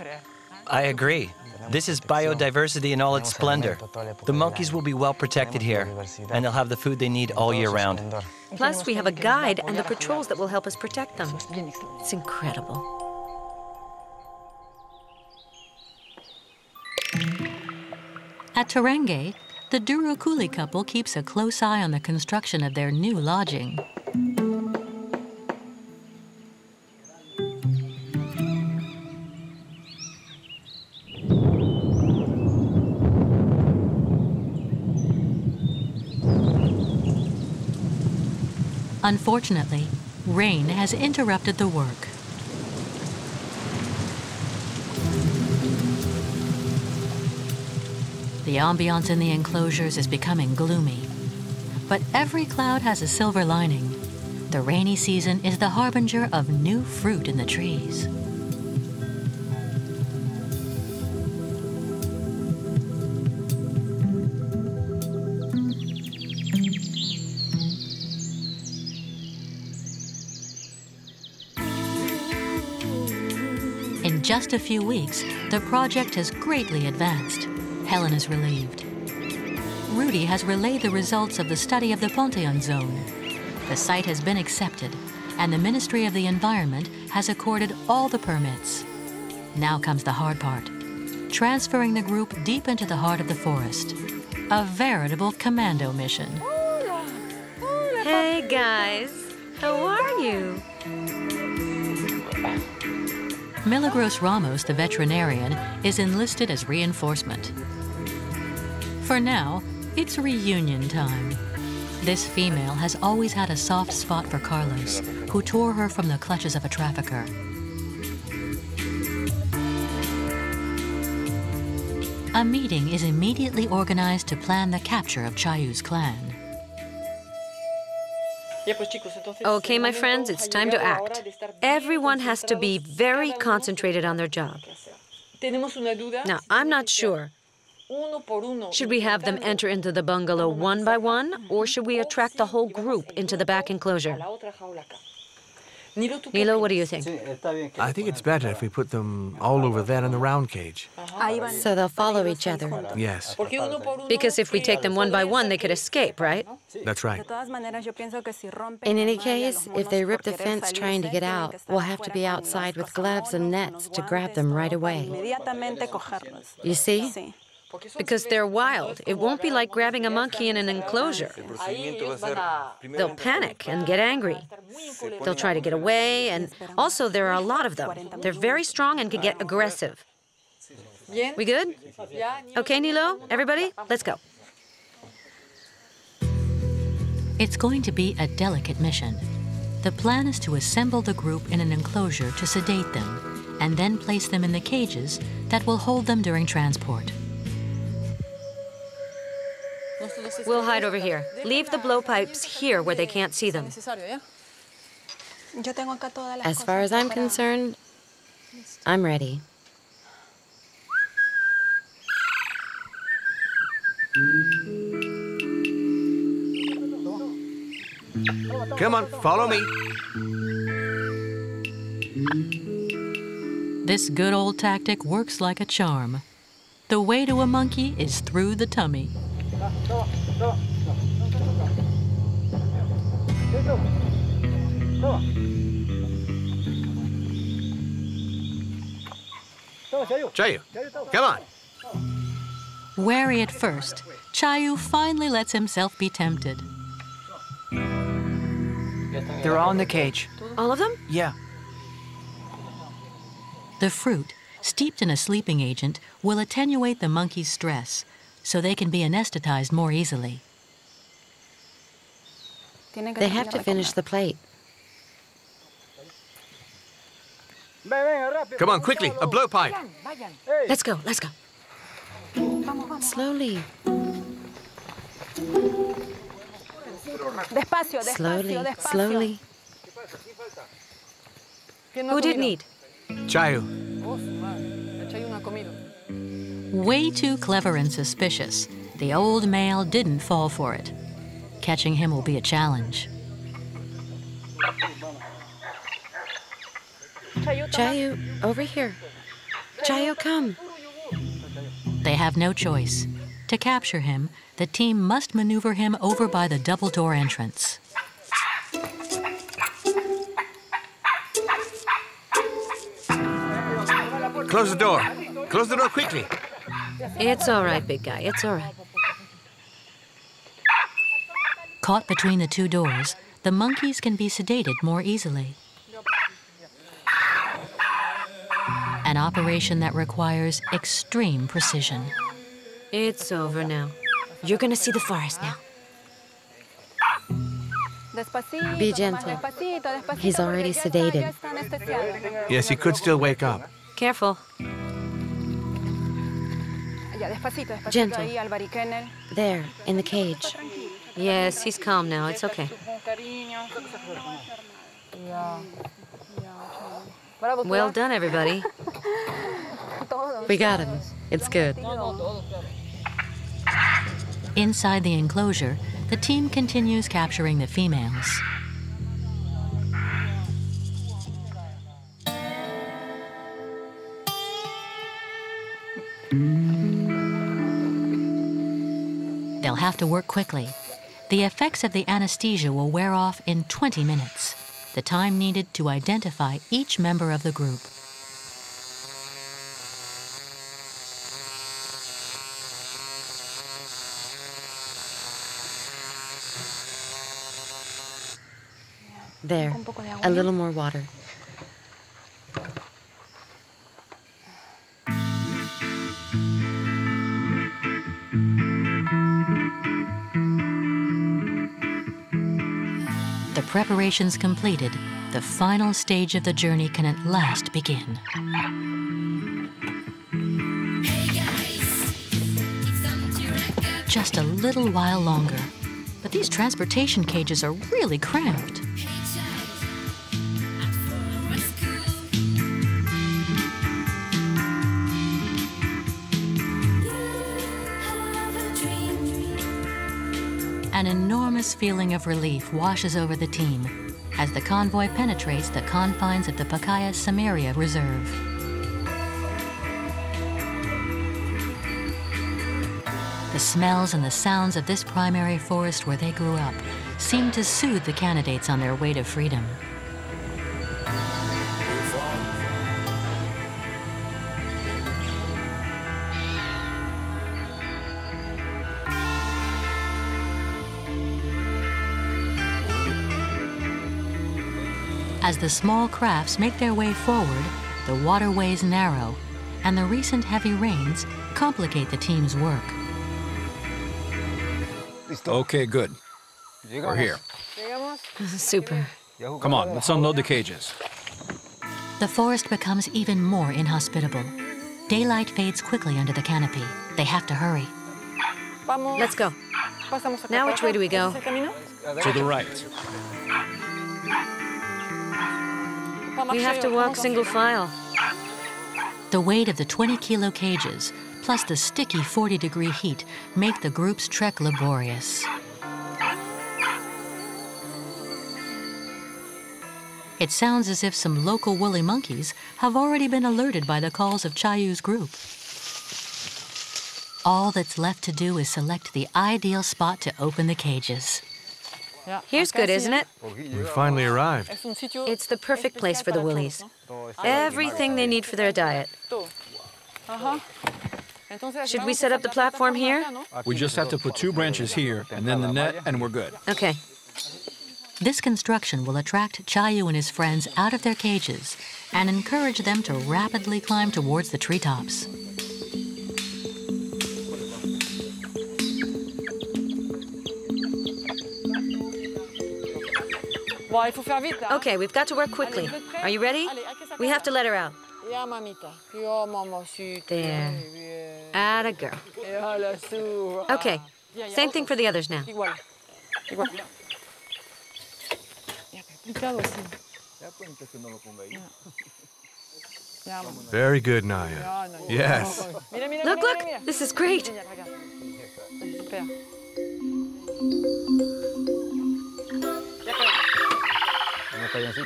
I agree. This is biodiversity in all its splendor. The monkeys will be well protected here, and they'll have the food they need all year round. Plus, we have a guide and the patrols that will help us protect them. It's incredible. At Terenge, the Durukuli couple keeps a close eye on the construction of their new lodging. Unfortunately, rain has interrupted the work. The ambiance in the enclosures is becoming gloomy. But every cloud has a silver lining. The rainy season is the harbinger of new fruit in the trees. In just a few weeks, the project has greatly advanced. Helen is relieved. Rudy has relayed the results of the study of the Ponteon zone. The site has been accepted, and the Ministry of the Environment has accorded all the permits. Now comes the hard part, transferring the group deep into the heart of the forest. A veritable commando mission. Hey, guys. How are you? Milagros Ramos, the veterinarian, is enlisted as reinforcement. For now, it's reunion time. This female has always had a soft spot for Carlos, who tore her from the clutches of a trafficker. A meeting is immediately organized to plan the capture of Chayu's clan. Okay, my friends, it's time to act. Everyone has to be very concentrated on their job. Now, I'm not sure. Should we have them enter into the bungalow one by one, or should we attract the whole group into the back enclosure? Nilo, what do you think? I think it's better if we put them all over there in the round cage. So they'll follow each other. Yes. Because if we take them one by one, they could escape, right? That's right. In any case, if they rip the fence trying to get out, we'll have to be outside with gloves and nets to grab them right away. You see? Because they're wild. It won't be like grabbing a monkey in an enclosure. They'll panic and get angry. They'll try to get away, and also there are a lot of them. They're very strong and can get aggressive. We good? Okay, Nilo? Everybody? Let's go. It's going to be a delicate mission. The plan is to assemble the group in an enclosure to sedate them, and then place them in the cages that will hold them during transport. We'll hide over here. Leave the blowpipes here where they can't see them. As far as I'm concerned, I'm ready. Come on, follow me. This good old tactic works like a charm. The way to a monkey is through the tummy. Chayu, come on. Wary at first, Chayu finally lets himself be tempted. They're all in the cage. All of them? Yeah. The fruit, steeped in a sleeping agent, will attenuate the monkey's stress, so they can be anesthetized more easily. They have to finish the plate. Come on, quickly, a blowpipe. Let's go, let's go. Slowly. Slowly, slowly. Who didn't eat? Chayu. Way too clever and suspicious, the old male didn't fall for it. Catching him will be a challenge. Chayu, over here. Chayu, come. They have no choice. To capture him, the team must maneuver him over by the double-door entrance. Close the door. Close the door quickly. It's all right, big guy, it's all right. Caught between the two doors, the monkeys can be sedated more easily. An operation that requires extreme precision. It's over now. You're gonna see the forest now. Be gentle. He's already sedated. Yes, he could still wake up. Careful. Gentle. There, in the cage. Yes, he's calm now. It's okay. Well done, everybody. We got him. It's good. Inside the enclosure, the team continues capturing the females. They'll have to work quickly. The effects of the anesthesia will wear off in 20 minutes, the time needed to identify each member of the group. There, a little more water. The preparations completed, the final stage of the journey can at last begin. Just a little while longer, but these transportation cages are really cramped. An enormous feeling of relief washes over the team as the convoy penetrates the confines of the Pacayas Samaria Reserve. The smells and the sounds of this primary forest where they grew up seem to soothe the candidates on their way to freedom. As the small crafts make their way forward, the waterways narrow, and the recent heavy rains complicate the team's work. Okay, good. We're here. Super. Come on, let's unload the cages. The forest becomes even more inhospitable. Daylight fades quickly under the canopy. They have to hurry. Let's go. Now which way do we go? To the right. We have to walk single file. The weight of the 20-kilo cages, plus the sticky 40-degree heat, make the group's trek laborious. It sounds as if some local woolly monkeys have already been alerted by the calls of Chayu's group. All that's left to do is select the ideal spot to open the cages. Here's good, isn't it? We finally arrived. It's the perfect place for the woolies. Everything they need for their diet. Should we set up the platform here? We just have to put 2 branches here, and then the net, and we're good. Okay. This construction will attract Chayu and his friends out of their cages and encourage them to rapidly climb towards the treetops. Okay, we've got to work quickly. Are you ready? We have to let her out. There. Atta girl. Okay, same thing for the others now. Very good, Naya. Yes. Look, look, this is great.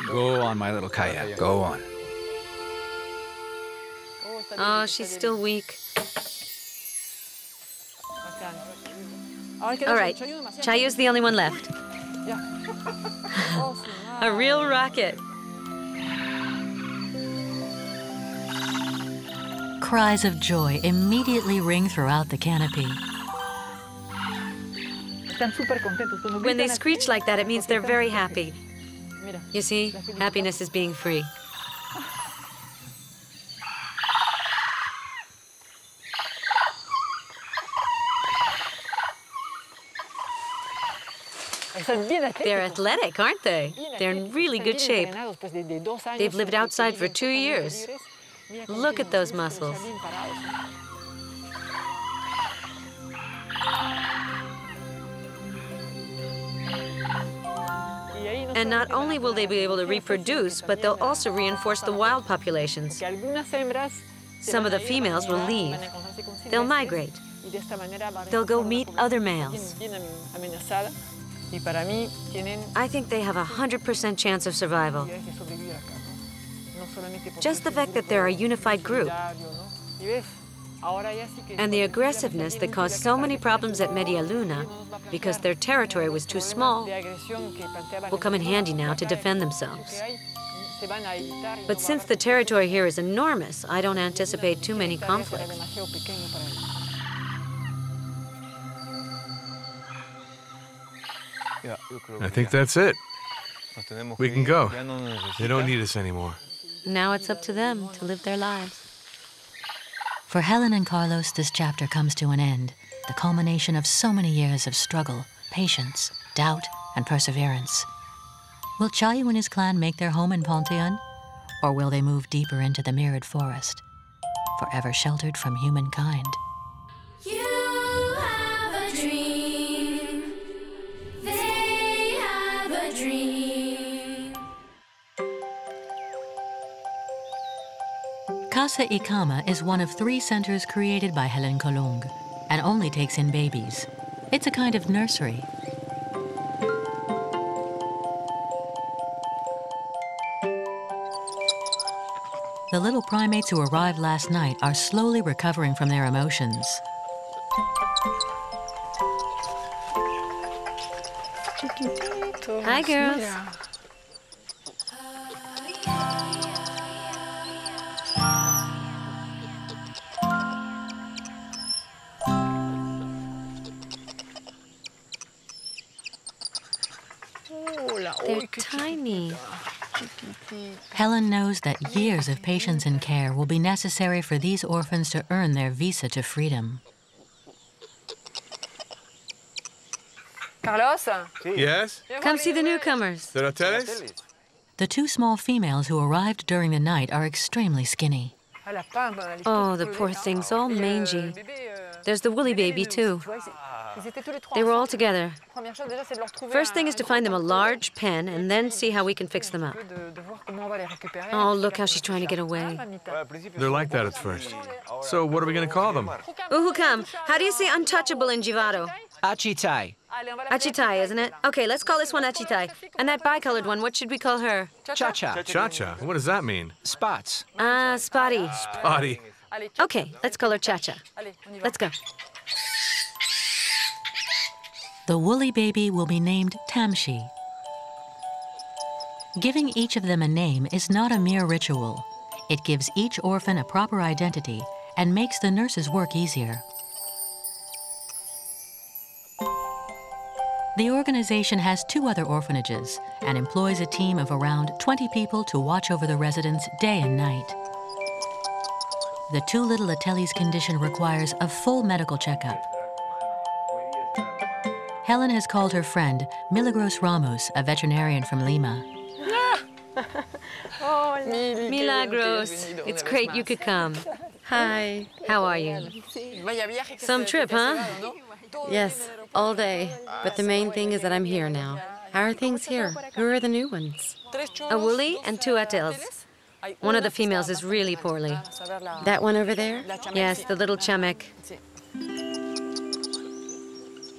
Go on, my little Kaya. Go on. Oh, she's still weak. All right, Chayu's the only one left. A real rocket. Cries of joy immediately ring throughout the canopy. When they screech like that, it means they're very happy. You see, happiness is being free. They're athletic, aren't they? They're in really good shape. They've lived outside for 2 years. Look at those muscles. And not only will they be able to reproduce, but they'll also reinforce the wild populations. Some of the females will leave. They'll migrate. They'll go meet other males. I think they have a 100% chance of survival. Just the fact that they're a unified group. And the aggressiveness that caused so many problems at Media Luna, because their territory was too small, will come in handy now to defend themselves. But since the territory here is enormous, I don't anticipate too many conflicts. I think that's it. We can go. They don't need us anymore. Now it's up to them to live their lives. For Helen and Carlos, this chapter comes to an end, the culmination of so many years of struggle, patience, doubt, and perseverance. Will Chayu and his clan make their home in Ponteon, or will they move deeper into the mirrored forest, forever sheltered from humankind? You have a dream. They have a dream. Casa Ikama is one of 3 centers created by Helen Kolong and only takes in babies. It's a kind of nursery. The little primates who arrived last night are slowly recovering from their emotions. Hi, girls. They're tiny. Helen knows that years of patience and care will be necessary for these orphans to earn their visa to freedom. Carlos? Yes? Come see the newcomers. The hoteles? The two small females who arrived during the night are extremely skinny. Oh, the poor thing's all mangy. There's the woolly baby, too. They were all together. First thing is to find them a large pen and then see how we can fix them up. Oh, look how she's trying to get away. They're like that at first. So what are we going to call them? Uhukam, how do you say untouchable in Jivaro? Achitai. Achitai, isn't it? Okay, let's call this one Achitai. And that bicolored one, what should we call her? Cha-cha. Cha-cha? What does that mean? Spots. Ah, Spotty. Spotty. Okay, let's call her Cha-cha. Let's go. The woolly baby will be named Tamshi. Giving each of them a name is not a mere ritual. It gives each orphan a proper identity and makes the nurses' work easier. The organization has 2 other orphanages and employs a team of around 20 people to watch over the residents day and night. The 2 little Atelli's condition requires a full medical checkup. Helen has called her friend, Milagros Ramos, a veterinarian from Lima. Milagros, it's great you could come. Hi, how are you? Some trip, huh? Yes, all day. But the main thing is that I'm here now. How are things here? Who are the new ones? A woolly and 2 Atels. One of the females is really poorly. That one over there? Yes, the little chamek.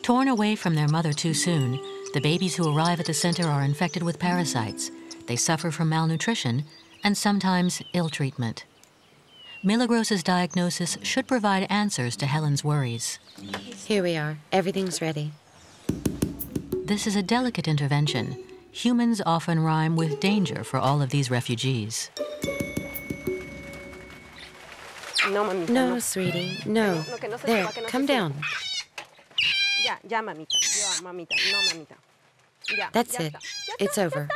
Torn away from their mother too soon, the babies who arrive at the center are infected with parasites. They suffer from malnutrition and sometimes ill treatment. Milagros' diagnosis should provide answers to Helen's worries. Here we are. Everything's ready. This is a delicate intervention. Humans often rhyme with danger for all of these refugees. No, sweetie, no. There, come down. That's it. It's over.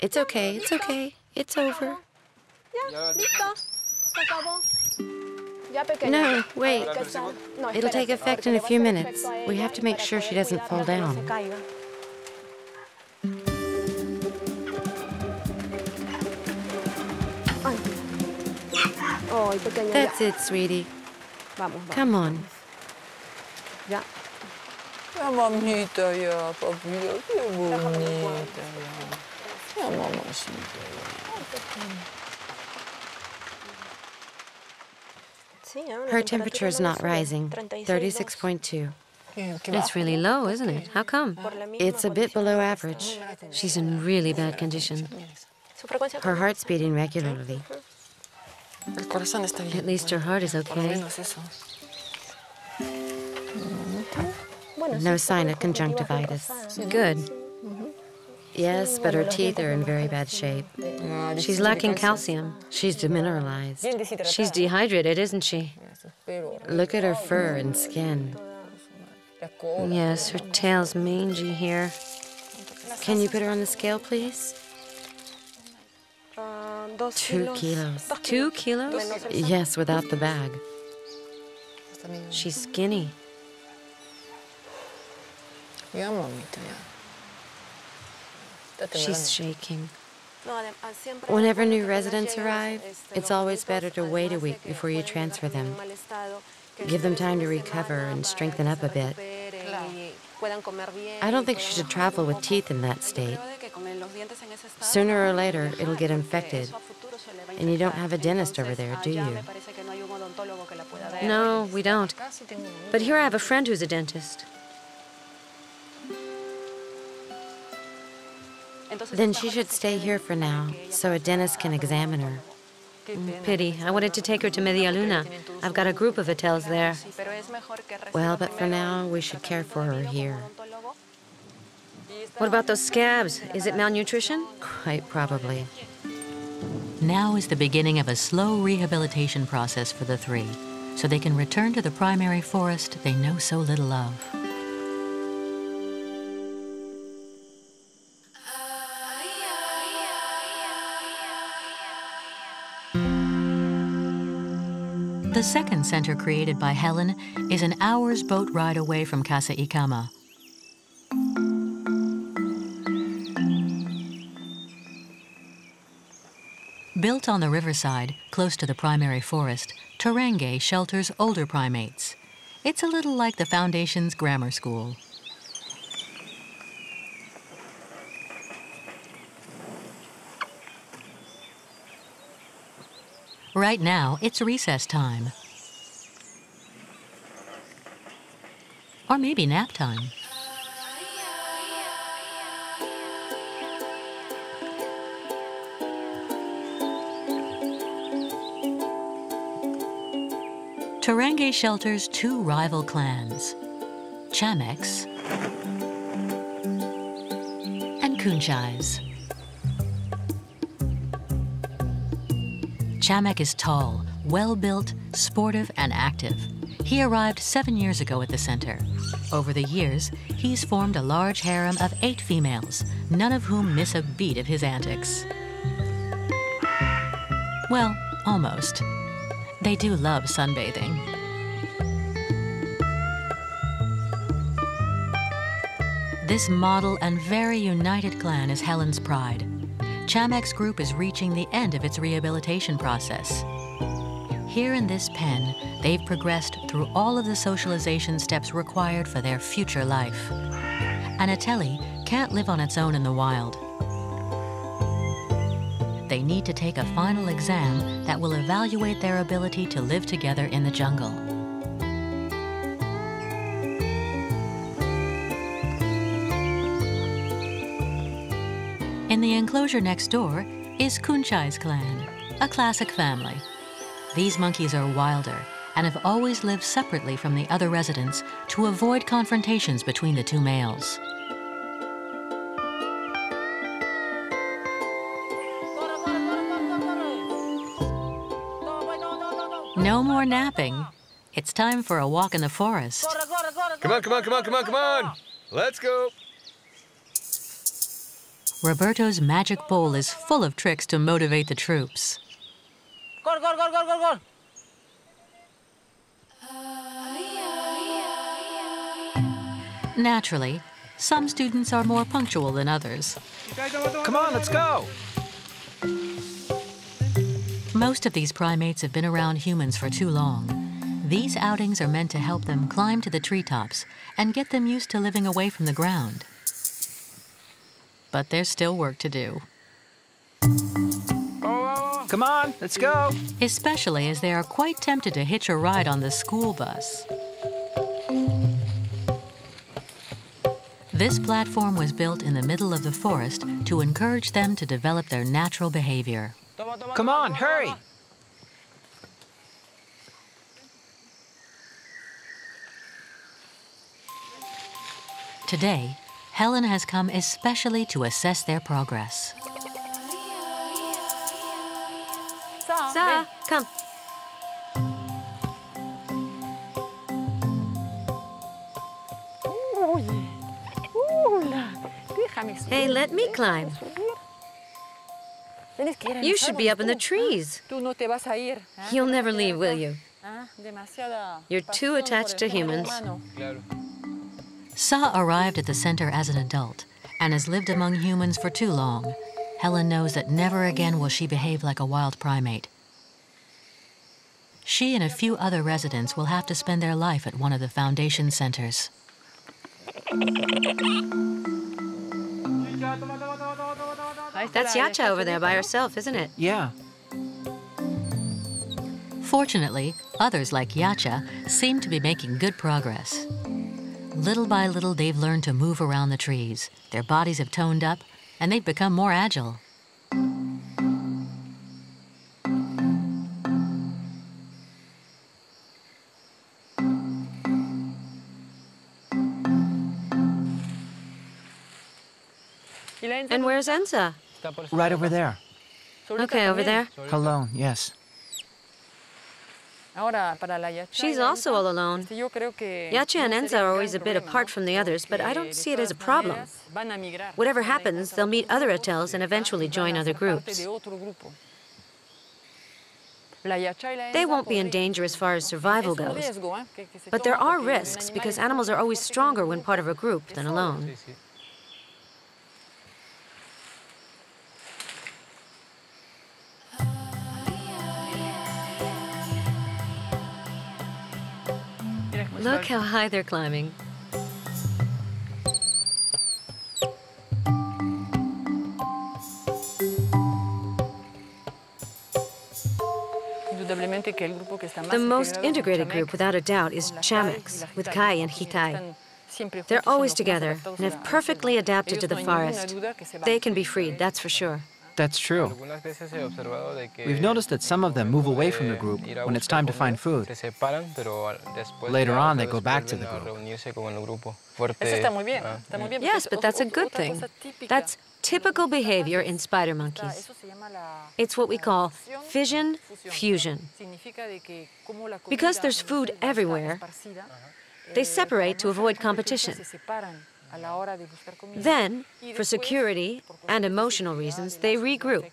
It's okay, it's okay. It's over. No, wait. It'll take effect in a few minutes. We have to make sure she doesn't fall down. That's it, sweetie. Come on. Ya, mamita, ya, papilla, qué bonita, ya. Ya, mamacita, ya. Her temperature is not rising. 36.2. It's really low, isn't it? How come? It's a bit below average. She's in really bad condition. Her heart's beating regularly. At least her heart is okay. No sign of conjunctivitis. Good. Yes, but her teeth are in very bad shape. She's lacking calcium. She's demineralized. She's dehydrated, isn't she? Look at her fur and skin. Yes, her tail's mangy here. Can you put her on the scale, please? 2 kilos. 2 kilos? Yes, without the bag. She's skinny. Ya, mamita, ya. She's shaking. Whenever new residents arrive, it's always better to wait a week before you transfer them. Give them time to recover and strengthen up a bit. I don't think she should travel with teeth in that state. Sooner or later, it'll get infected. And you don't have a dentist over there, do you? No, we don't. But here I have a friend who's a dentist. Then she should stay here for now, so a dentist can examine her. Pity. I wanted to take her to Media Luna. I've got a group of hotels there. Well, but for now, we should care for her here. What about those scabs? Is it malnutrition? Quite probably. Now is the beginning of a slow rehabilitation process for the 3, so they can return to the primary forest they know so little of. The second center created by Helen is an hour's boat ride away from Casa Icama. Built on the riverside, close to the primary forest, Terenge shelters older primates. It's a little like the Foundation's grammar school. Right now, it's recess time. Or maybe nap time. Terenge shelters two rival clans, Chamex and Kunchais. Chamek is tall, well-built, sportive, and active. He arrived 7 years ago at the center. Over the years, he's formed a large harem of 8 females, none of whom miss a beat of his antics. Well, almost. They do love sunbathing. This model and very united clan is Helen's pride. Chamek's group is reaching the end of its rehabilitation process. Here in this pen, they've progressed through all of the socialization steps required for their future life. Anatelli can't live on its own in the wild. They need to take a final exam that will evaluate their ability to live together in the jungle. In the enclosure next door is Kunchai's clan, a classic family. These monkeys are wilder and have always lived separately from the other residents to avoid confrontations between the two males. No more napping. It's time for a walk in the forest. Come on, come on, come on, come on, come on! Let's go! Roberto's magic bowl is full of tricks to motivate the troops. Naturally, some students are more punctual than others. Come on, let's go! Most of these primates have been around humans for too long. These outings are meant to help them climb to the treetops and get them used to living away from the ground. But there's still work to do. Come on, let's go! Especially as they are quite tempted to hitch a ride on the school bus. This platform was built in the middle of the forest to encourage them to develop their natural behavior. Come on, hurry! Today, Helen has come especially to assess their progress. Sa, come. Hey, let me climb. You should be up in the trees. You'll never leave, will you? You're too attached to humans. Sa arrived at the center as an adult and has lived among humans for too long. Helen knows that never again will she behave like a wild primate. She and a few other residents will have to spend their life at one of the Foundation centers. That's Yacha over there by herself, isn't it? Yeah. Fortunately, others like Yacha seem to be making good progress. Little by little, they've learned to move around the trees. Their bodies have toned up, and they've become more agile. And where's Enza? Right over there. Okay, over there. Alone, yes. She's also all alone. Yacha and Enza are always a bit apart from the others, but I don't see it as a problem. Whatever happens, they'll meet other Atels and eventually join other groups. They won't be in danger as far as survival goes. But there are risks because animals are always stronger when part of a group than alone. Look how high they're climbing. The most integrated group, without a doubt, is Chamex, with Kai and Hitai. They're always together and have perfectly adapted to the forest. They can be freed, that's for sure. That's true. We've noticed that some of them move away from the group when it's time to find food. Later on, they go back to the group. Yes, but that's a good thing. That's typical behavior in spider monkeys. It's what we call fission fusion. Because there's food everywhere, they separate to avoid competition. Then, for security and emotional reasons, they regroup.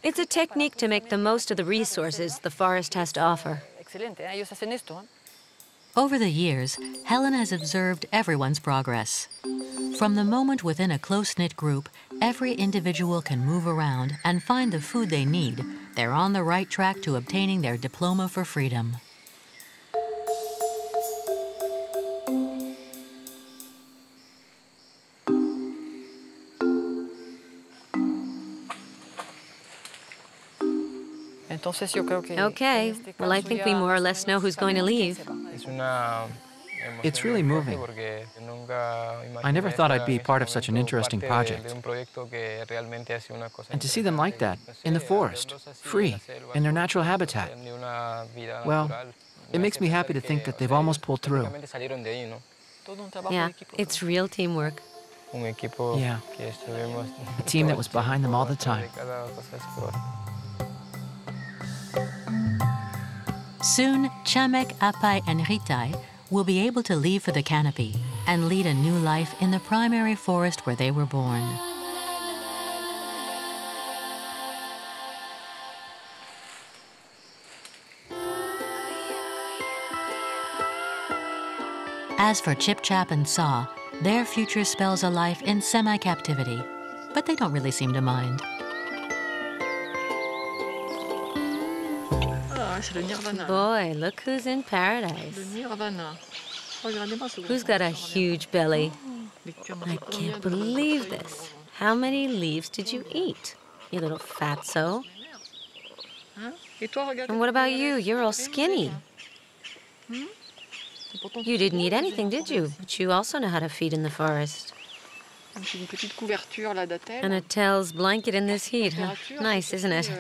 It's a technique to make the most of the resources the forest has to offer. Over the years, Helen has observed everyone's progress. From the moment within a close-knit group, every individual can move around and find the food they need. They're on the right track to obtaining their diploma for freedom. Okay, well, I think we more or less know who's going to leave. It's really moving. I never thought I'd be part of such an interesting project. And to see them like that, in the forest, free, in their natural habitat, well, it makes me happy to think that they've almost pulled through. Yeah, it's real teamwork. Yeah, a team that was behind them all the time. Soon, Chamek, Apai, and Ritai will be able to leave for the canopy and lead a new life in the primary forest where they were born. As for Chip Chap and Saw, their future spells a life in semi-captivity, but they don't really seem to mind. Boy, look who's in paradise. Who's got a huge belly? I can't believe this. How many leaves did you eat, you little fatso? And what about you? You're all skinny. You didn't eat anything, did you? But you also know how to feed in the forest. And Attell's blanket in this heat, huh? Nice, isn't it?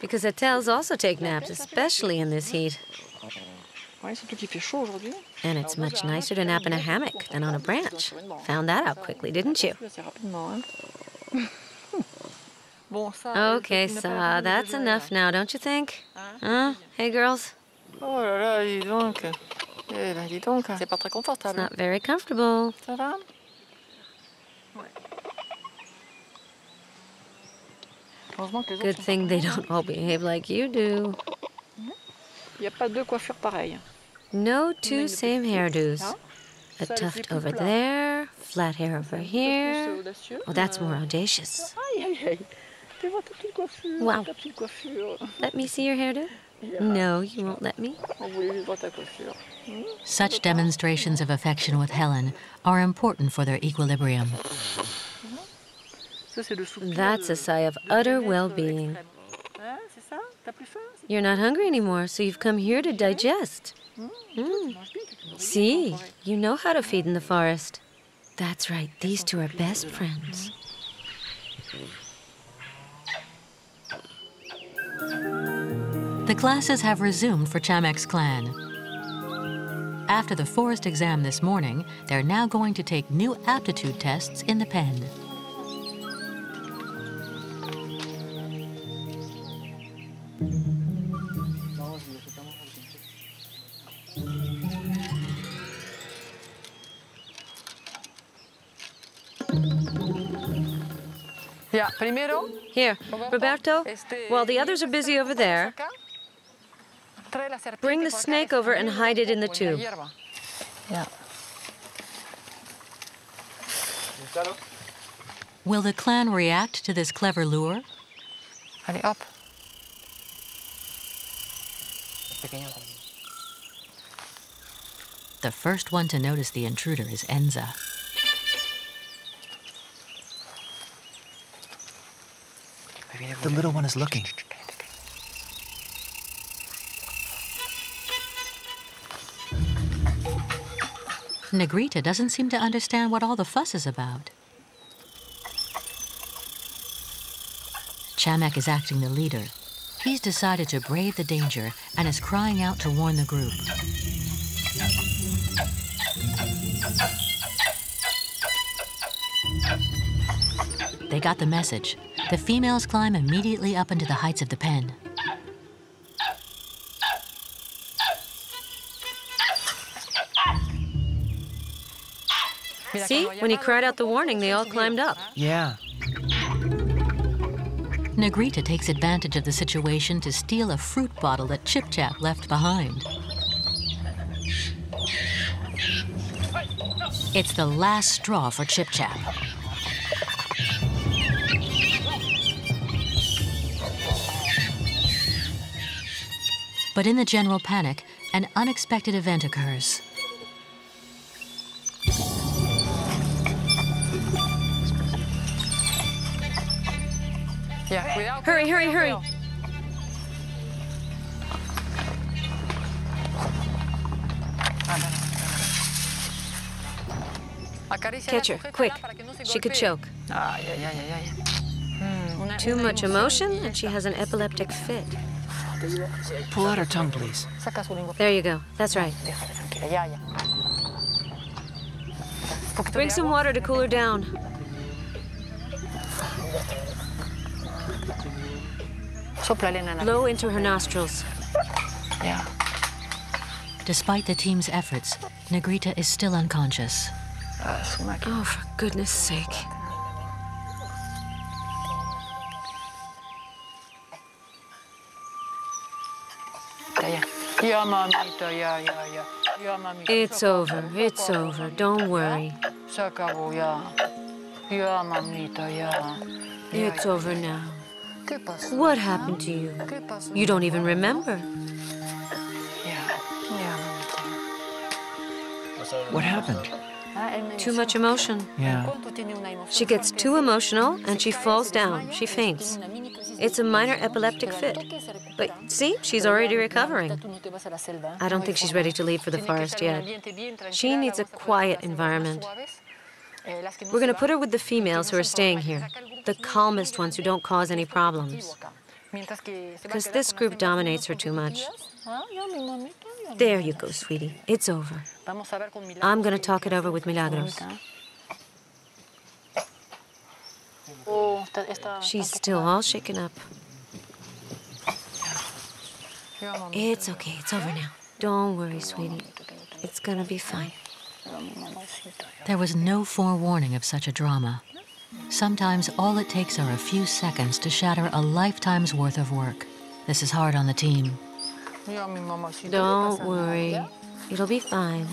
Because Attell's also take naps, especially in this heat. And it's much nicer to nap in a hammock than on a branch. Found that out quickly, didn't you? Okay, Sa, that's enough now, don't you think? Huh? Hey, girls? It's not very comfortable. Good thing they don't all behave like you do. No two same hairdos. A tuft over there, flat hair over here. Oh, that's more audacious. Wow. Let me see your hairdo? No, you won't let me. Such demonstrations of affection with Helen are important for their equilibrium. That's a sigh of utter well-being. You're not hungry anymore, so you've come here to digest. See, you know how to feed in the forest. That's right, these two are best friends. The classes have resumed for Chamek's clan. After the forest exam this morning, they're now going to take new aptitude tests in the pen. Here, Roberto, while the others are busy over there, bring the snake over and hide it in the tube. Yeah. Will the clan react to this clever lure? Allez, hop. The first one to notice the intruder is Enza. The little one is looking. Negrita doesn't seem to understand what all the fuss is about. Chamek is acting the leader. He's decided to brave the danger and is crying out to warn the group. They got the message. The females climb immediately up into the heights of the pen. See? When he cried out the warning, they all climbed up. Yeah. Negrita takes advantage of the situation to steal a fruit bottle that Chip Chap left behind. It's the last straw for Chip Chap. But in the general panic, an unexpected event occurs. Hurry, hurry, hurry. Catch her, quick. She could choke. Too much emotion, and she has an epileptic fit. Pull out her tongue, please. There you go. That's right. Bring some water to cool her down. Blow into her nostrils. Despite the team's efforts, Negrita is still unconscious. Oh, for goodness sake. It's over. It's over. Don't worry. It's over now. What happened to you? You don't even remember. What happened? Too much emotion. Yeah. She gets too emotional and she falls down. She faints. It's a minor epileptic fit. But see, she's already recovering. I don't think she's ready to leave for the forest yet. She needs a quiet environment. We're going to put her with the females who are staying here, the calmest ones who don't cause any problems. Because this group dominates her too much. There you go, sweetie. It's over. I'm going to talk it over with Milagros. She's still all shaken up. It's okay. It's over now. Don't worry, sweetie. It's going to be fine. There was no forewarning of such a drama. Sometimes all it takes are a few seconds to shatter a lifetime's worth of work. This is hard on the team. Don't worry. It'll be fine.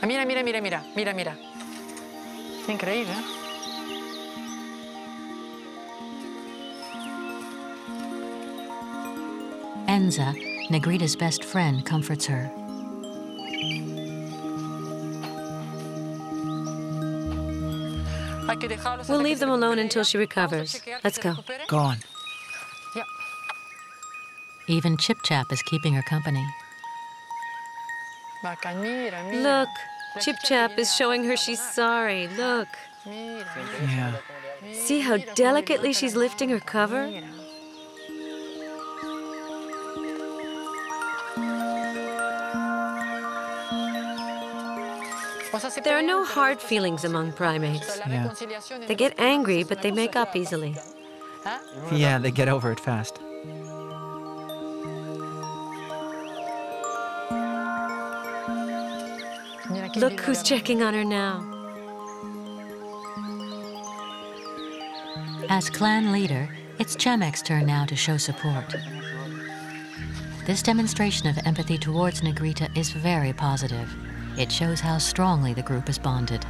Mira, mira, mira, mira, mira, mira. Increíble, ¿eh? Enza, Negrita's best friend, comforts her. We'll leave them alone until she recovers. Let's go. Go on. Even Chip Chap is keeping her company. Look, Chip Chap is showing her she's sorry. Look. Yeah. See how delicately she's lifting her cover? There are no hard feelings among primates. Yeah. They get angry, but they make up easily. Yeah, they get over it fast. Look who's checking on her now. As clan leader, it's Chamek's turn now to show support. This demonstration of empathy towards Negrita is very positive. It shows how strongly the group is bonded.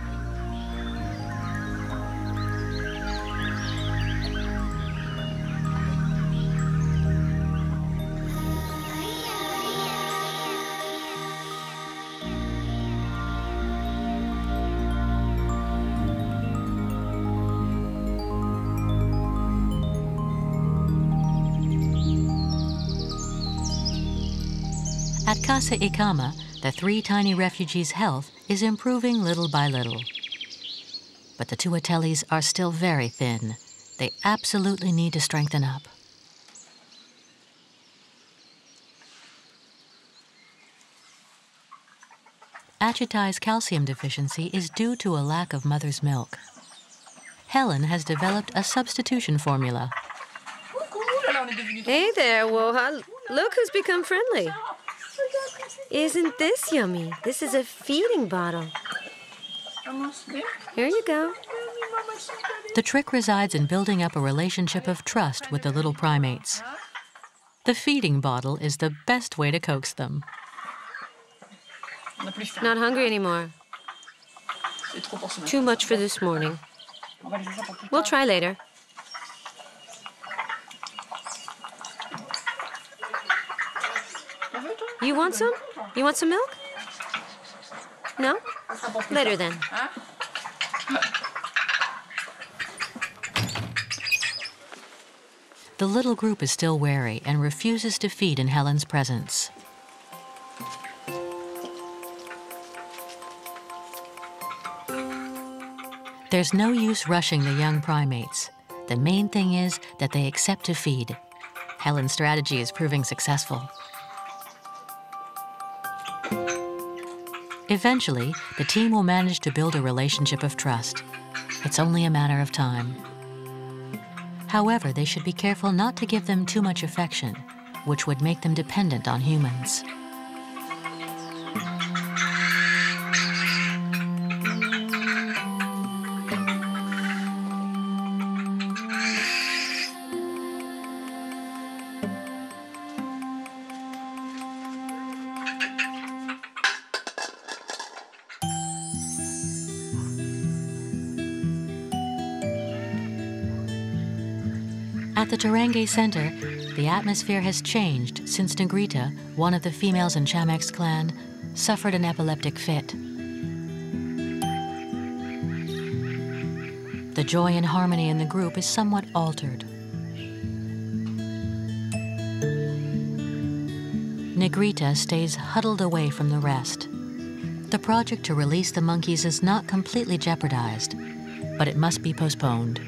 At Casa Ikama, the 3 tiny refugees' health is improving little by little. But the Tuatelis are still very thin. They absolutely need to strengthen up. Achitai's calcium deficiency is due to a lack of mother's milk. Helen has developed a substitution formula. Hey there, Woha. Look who's become friendly. Isn't this yummy? This is a feeding bottle. Here you go. The trick resides in building up a relationship of trust with the little primates. The feeding bottle is the best way to coax them. Not hungry anymore. Too much for this morning. We'll try later. You want some? You want some milk? No? Later then. The little group is still wary and refuses to feed in Helen's presence. There's no use rushing the young primates. The main thing is that they accept to feed. Helen's strategy is proving successful. Eventually, the team will manage to build a relationship of trust. It's only a matter of time. However, they should be careful not to give them too much affection, which would make them dependent on humans. At the Turange Center, the atmosphere has changed since Negrita, one of the females in Chamek's clan, suffered an epileptic fit. The joy and harmony in the group is somewhat altered. Negrita stays huddled away from the rest. The project to release the monkeys is not completely jeopardized, but it must be postponed.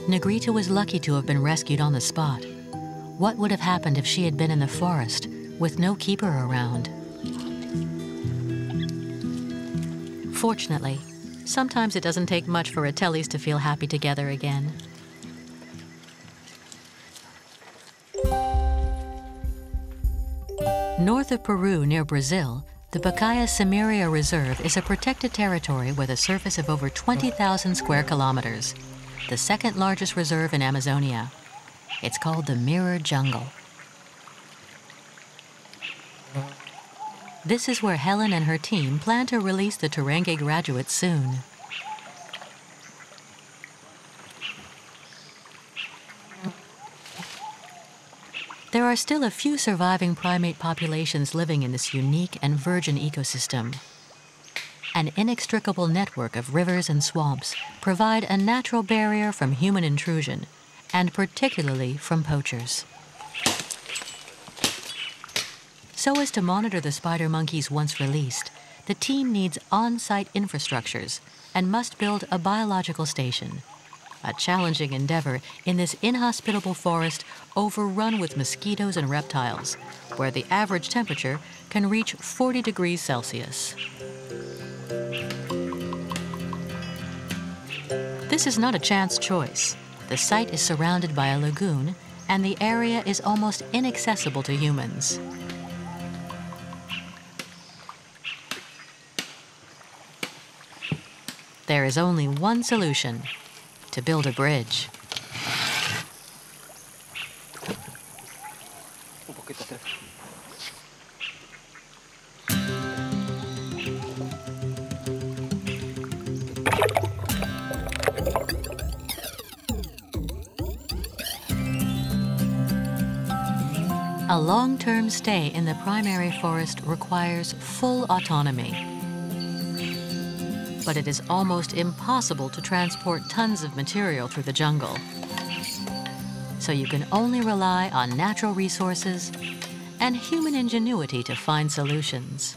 Negrita was lucky to have been rescued on the spot. What would have happened if she had been in the forest with no keeper around? Fortunately, sometimes it doesn't take much for Atelis to feel happy together again. North of Peru, near Brazil, the Pacaya Semiria Reserve is a protected territory with a surface of over 20,000 square kilometers, the second largest reserve in Amazonia. It's called the Mirror Jungle. This is where Helen and her team plan to release the Turange graduates soon. There are still a few surviving primate populations living in this unique and virgin ecosystem. An inextricable network of rivers and swamps provide a natural barrier from human intrusion, and particularly from poachers. So as to monitor the spider monkeys once released, the team needs on-site infrastructures and must build a biological station. A challenging endeavor in this inhospitable forest overrun with mosquitoes and reptiles, where the average temperature can reach 40 degrees Celsius. This is not a chance choice. The site is surrounded by a lagoon, and the area is almost inaccessible to humans. There is only one solution: to build a bridge. A long-term stay in the primary forest requires full autonomy. But it is almost impossible to transport tons of material through the jungle. so you can only rely on natural resources and human ingenuity to find solutions.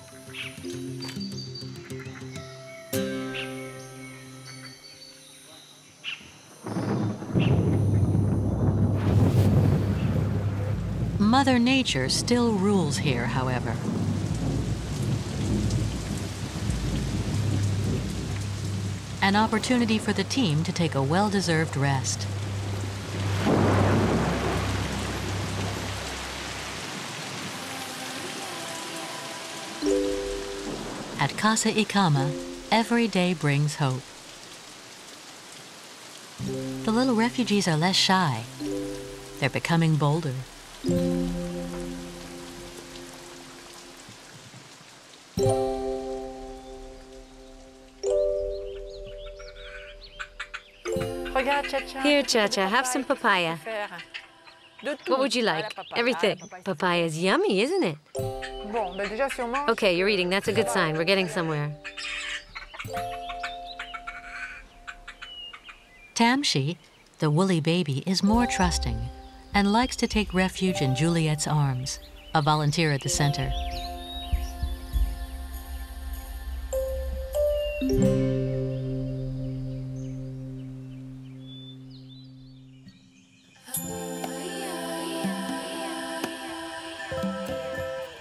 Mother Nature still rules here, however. An opportunity for the team to take a well-deserved rest. At Casa Ikama, every day brings hope. The little refugees are less shy. They're becoming bolder. Here, Cha-Cha, have some papaya. What would you like? Everything. Papaya's yummy, isn't it? Okay, you're eating. That's a good sign. We're getting somewhere. Tamshi, the woolly baby, is more trusting and likes to take refuge in Juliet's arms, a volunteer at the center.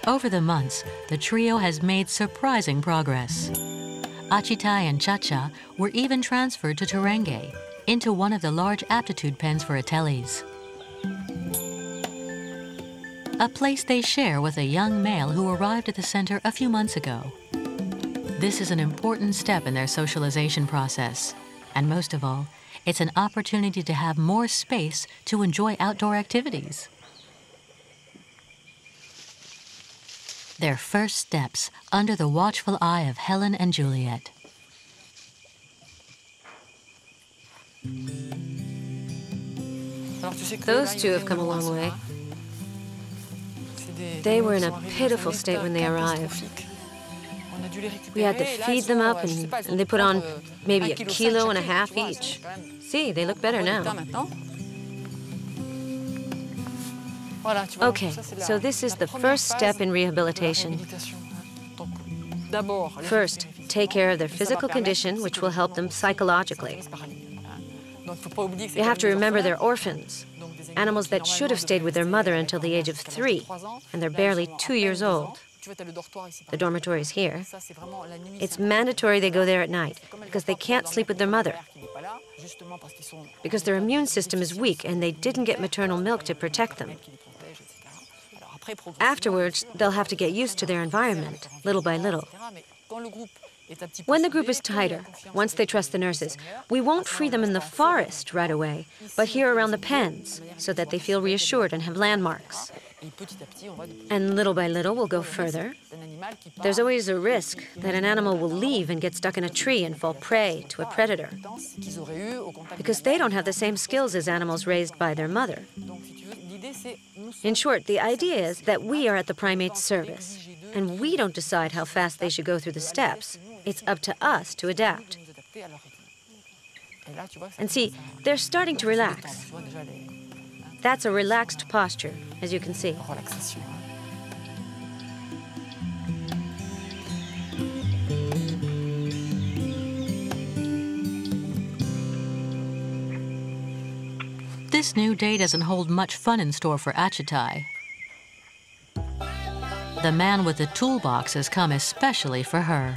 Over the months, the trio has made surprising progress. Achitai and Cha-Cha were even transferred to Terenge, into one of the large aptitude pens for Ateles. A place they share with a young male who arrived at the center a few months ago. This is an important step in their socialization process, and most of all, it's an opportunity to have more space to enjoy outdoor activities. Their first steps under the watchful eye of Helen and Juliet. Those two have come a long way. They were in a pitiful state when they arrived. We had to feed them up, and they put on maybe 1.5 kilos each. See, they look better now. Okay, so this is the first step in rehabilitation. First, take care of their physical condition, which will help them psychologically. You have to remember they're orphans, animals that should have stayed with their mother until the age of 3, and they're barely 2 years old. The dormitory is here. It's mandatory they go there at night, because they can't sleep with their mother, because their immune system is weak and they didn't get maternal milk to protect them. Afterwards, they'll have to get used to their environment, little by little. When the group is tighter, once they trust the nurses, we won't free them in the forest right away, but here around the pens, so that they feel reassured and have landmarks. And little by little, we'll go further. There's always a risk that an animal will leave and get stuck in a tree and fall prey to a predator, because they don't have the same skills as animals raised by their mother. In short, the idea is that we are at the primate's service, and we don't decide how fast they should go through the steps. It's up to us to adapt. And see, they're starting to relax. That's a relaxed posture, as you can see. This new day doesn't hold much fun in store for Achitai. The man with the toolbox has come especially for her.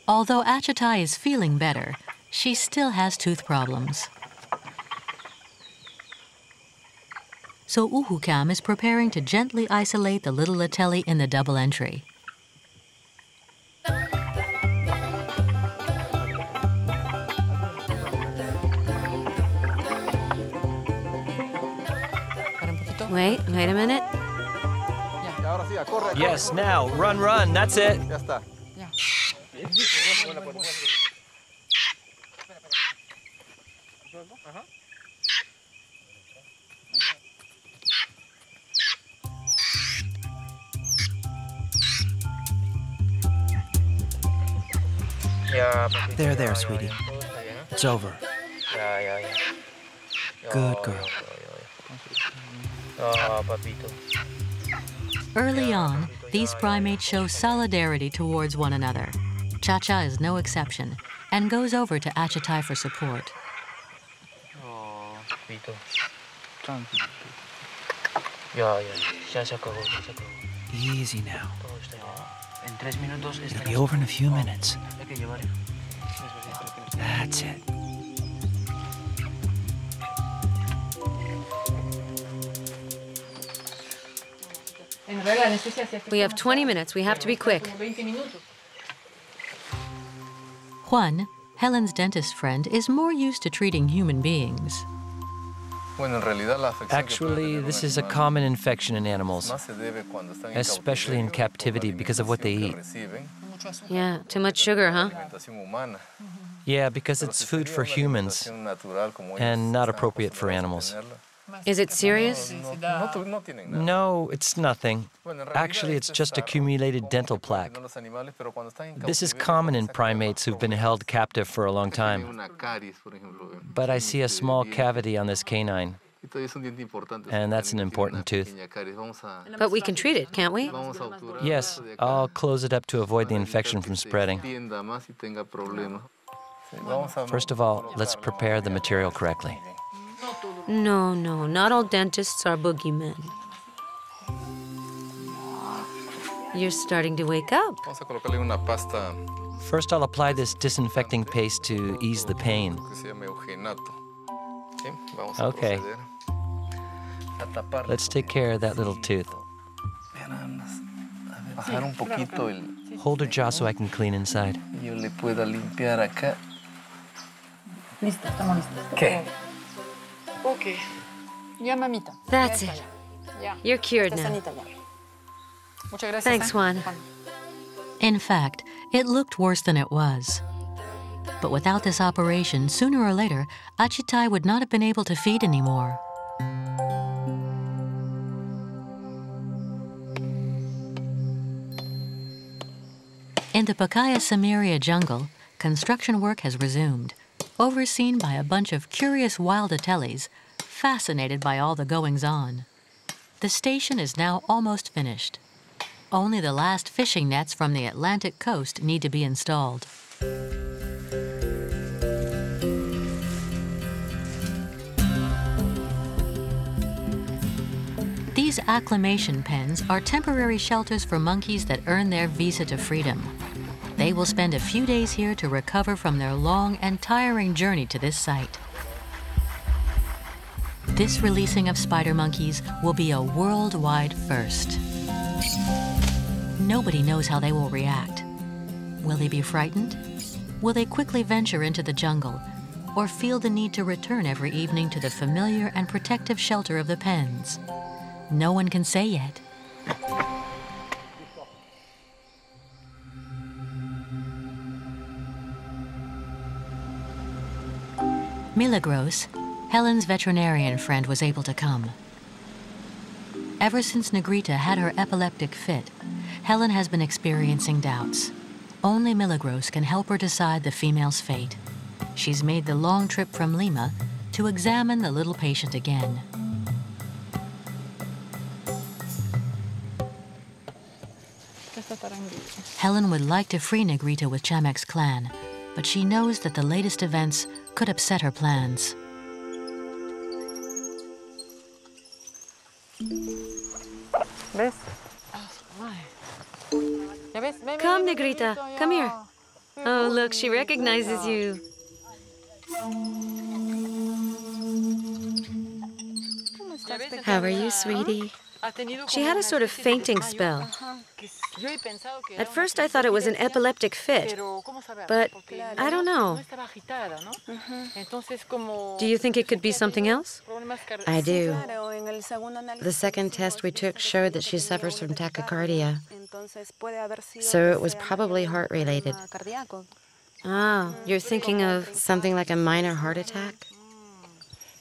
Although Achitai is feeling better, she still has tooth problems. So Uhukam is preparing to gently isolate the little Ateli in the double entry. Wait a minute. Yes, now, run, run, that's it. There, sweetie. It's over. Good girl. Early on, these primates show solidarity towards one another. Cha-Cha is no exception and goes over to Achatai for support. Easy now. It'll be over in a few minutes. That's it. We have 20 minutes. We have to be quick. Juan, Helen's dentist friend, is more used to treating human beings. Actually, this is a common infection in animals, especially in captivity because of what they eat. Yeah, too much sugar, huh? Yeah, because it's food for humans and not appropriate for animals. Is it serious? No, it's nothing. Actually, it's just accumulated dental plaque. This is common in primates who've been held captive for a long time. But I see a small cavity on this canine, and that's an important tooth. But we can treat it, can't we? Yes, I'll close it up to avoid the infection from spreading. First of all, let's prepare the material correctly. No, not all dentists are boogeymen. You're starting to wake up. First, I'll apply this disinfecting paste to ease the pain. Okay. Let's take care of that little tooth. Hold her jaw so I can clean inside. Okay. Okay. Ya, mamita. That's it. You're cured now. Thanks, Juan. In fact, it looked worse than it was. But without this operation, sooner or later, Achatai would not have been able to feed anymore. In the Pacaya Samiria jungle, construction work has resumed, overseen by a bunch of curious wild Ateles, fascinated by all the goings-on. The station is now almost finished. Only the last fishing nets from the Atlantic coast need to be installed. These acclimation pens are temporary shelters for monkeys that earn their visa to freedom. They will spend a few days here to recover from their long and tiring journey to this site. This releasing of spider monkeys will be a worldwide first. Nobody knows how they will react. Will they be frightened? Will they quickly venture into the jungle, or feel the need to return every evening to the familiar and protective shelter of the pens? No one can say yet. Milagros, Helen's veterinarian friend, was able to come. Ever since Negrita had her epileptic fit, Helen has been experiencing doubts. Only Milagros can help her decide the female's fate. She's made the long trip from Lima to examine the little patient again. Helen would like to free Negrita with Chamek's clan, but she knows that the latest events could upset her plans. Come, Negrita. Come here. Oh, look, she recognizes you. How are you, sweetie? She had a sort of fainting spell. At first, I thought it was an epileptic fit, but I don't know. Do you think it could be something else? I do. The second test we took showed that she suffers from tachycardia, so it was probably heart-related. Ah, you're thinking of... Something like a minor heart attack?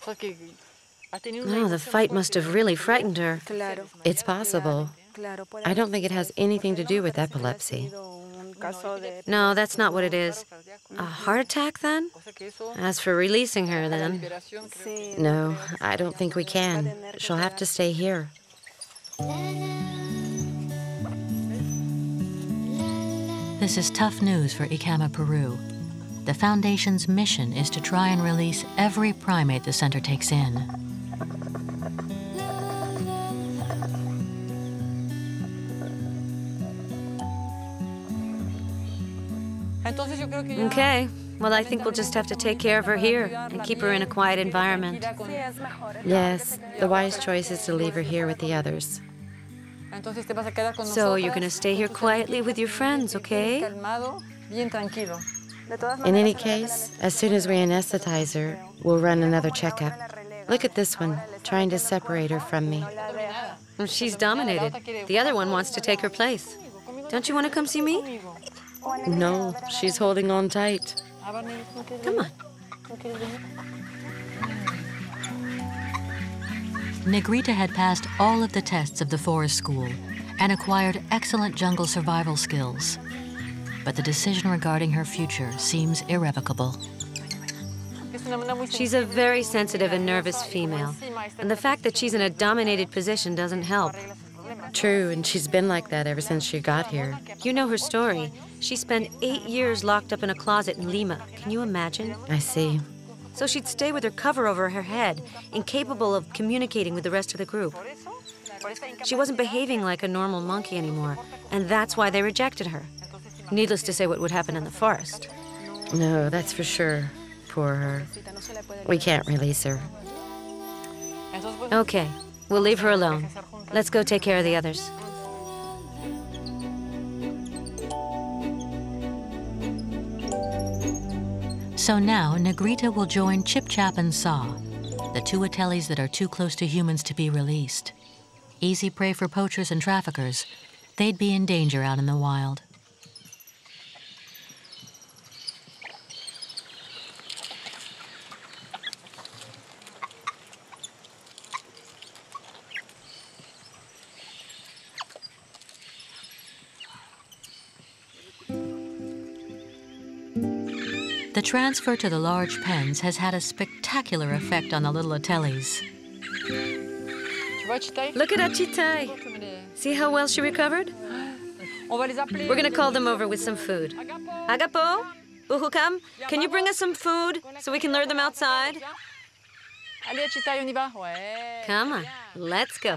Oh, the fight must have really frightened her. It's possible. I don't think it has anything to do with epilepsy. No, that's not what it is. A heart attack, then? As for releasing her, then? No, I don't think we can. She'll have to stay here. This is tough news for ICAMA Peru. The Foundation's mission is to try and release every primate the center takes in. Okay, well, I think we'll just have to take care of her here and keep her in a quiet environment. Yes, the wise choice is to leave her here with the others. So you're gonna stay here quietly with your friends, okay? In any case, as soon as we anesthetize her, we'll run another checkup. Look at this one, trying to separate her from me. She's dominated. The other one wants to take her place. Don't you want to come see me? No, she's holding on tight. Come on. Negrita had passed all of the tests of the forest school and acquired excellent jungle survival skills. But the decision regarding her future seems irrevocable. She's a very sensitive and nervous female, and the fact that she's in a dominated position doesn't help. True, and she's been like that ever since she got here. You know her story. She spent 8 years locked up in a closet in Lima. Can you imagine? I see. So she'd stay with her cover over her head, incapable of communicating with the rest of the group. She wasn't behaving like a normal monkey anymore, and that's why they rejected her. Needless to say what would happen in the forest. No, that's for sure. Poor her. We can't release her. Okay, we'll leave her alone. Let's go take care of the others. So now, Negrita will join Chip Chap and Saw, the two Ateles that are too close to humans to be released. Easy prey for poachers and traffickers. They'd be in danger out in the wild. The transfer to the large pens has had a spectacular effect on the little Ateles. Look at Achitai. See how well she recovered? We're gonna call them over with some food. Agapo, Uhukam, can you bring us some food so we can lure them outside? Come on, let's go.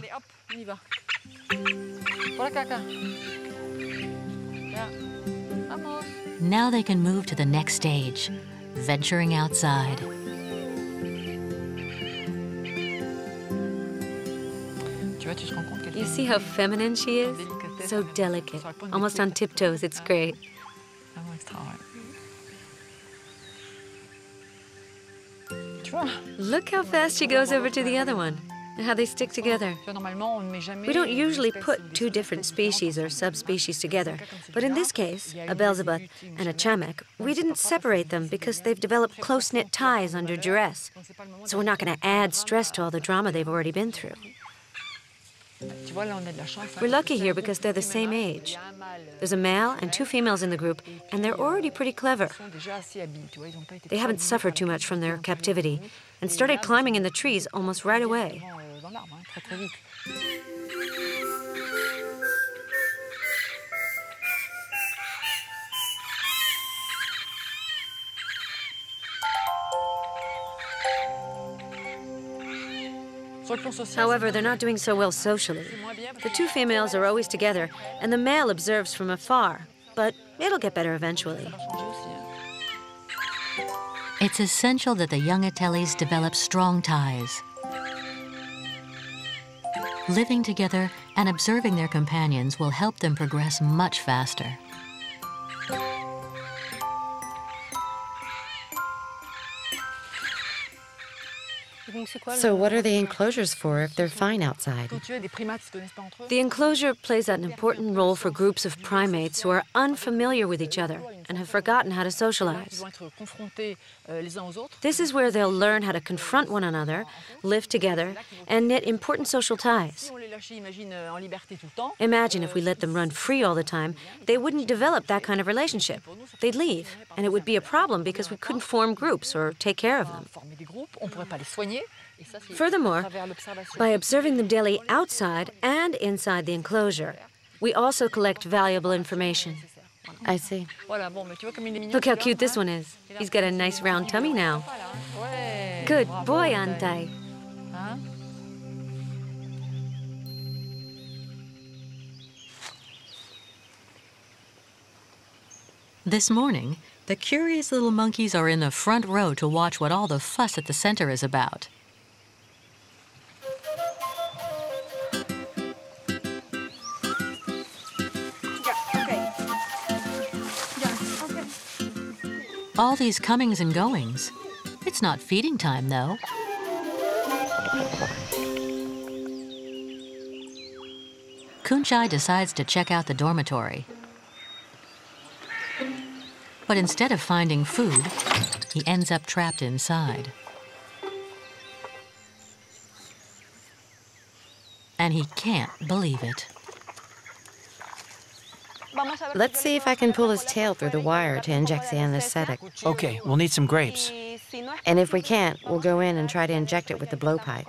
Now they can move to the next stage, venturing outside. You see how feminine she is? So delicate, almost on tiptoes. It's great. Look how fast she goes over to the other one, and how they stick together. We don't usually put two different species or subspecies together, but in this case, a Belzebuth and a Chamek, we didn't separate them because they've developed close-knit ties under duress. So we're not going to add stress to all the drama they've already been through. We're lucky here because they're the same age. There's a male and two females in the group, and they're already pretty clever. They haven't suffered too much from their captivity and started climbing in the trees almost right away. However, they're not doing so well socially. The two females are always together, and the male observes from afar, but it'll get better eventually. It's essential that the young Ateles develop strong ties. Living together and observing their companions will help them progress much faster. So what are the enclosures for if they're fine outside? The enclosure plays an important role for groups of primates who are unfamiliar with each other. and have forgotten how to socialize. This is where they'll learn how to confront one another, live together, and knit important social ties. Imagine if we let them run free all the time, they wouldn't develop that kind of relationship. They'd leave, and it would be a problem because we couldn't form groups or take care of them. Furthermore, by observing them daily outside and inside the enclosure, we also collect valuable information. I see. Look how cute this one is. He's got a nice round tummy now. Good boy, Antai. This morning, the curious little monkeys are in the front row to watch what all the fuss at the center is about. All these comings and goings. It's not feeding time, though. Khunchai decides to check out the dormitory. But instead of finding food, he ends up trapped inside. And he can't believe it. Let's see if I can pull his tail through the wire to inject the anesthetic. Okay, we'll need some grapes. And if we can't, we'll go in and try to inject it with the blowpipe.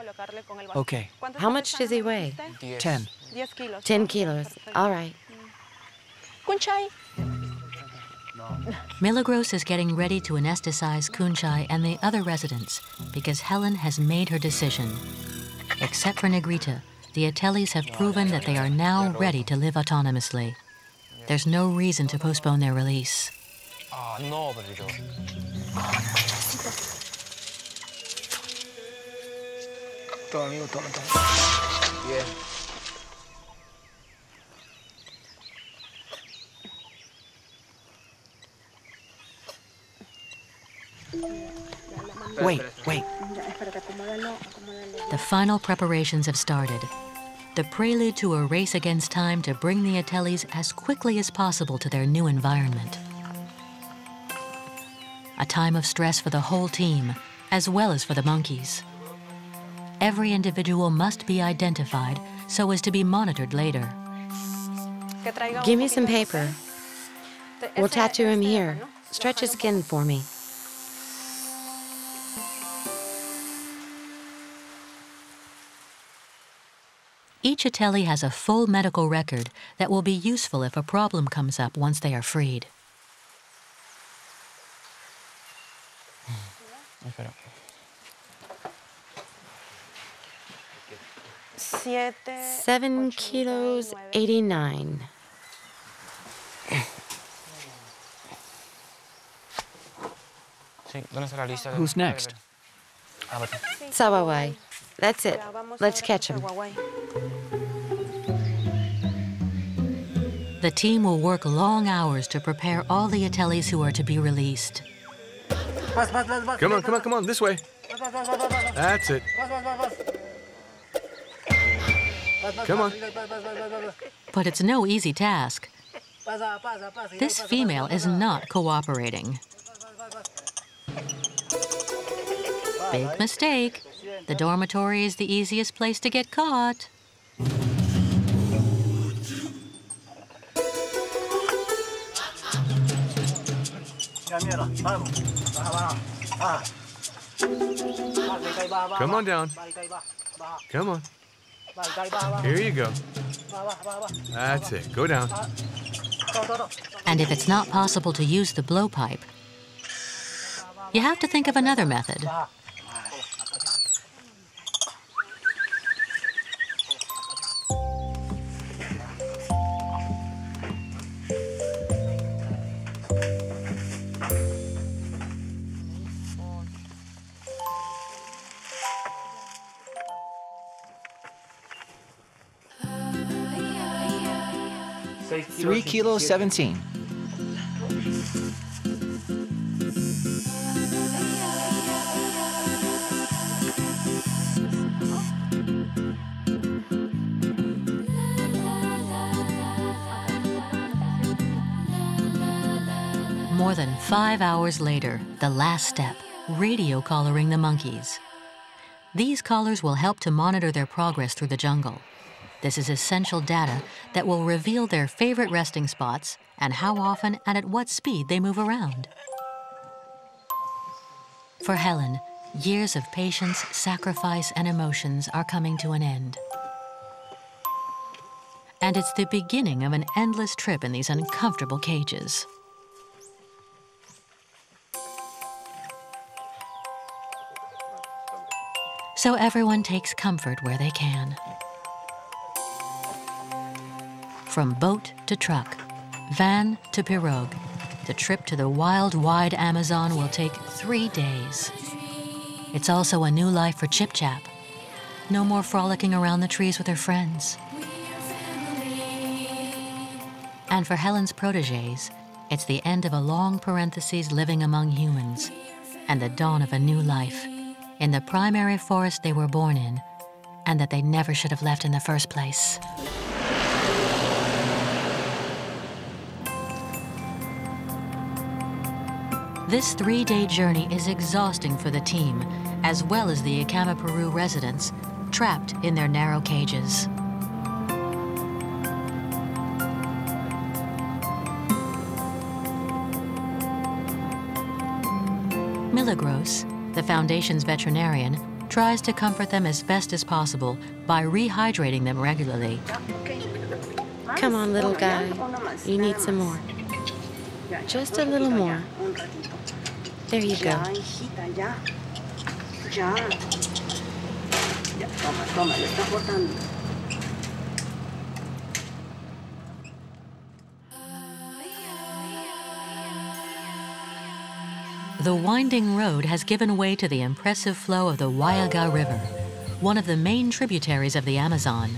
Okay. How much does he weigh? 10. 10 kilos. All right. Milagros is getting ready to anesthetize Khunchai and the other residents because Helen has made her decision. Except for Negrita, the Atelis have proven that they are now ready to live autonomously. There's no reason to postpone their release. Wait. The final preparations have started. The prelude to a race against time to bring the Atelis as quickly as possible to their new environment. A time of stress for the whole team, as well as for the monkeys. Every individual must be identified so as to be monitored later. Give me some paper. We'll tattoo him here. Stretch his skin for me. Each Ateli has a full medical record that will be useful if a problem comes up once they are freed. $7 kilos, 89. Who's next? Sawawai. That's it. Let's catch him. The team will work long hours to prepare all the Atelis who are to be released. Come on, this way. That's it. Come on. But it's no easy task. This female is not cooperating. Big mistake. The dormitory is the easiest place to get caught. Come on down. Come on. Here you go. That's it. Go down. And if it's not possible to use the blowpipe, you have to think of another method. $3 kilos, 17. More than 5 hours later, the last step, radio collaring the monkeys. These collars will help to monitor their progress through the jungle. This is essential data that will reveal their favorite resting spots and how often and at what speed they move around. For Helen, years of patience, sacrifice, and emotions are coming to an end. And it's the beginning of an endless trip in these uncomfortable cages. So everyone takes comfort where they can. From boat to truck, van to pirogue, the trip to the wild, wide Amazon will take 3 days. It's also a new life for Chip Chap. No more frolicking around the trees with her friends. And for Helen's protégés, it's the end of a long parenthesis living among humans and the dawn of a new life in the primary forest they were born in and that they never should have left in the first place. This 3-day journey is exhausting for the team, as well as the Ikama, Peru residents, trapped in their narrow cages. Milagros, the Foundation's veterinarian, tries to comfort them as best as possible by rehydrating them regularly. Come on, little guy. You need some more. Just a little more. There you go. The winding road has given way to the impressive flow of the Huallaga River, one of the main tributaries of the Amazon.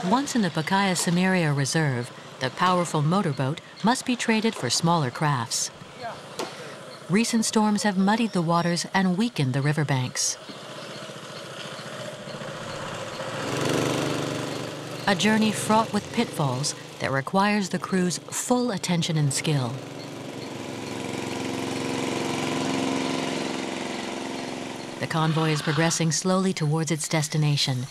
Once in the Pacaya Samiria Reserve, the powerful motorboat must be traded for smaller crafts. Recent storms have muddied the waters and weakened the riverbanks. A journey fraught with pitfalls that requires the crew's full attention and skill. The convoy is progressing slowly towards its destination,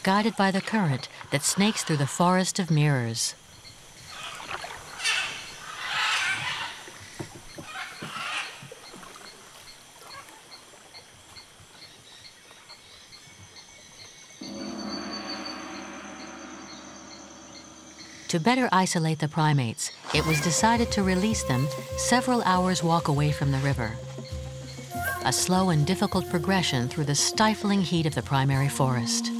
guided by the current that snakes through the forest of mirrors. To better isolate the primates, it was decided to release them several hours' walk away from the river. A slow and difficult progression through the stifling heat of the primary forest.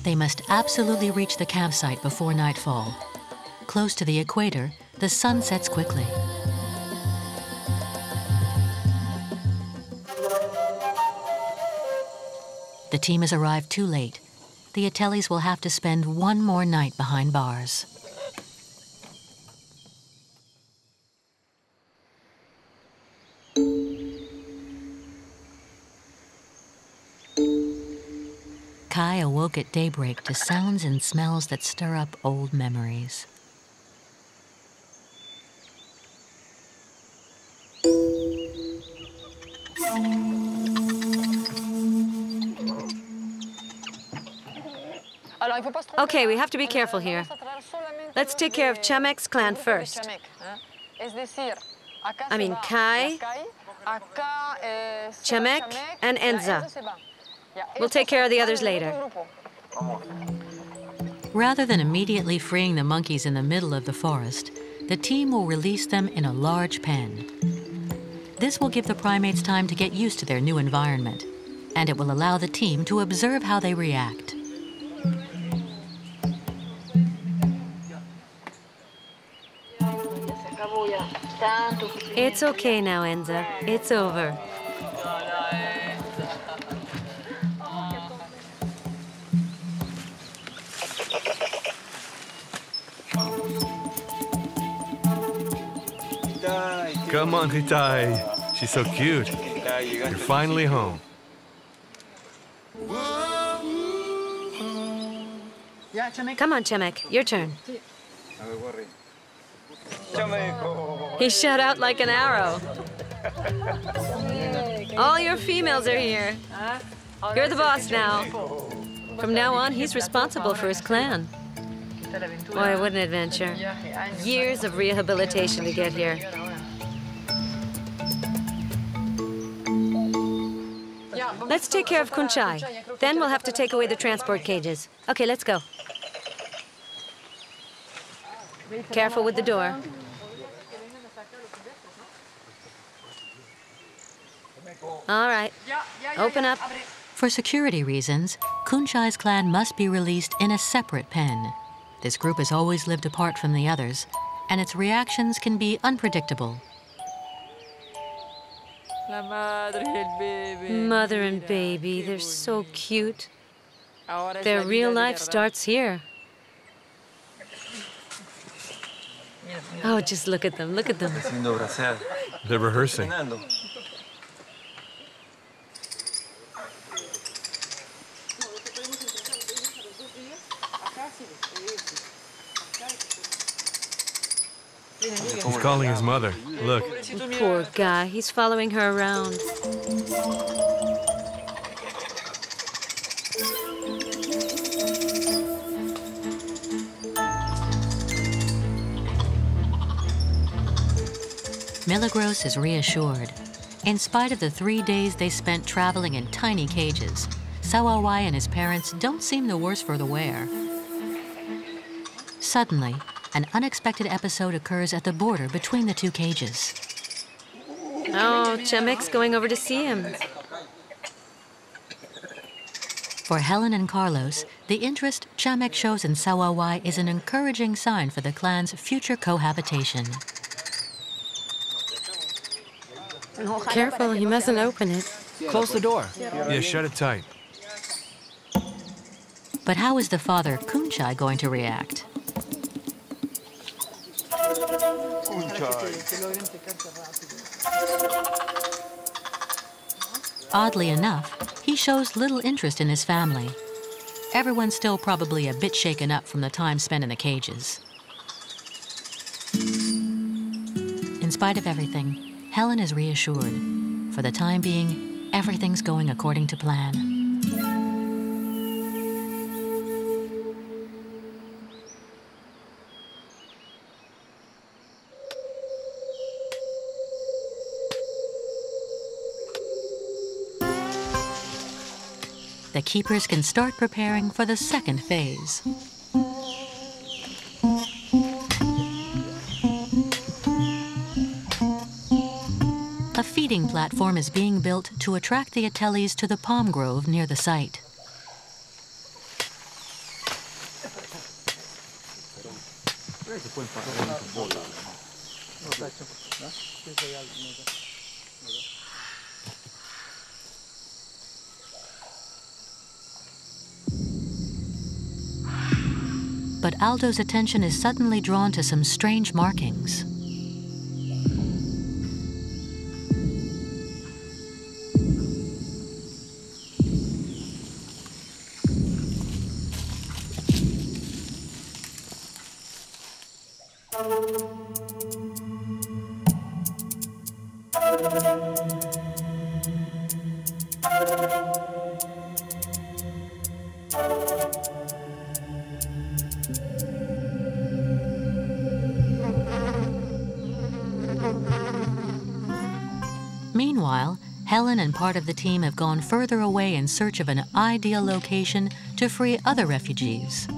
They must absolutely reach the campsite before nightfall. Close to the equator, the sun sets quickly. The team has arrived too late. The Atelis will have to spend one more night behind bars. Kai awoke at daybreak to sounds and smells that stir up old memories. Okay, we have to be careful here. Let's take care of Chamek's clan first. I mean Kai, Chamek, and Enza. We'll take care of the others later. Rather than immediately freeing the monkeys in the middle of the forest, the team will release them in a large pen. This will give the primates time to get used to their new environment, and it will allow the team to observe how they react. It's okay now, Enza. It's over. Come on, Ritai. She's so cute. You're finally home. Come on, Chemek, your turn. He shot out like an arrow. All your females are here. You're the boss now. From now on, he's responsible for his clan. Boy, what an adventure. Years of rehabilitation to get here. Let's take care of Kunchai. Then we'll have to take away the transport cages. Okay, let's go. Careful with the door. All right, open up. For security reasons, Kunchai's clan must be released in a separate pen. This group has always lived apart from the others, and its reactions can be unpredictable. Mother and baby, they're so cute. Their real life starts here. Oh, just look at them, look at them. They're rehearsing. He's calling his mother. Look. Poor guy. He's following her around. Milagros is reassured. In spite of the 3 days they spent traveling in tiny cages, Sawawai and his parents don't seem the worse for the wear. Suddenly, an unexpected episode occurs at the border between the two cages. Oh, Chemek's going over to see him. For Helen and Carlos, the interest Chemek shows in Sawawai is an encouraging sign for the clan's future cohabitation. Careful, he mustn't open it. Close the door. Yeah, shut it tight. But how is the father, Kunchai, going to react? Oddly enough, he shows little interest in his family. Everyone's still probably a bit shaken up from the time spent in the cages. In spite of everything, Helen is reassured. For the time being, everything's going according to plan. The keepers can start preparing for the second phase. A feeding platform is being built to attract the Atelis to the palm grove near the site. But Aldo's attention is suddenly drawn to some strange markings. Meanwhile, Helen and part of the team have gone further away in search of an ideal location to free other refugees.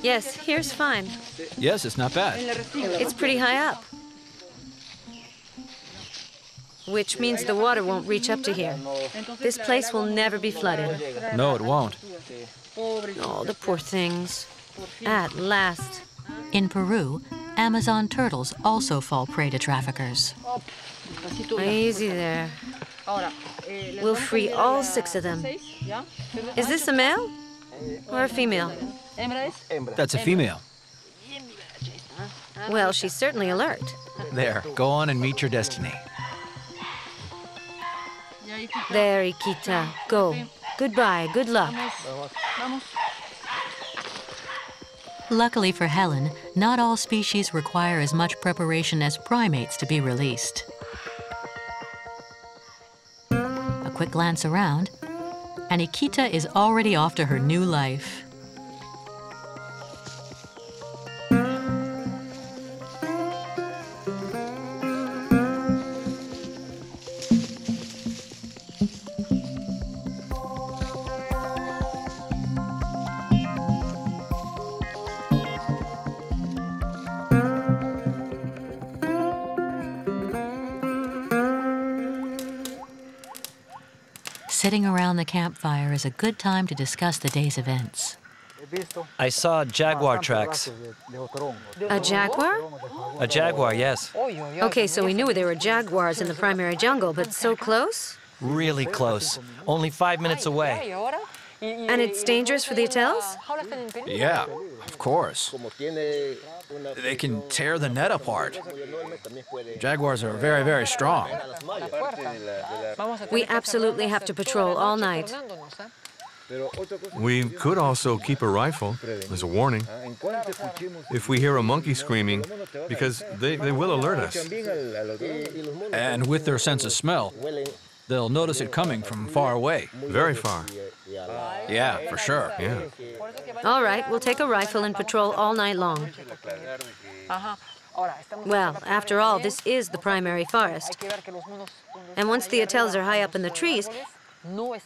Yes, here's fine. Yes, it's not bad. It's pretty high up. Which means the water won't reach up to here. This place will never be flooded. No, it won't. Oh, the poor things. At last. In Peru, Amazon turtles also fall prey to traffickers. Easy there. We'll free all 6 of them. Is this a male or a female? That's a female. Well, she's certainly alert. There, go on and meet your destiny. There, Iquita. Go. Goodbye. Good luck. Luckily for Helen, not all species require as much preparation as primates to be released. A quick glance around, and Iquita is already off to her new life. Sitting around the campfire is a good time to discuss the day's events. I saw jaguar tracks. A jaguar? A jaguar, yes. Okay, so we knew there were jaguars in the primary jungle, but so close? Really close. Only 5 minutes away. And it's dangerous for the Attels? Yeah, of course. They can tear the net apart. Jaguars are very, very strong. We absolutely have to patrol all night. We could also keep a rifle as a warning if we hear a monkey screaming, because they will alert us. And with their sense of smell, they'll notice it coming from far away. Very far. Yeah, for sure. Yeah. All right, we'll take a rifle and patrol all night long. Well, after all, this is the primary forest. And once the Attels are high up in the trees,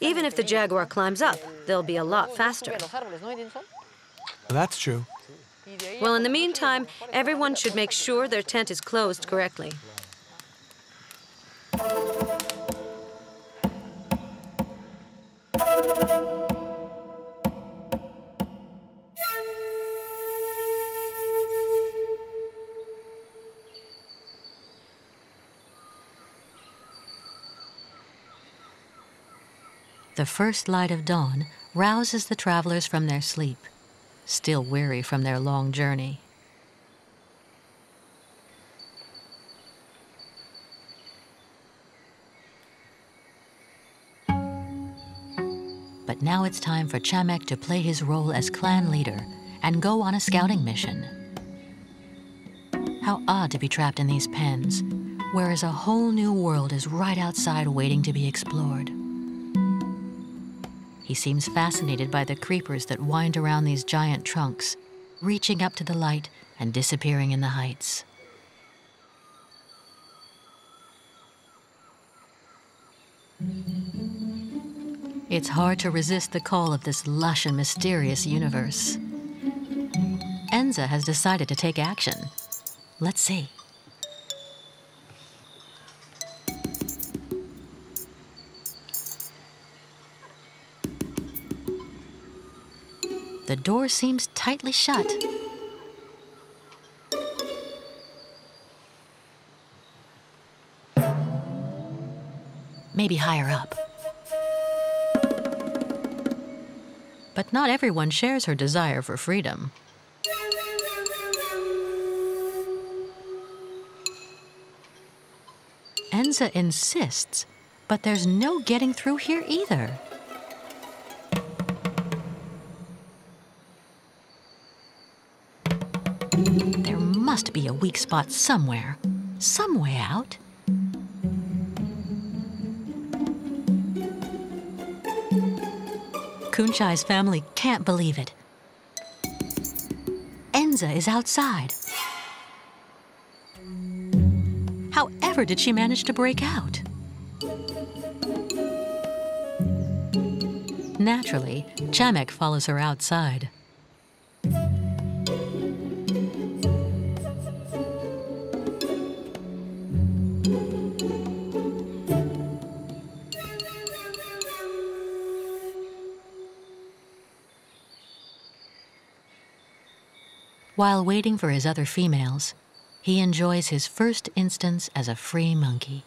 even if the jaguar climbs up, they'll be a lot faster. That's true. Well, in the meantime, everyone should make sure their tent is closed correctly. The first light of dawn rouses the travelers from their sleep, still weary from their long journey. But now it's time for Chamek to play his role as clan leader and go on a scouting mission. How odd to be trapped in these pens, whereas a whole new world is right outside waiting to be explored. He seems fascinated by the creepers that wind around these giant trunks, reaching up to the light and disappearing in the heights. It's hard to resist the call of this lush and mysterious universe. Enza has decided to take action. Let's see. The door seems tightly shut. Maybe higher up. But not everyone shares her desire for freedom. Enza insists, but there's no getting through here either. There must be a weak spot somewhere, some way out. Kunchai's family can't believe it. Enza is outside. However did she manage to break out? Naturally, Chamek follows her outside. While waiting for his other females, He enjoys his first instance as a free monkey.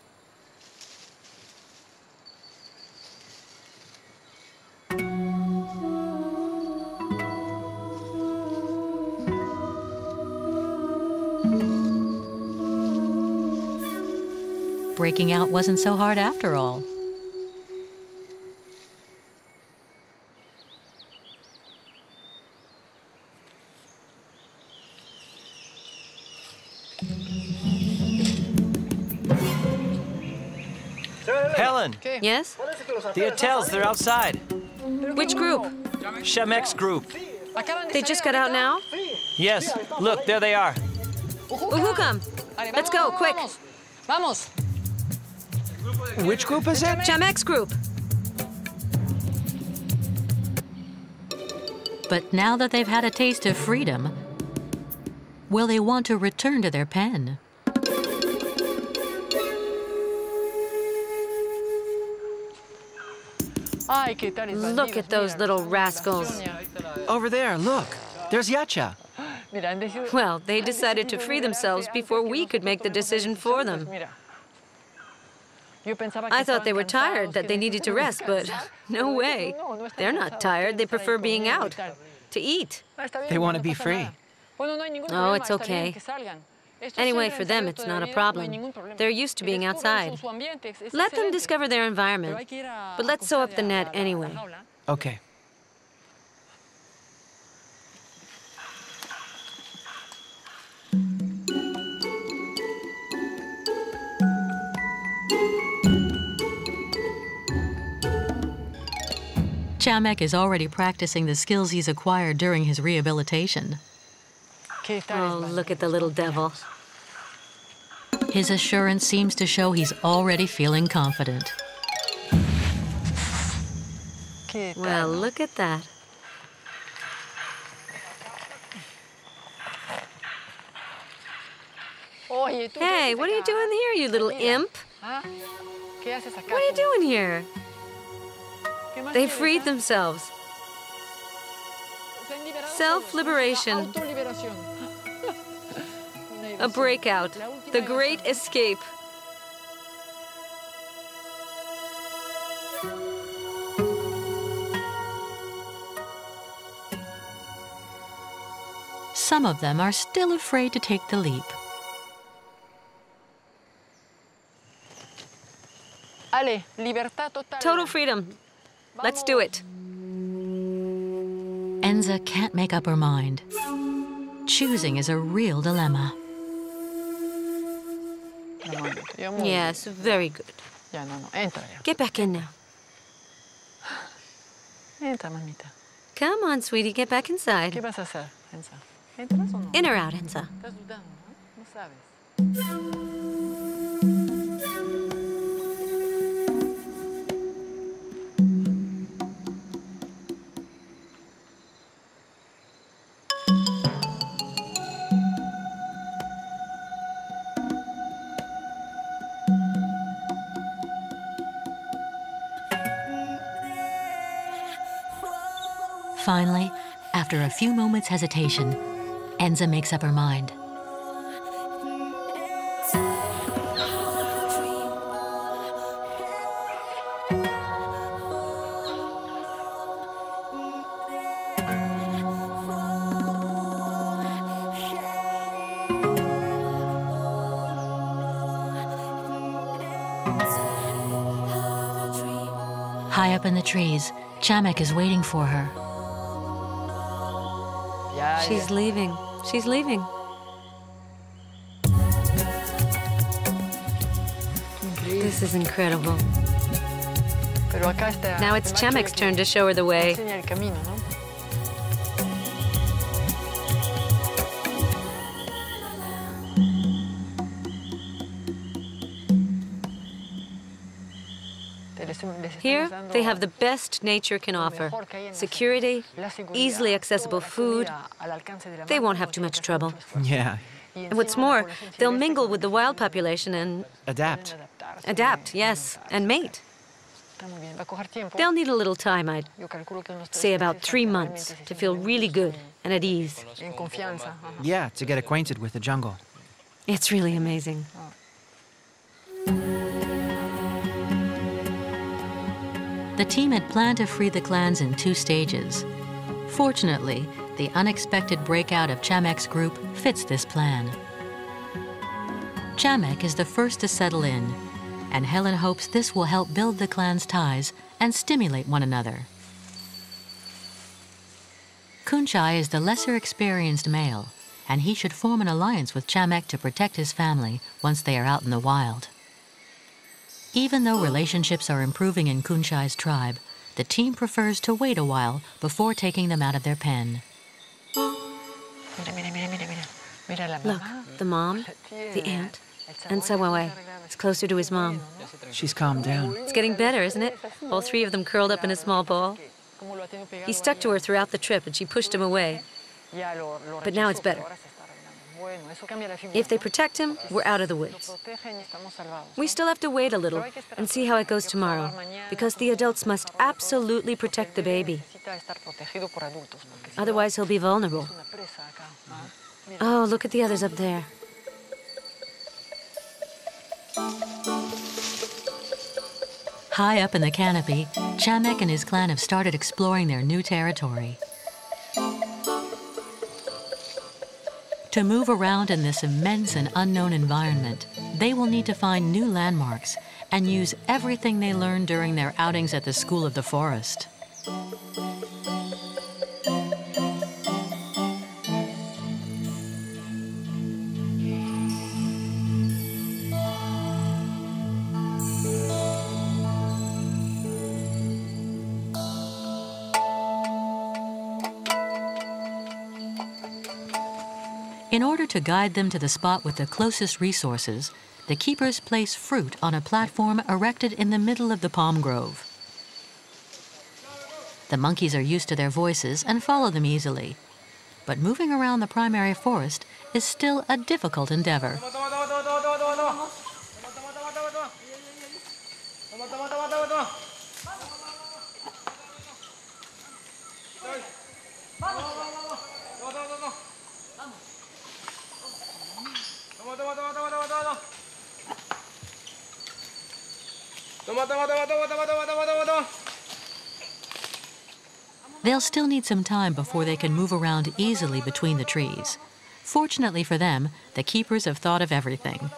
Breaking out wasn't so hard after all. Helen! Yes? The hotels, they're outside. Which group? Chamex group. They just got out now? Yes, look, there they are. Uhukam! Let's go, quick! Vamos! Which group is it? Chamex group. But now that they've had a taste of freedom, will they want to return to their pen? Look at those little rascals. Over there, look. There's Yacha. Well, they decided to free themselves before we could make the decision for them. I thought they were tired, that they needed to rest, but no way. They're not tired. They prefer being out to eat. They want to be free. Oh, it's okay. Anyway, for them, it's not a problem. They're used to being outside. Let them discover their environment. But let's sew up the net anyway. Okay. Chamek is already practicing the skills he's acquired during his rehabilitation. Oh, look at the little devil. His assurance seems to show he's already feeling confident. Well, look at that. Hey, what are you doing here, you little imp? What are you doing here? They freed themselves. Self-liberation. A breakout. The great escape. Some of them are still afraid to take the leap. Total freedom. Let's do it. Enza can't make up her mind. Choosing is a real dilemma. Yes, very good. Get back in now. Come on, sweetie, get back inside. In or out, Enza? Finally, after a few moments' hesitation, Enza makes up her mind. High up in the trees, Chamek is waiting for her. She's leaving. She's leaving. This is incredible. Now it's Chamek's turn to show her the way. Here, they have the best nature can offer. Security, easily accessible food. They won't have too much trouble. Yeah. And what's more, they'll mingle with the wild population and... Adapt. Adapt, yes, and mate. They'll need a little time, I'd say about 3 months, to feel really good and at ease. Yeah, to get acquainted with the jungle. It's really amazing. The team had planned to free the clans in 2 stages. Fortunately, the unexpected breakout of Chamek's group fits this plan. Chamek is the first to settle in, and Helen hopes this will help build the clan's ties and stimulate one another. Kunchai is the lesser experienced male, and he should form an alliance with Chamek to protect his family once they are out in the wild. Even though relationships are improving in Kunchai's tribe, the team prefers to wait a while before taking them out of their pen. Look, the mom, the aunt, and Sawawe. It's closer to his mom. She's calmed down. It's getting better, isn't it? All 3 of them curled up in a small ball. He stuck to her throughout the trip, and she pushed him away. But now it's better. If they protect him, we're out of the woods. We still have to wait a little and see how it goes tomorrow, because the adults must absolutely protect the baby. Otherwise, he'll be vulnerable. Oh, look at the others up there. High up in the canopy, Chamek and his clan have started exploring their new territory. To move around in this immense and unknown environment, they will need to find new landmarks and use everything they learned during their outings at the School of the Forest. In order to guide them to the spot with the closest resources, the keepers place fruit on a platform erected in the middle of the palm grove. The monkeys are used to their voices and follow them easily. But moving around the primary forest is still a difficult endeavor. They'll still need some time before they can move around easily between the trees. Fortunately for them, the keepers have thought of everything.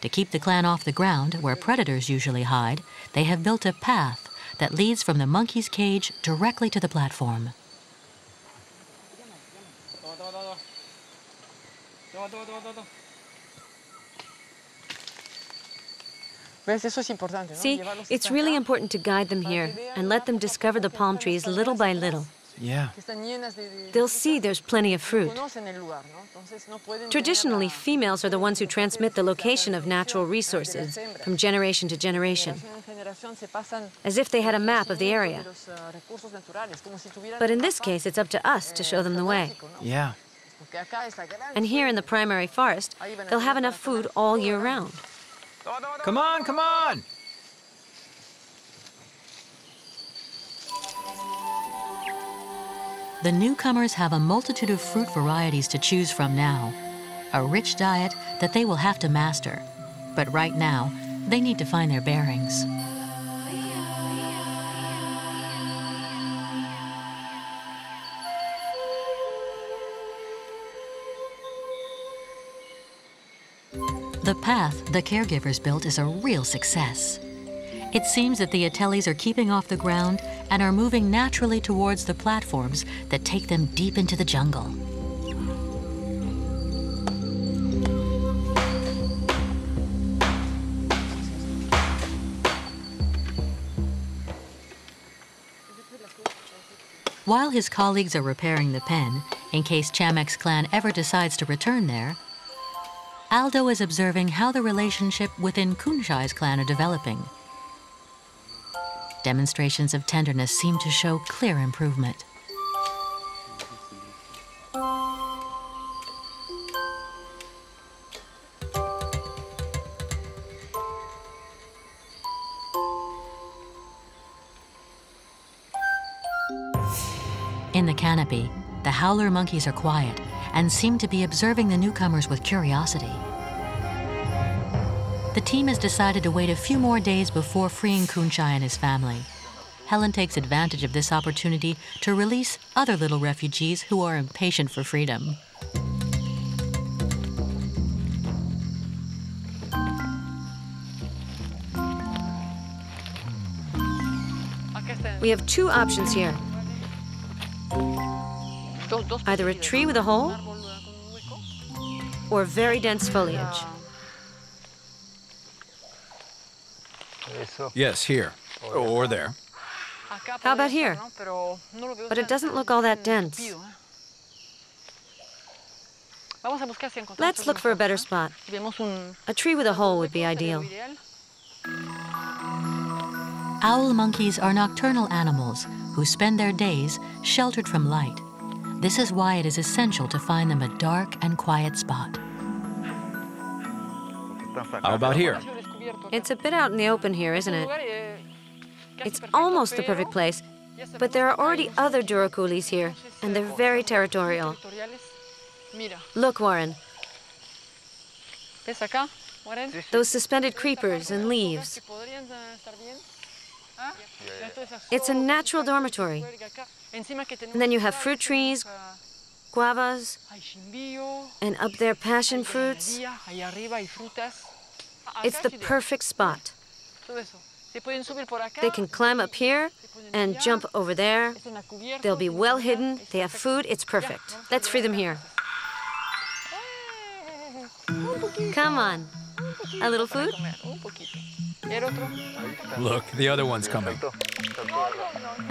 To keep the clan off the ground, where predators usually hide, they have built a path that leads from the monkey's cage directly to the platform. See, it's really important to guide them here and let them discover the palm trees little by little. Yeah. They'll see there's plenty of fruit. Traditionally, females are the ones who transmit the location of natural resources from generation to generation, as if they had a map of the area. But in this case, it's up to us to show them the way. Yeah. And here in the primary forest, they'll have enough food all year round. Come on, come on! The newcomers have a multitude of fruit varieties to choose from now, a rich diet that they will have to master. But right now, they need to find their bearings. The path the caregivers built is a real success. It seems that the Atelis are keeping off the ground and are moving naturally towards the platforms that take them deep into the jungle. While his colleagues are repairing the pen, in case Chamek's clan ever decides to return there, Aldo is observing how the relationship within Kunchai's clan are developing. Demonstrations of tenderness seem to show clear improvement. In the canopy, the the howler monkeys are quiet and seem to be observing the newcomers with curiosity. The team has decided to wait a few more days before freeing Khunchai and his family. Helen takes advantage of this opportunity to release other little refugees who are impatient for freedom. We have two options here. Either a tree with a hole or very dense foliage. Yes, here. Or there. How about here? But it doesn't look all that dense. Let's look for a better spot. A tree with a hole would be ideal. Owl monkeys are nocturnal animals who spend their days sheltered from light. This is why it is essential to find them a dark and quiet spot. How about here? It's a bit out in the open here, isn't it? It's almost the perfect place, but there are already other Durocules here, and they're very territorial. Look, Warren. Those suspended creepers and leaves. It's a natural dormitory. And then you have fruit trees, guavas, and up there passion fruits. It's the perfect spot. They can climb up here and jump over there. They'll be well hidden. They have food. It's perfect. Let's free them here. Come on. A little food? Look, the other one's coming.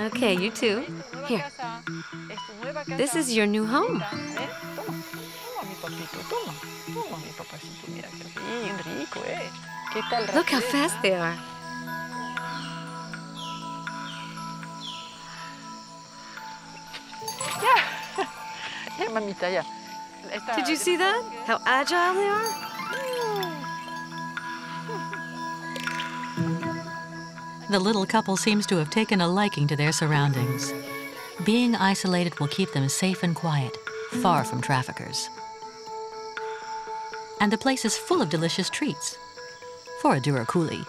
Okay, you too. Here. This is your new home. Look how fast they are. Did you see that? How agile they are? The little couple seems to have taken a liking to their surroundings. Being isolated will keep them safe and quiet, far from traffickers. And the place is full of delicious treats for a Duraculi.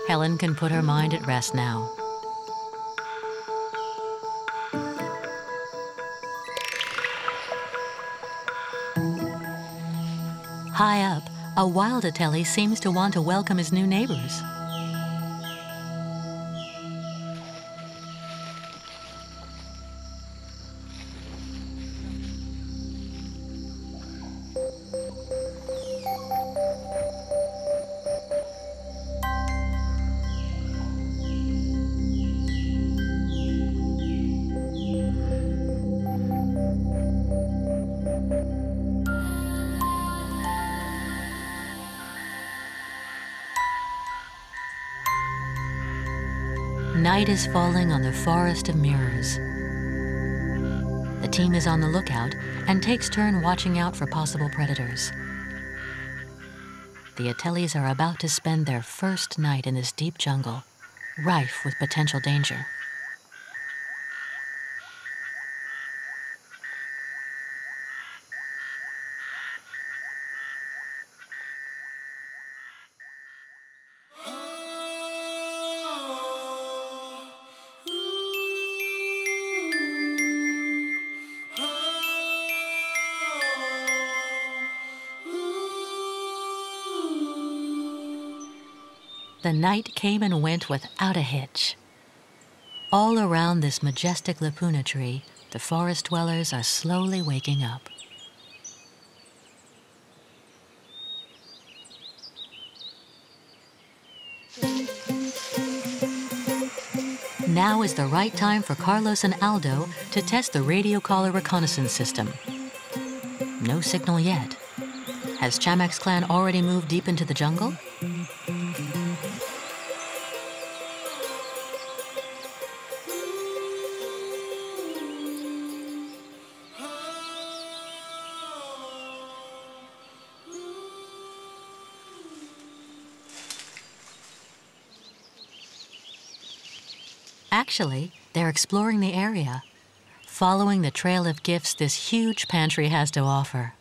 Helen can put her mind at rest now. High up, a wild Atelli seems to want to welcome his new neighbors. Night is falling on the forest of mirrors. The team is on the lookout and takes turn watching out for possible predators. The Atellis are about to spend their first night in this deep jungle, rife with potential danger. The night came and went without a hitch. All around this majestic lipuna tree, the forest dwellers are slowly waking up. Now is the right time for Carlos and Aldo to test the radio collar reconnaissance system. No signal yet. Has Chamax's clan already moved deep into the jungle? Actually, they're exploring the area, following the trail of gifts this huge pantry has to offer.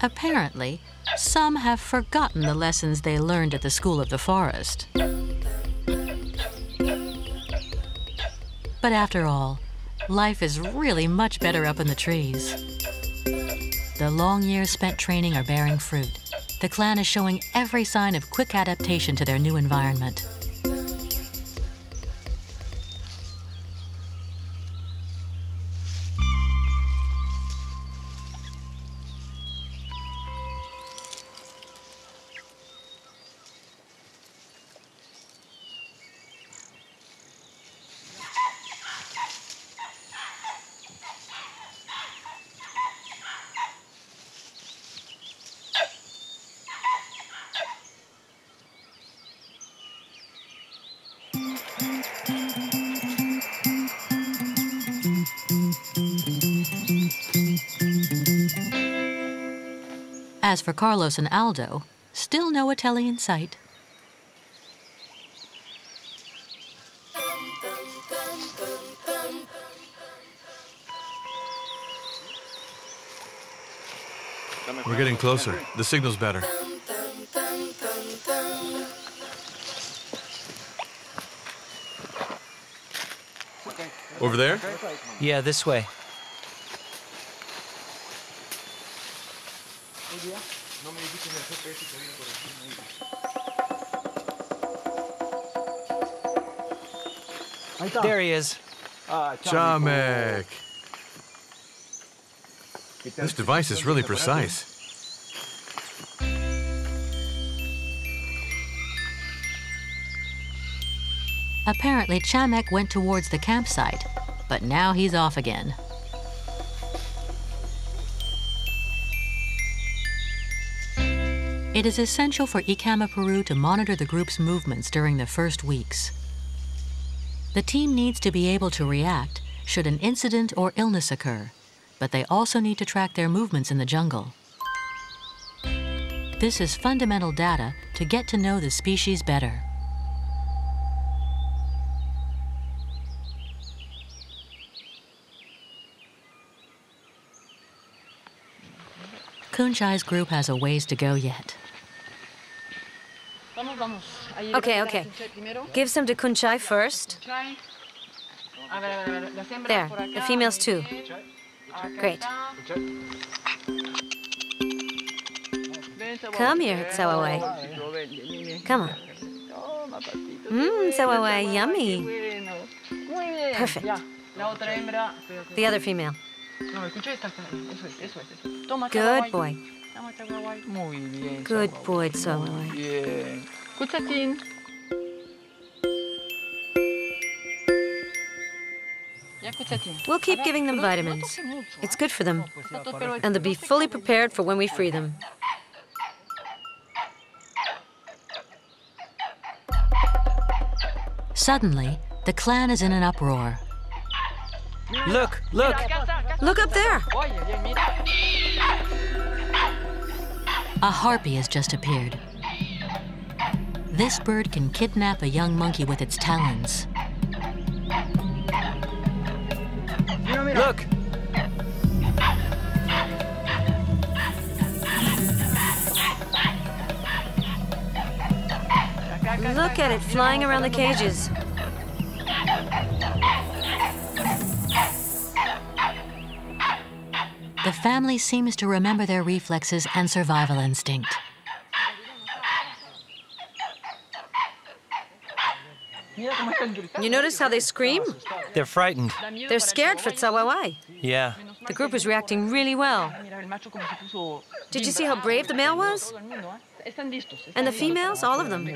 Apparently, some have forgotten the lessons they learned at the School of the Forest. But after all, life is really much better up in the trees. The long years spent training are bearing fruit. The clan is showing every sign of quick adaptation to their new environment. As for Carlos and Aldo, still no Atelli in sight. We're getting closer. The signal's better. Over there? Yeah, this way. There he is. Chamek. This device is really precise. Apparently, Chamek went towards the campsite, but now he's off again. It is essential for Ikama Peru to monitor the group's movements during the first weeks. The team needs to be able to react should an incident or illness occur, but they also need to track their movements in the jungle. This is fundamental data to get to know the species better. Kunchai's group has a ways to go yet. Okay. Give some to Kunchai first. There, the females too. Great. Come here, Tsawawai. Come on. Tsawawai, yummy. Perfect. The other female. Good boy. Good boy, Tsawawai. We'll keep giving them vitamins. It's good for them. And they'll be fully prepared for when we free them. Suddenly, the clan is in an uproar. Look! Look! Look up there! A harpy has just appeared. This bird can kidnap a young monkey with its talons. Look! Look at it flying around the cages. The family seems to remember their reflexes and survival instinct. You notice how they scream? They're frightened. They're scared for Tsawawai. Yeah. The group is reacting really well. Did you see how brave the male was? And the females, all of them.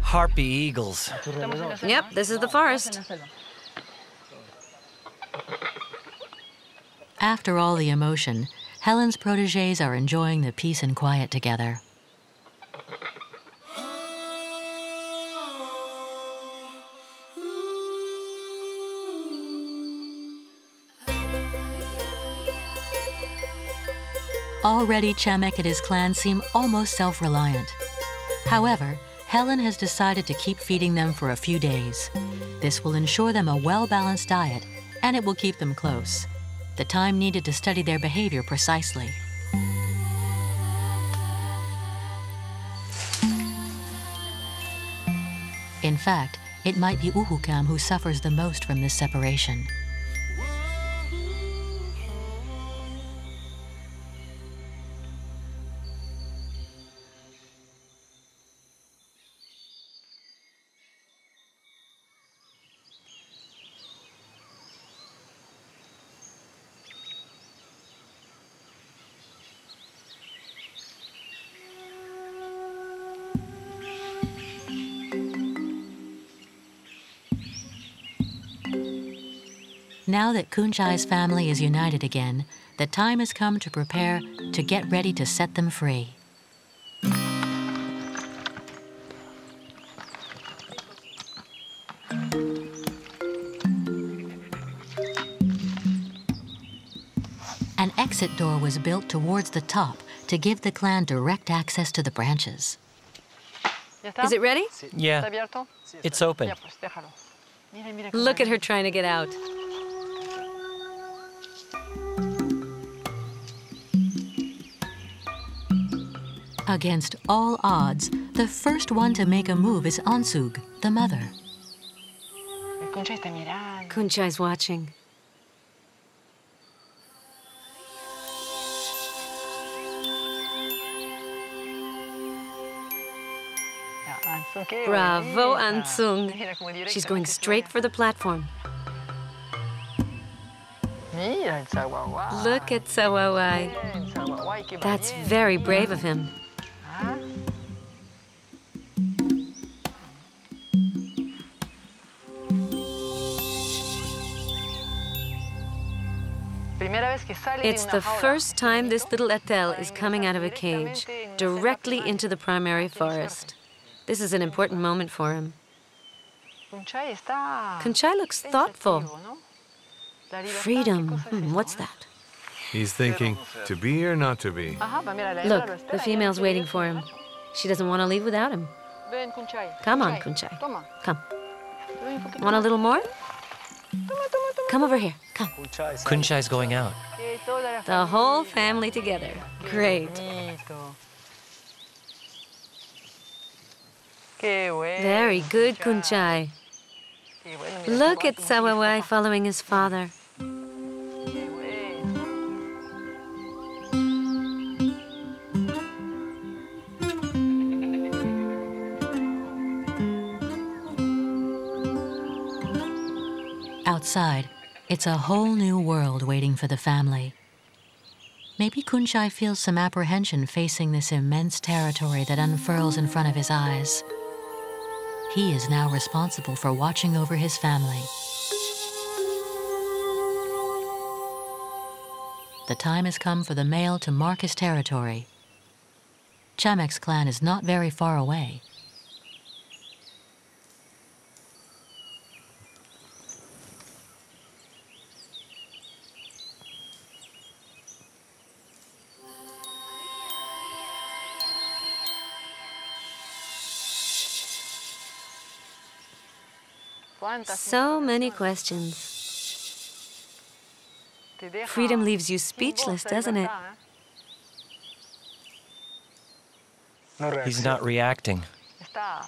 Harpy eagles. Yep, this is the forest. After all the emotion, Helen's protégés are enjoying the peace and quiet together. Already, Chamek and his clan seem almost self-reliant. However, Helen has decided to keep feeding them for a few days. This will ensure them a well-balanced diet, and it will keep them close. The time needed to study their behavior precisely. In fact, it might be Uhukam who suffers the most from this separation. Now that Kunchai's family is united again, the time has come to prepare to get ready to set them free. An exit door was built towards the top to give the clan direct access to the branches. Is it ready? Yeah, it's open. Look at her trying to get out. Against all odds, the first one to make a move is Ansug, the mother. Kunchai's watching. Bravo, Ansung. She's going straight for the platform. Look at Sawawai. That's very brave of him. It's the first time this little Etel is coming out of a cage, directly into the primary forest. This is an important moment for him. Kunchai looks thoughtful. Freedom, what's that? He's thinking, to be or not to be? Look, the female's waiting for him. She doesn't want to leave without him. Come on, Kunchai. Come. Want a little more? Come over here. Come. Kunchai's going out. The whole family together. Great. Very good, Kunchai. Look at Sawawai following his father. Outside, it's a whole new world waiting for the family. Maybe Kunchai feels some apprehension facing this immense territory that unfurls in front of his eyes. He is now responsible for watching over his family. The time has come for the male to mark his territory. Chamek's clan is not very far away. So many questions. Freedom leaves you speechless, doesn't it? He's not reacting.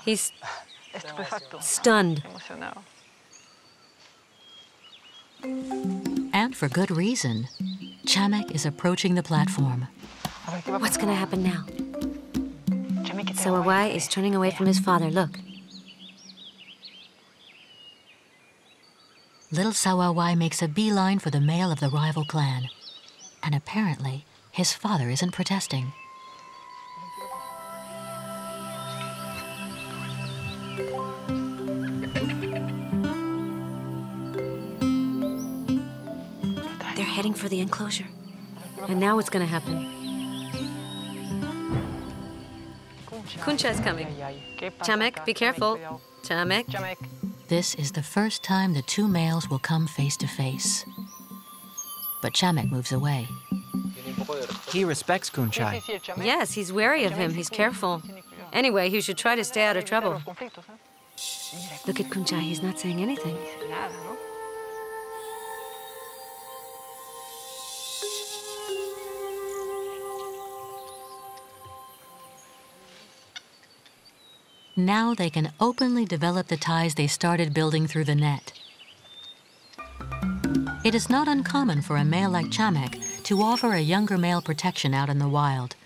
He's stunned. And for good reason. Chamek is approaching the platform. What's going to happen now? Sawawai is turning away from his father. Look. Little Sawawai makes a beeline for the male of the rival clan. And apparently, his father isn't protesting. They're heading for the enclosure. And now what's going to happen? Kunchai's coming. Chamek, be careful. Chamek. This is the first time the two males will come face to face. But Chamek moves away. He respects Kunchai. Yes, he's wary of him. He's careful. Anyway, you should try to stay out of trouble. Look at Kunchai. He's not saying anything. Now they can openly develop the ties they started building through the net. It is not uncommon for a male like Chamek to offer a younger male protection out in the wild.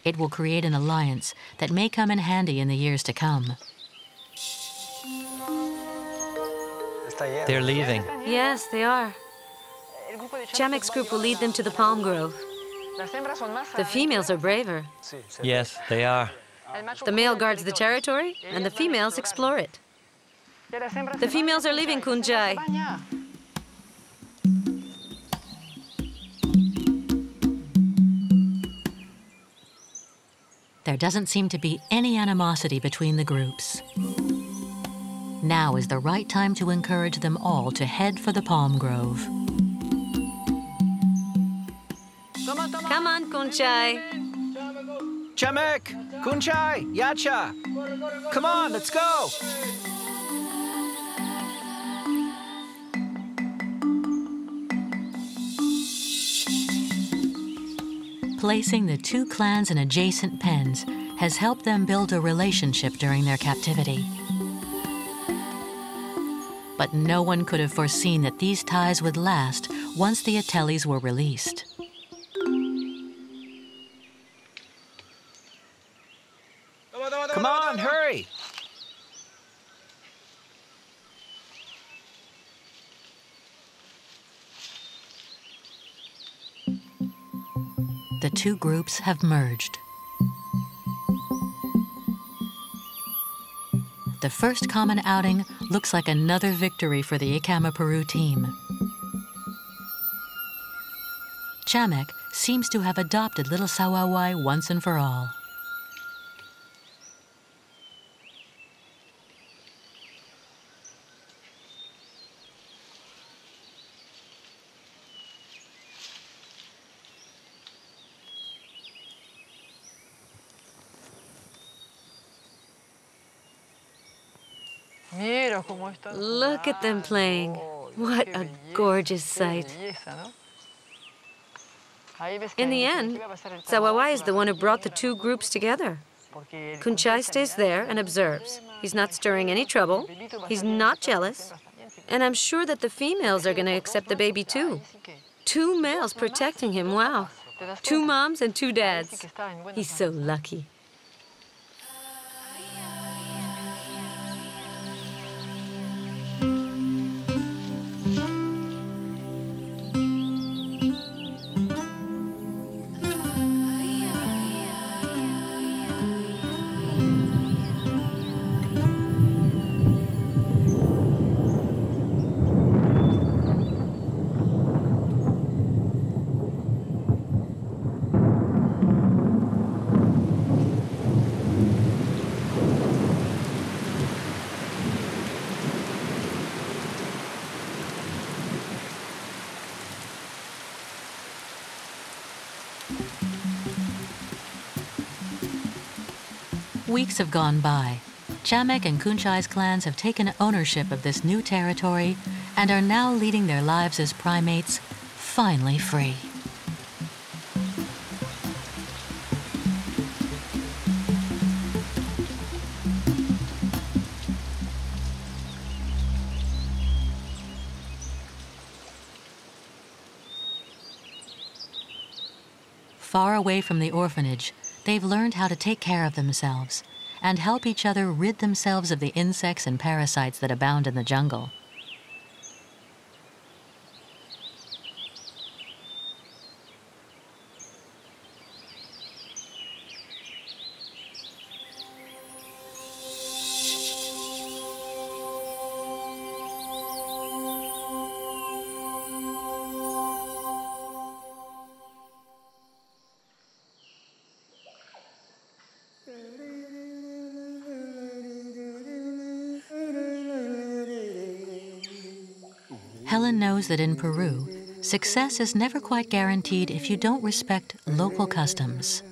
It will create an alliance that may come in handy in the years to come. They're leaving. Yes, they are. Chamek's group will lead them to the palm grove. The females are braver. Yes, they are. The male guards the territory, and the females explore it. The females are leaving Kunchai. There doesn't seem to be any animosity between the groups. Now is the right time to encourage them all to head for the palm grove. Come on, Kunchai. Chamek! Kunchai! Yacha! Come on, let's go! Placing the two clans in adjacent pens has helped them build a relationship during their captivity. But no one could have foreseen that these ties would last once the Atelis were released. Come on, hurry! The two groups have merged. The first common outing looks like another victory for the Ikama Peru team. Chamek seems to have adopted little Sawawai once and for all. Look at them playing. What a gorgeous sight. In the end, Sawawai is the one who brought the two groups together. Kunchai stays there and observes. He's not stirring any trouble. He's not jealous. And I'm sure that the females are going to accept the baby too. Two males protecting him, wow. Two moms and two dads. He's so lucky. Weeks have gone by. Chamek and Kunchai's clans have taken ownership of this new territory and are now leading their lives as primates, finally free. Far away from the orphanage, they've learned how to take care of themselves and help each other rid themselves of the insects and parasites that abound in the jungle. Helen knows that in Peru, success is never quite guaranteed if you don't respect local customs.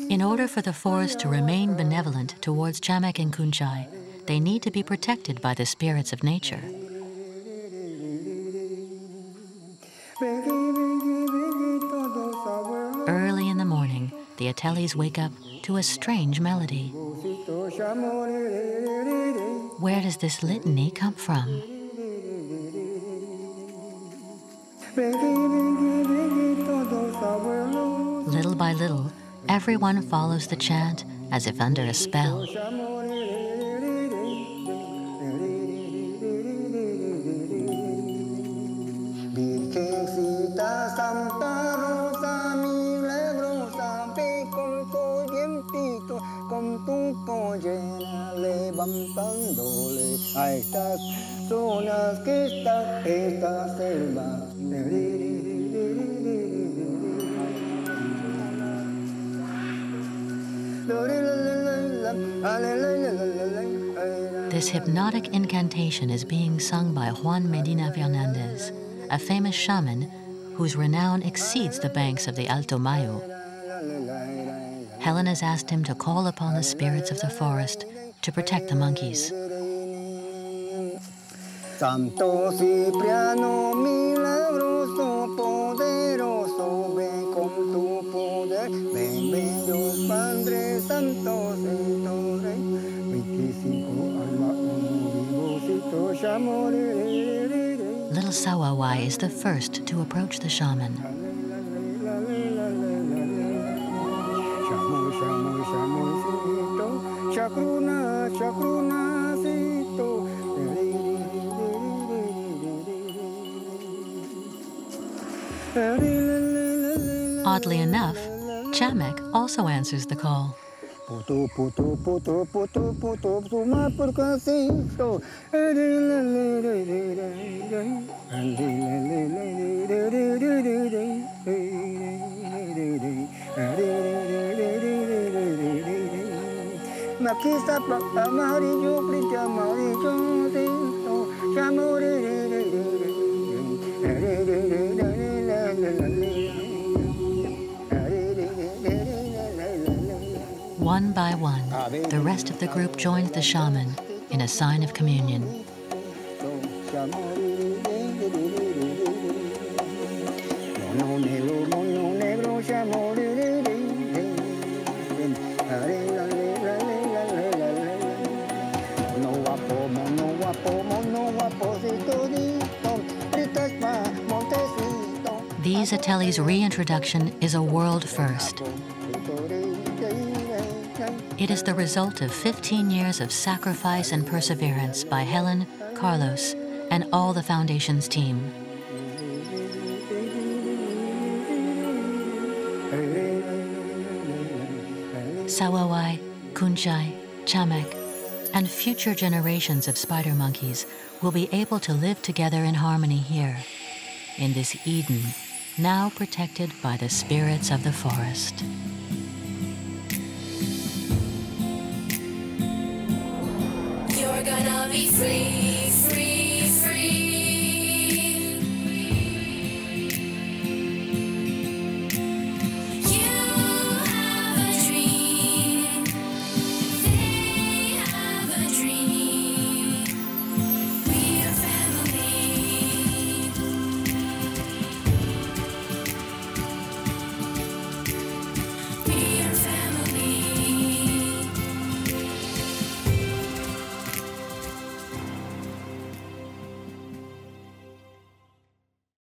In order for the forest to remain benevolent towards Chamek and Kunchai, they need to be protected by the spirits of nature. Early in the morning, the Atelis wake up to a strange melody. Where does this litany come from? Little by little, everyone follows the chant as if under a spell. This hypnotic incantation is being sung by Juan Medina Fernandez, a famous shaman whose renown exceeds the banks of the Alto Mayo. Helen has asked him to call upon the spirits of the forest to protect the monkeys. Santo Cipriano milagroso, poderoso, ven con tu poder, ven, ven Dios Padre Santo, Santo Rey, 25 alma, vivocito, chamorere. Little Sawawai is the first to approach the shaman. Chakruna, chakruna, sito. Oddly enough, Chamek also answers the call. One by one, the rest of the group joins the shaman in a sign of communion. These Atelis' reintroduction is a world first. It is the result of 15 years of sacrifice and perseverance by Helen, Carlos, and all the Foundation's team. Sawawai, Kunchai, Chamek, and future generations of spider monkeys will be able to live together in harmony here, in this Eden, now protected by the spirits of the forest. You're gonna be free.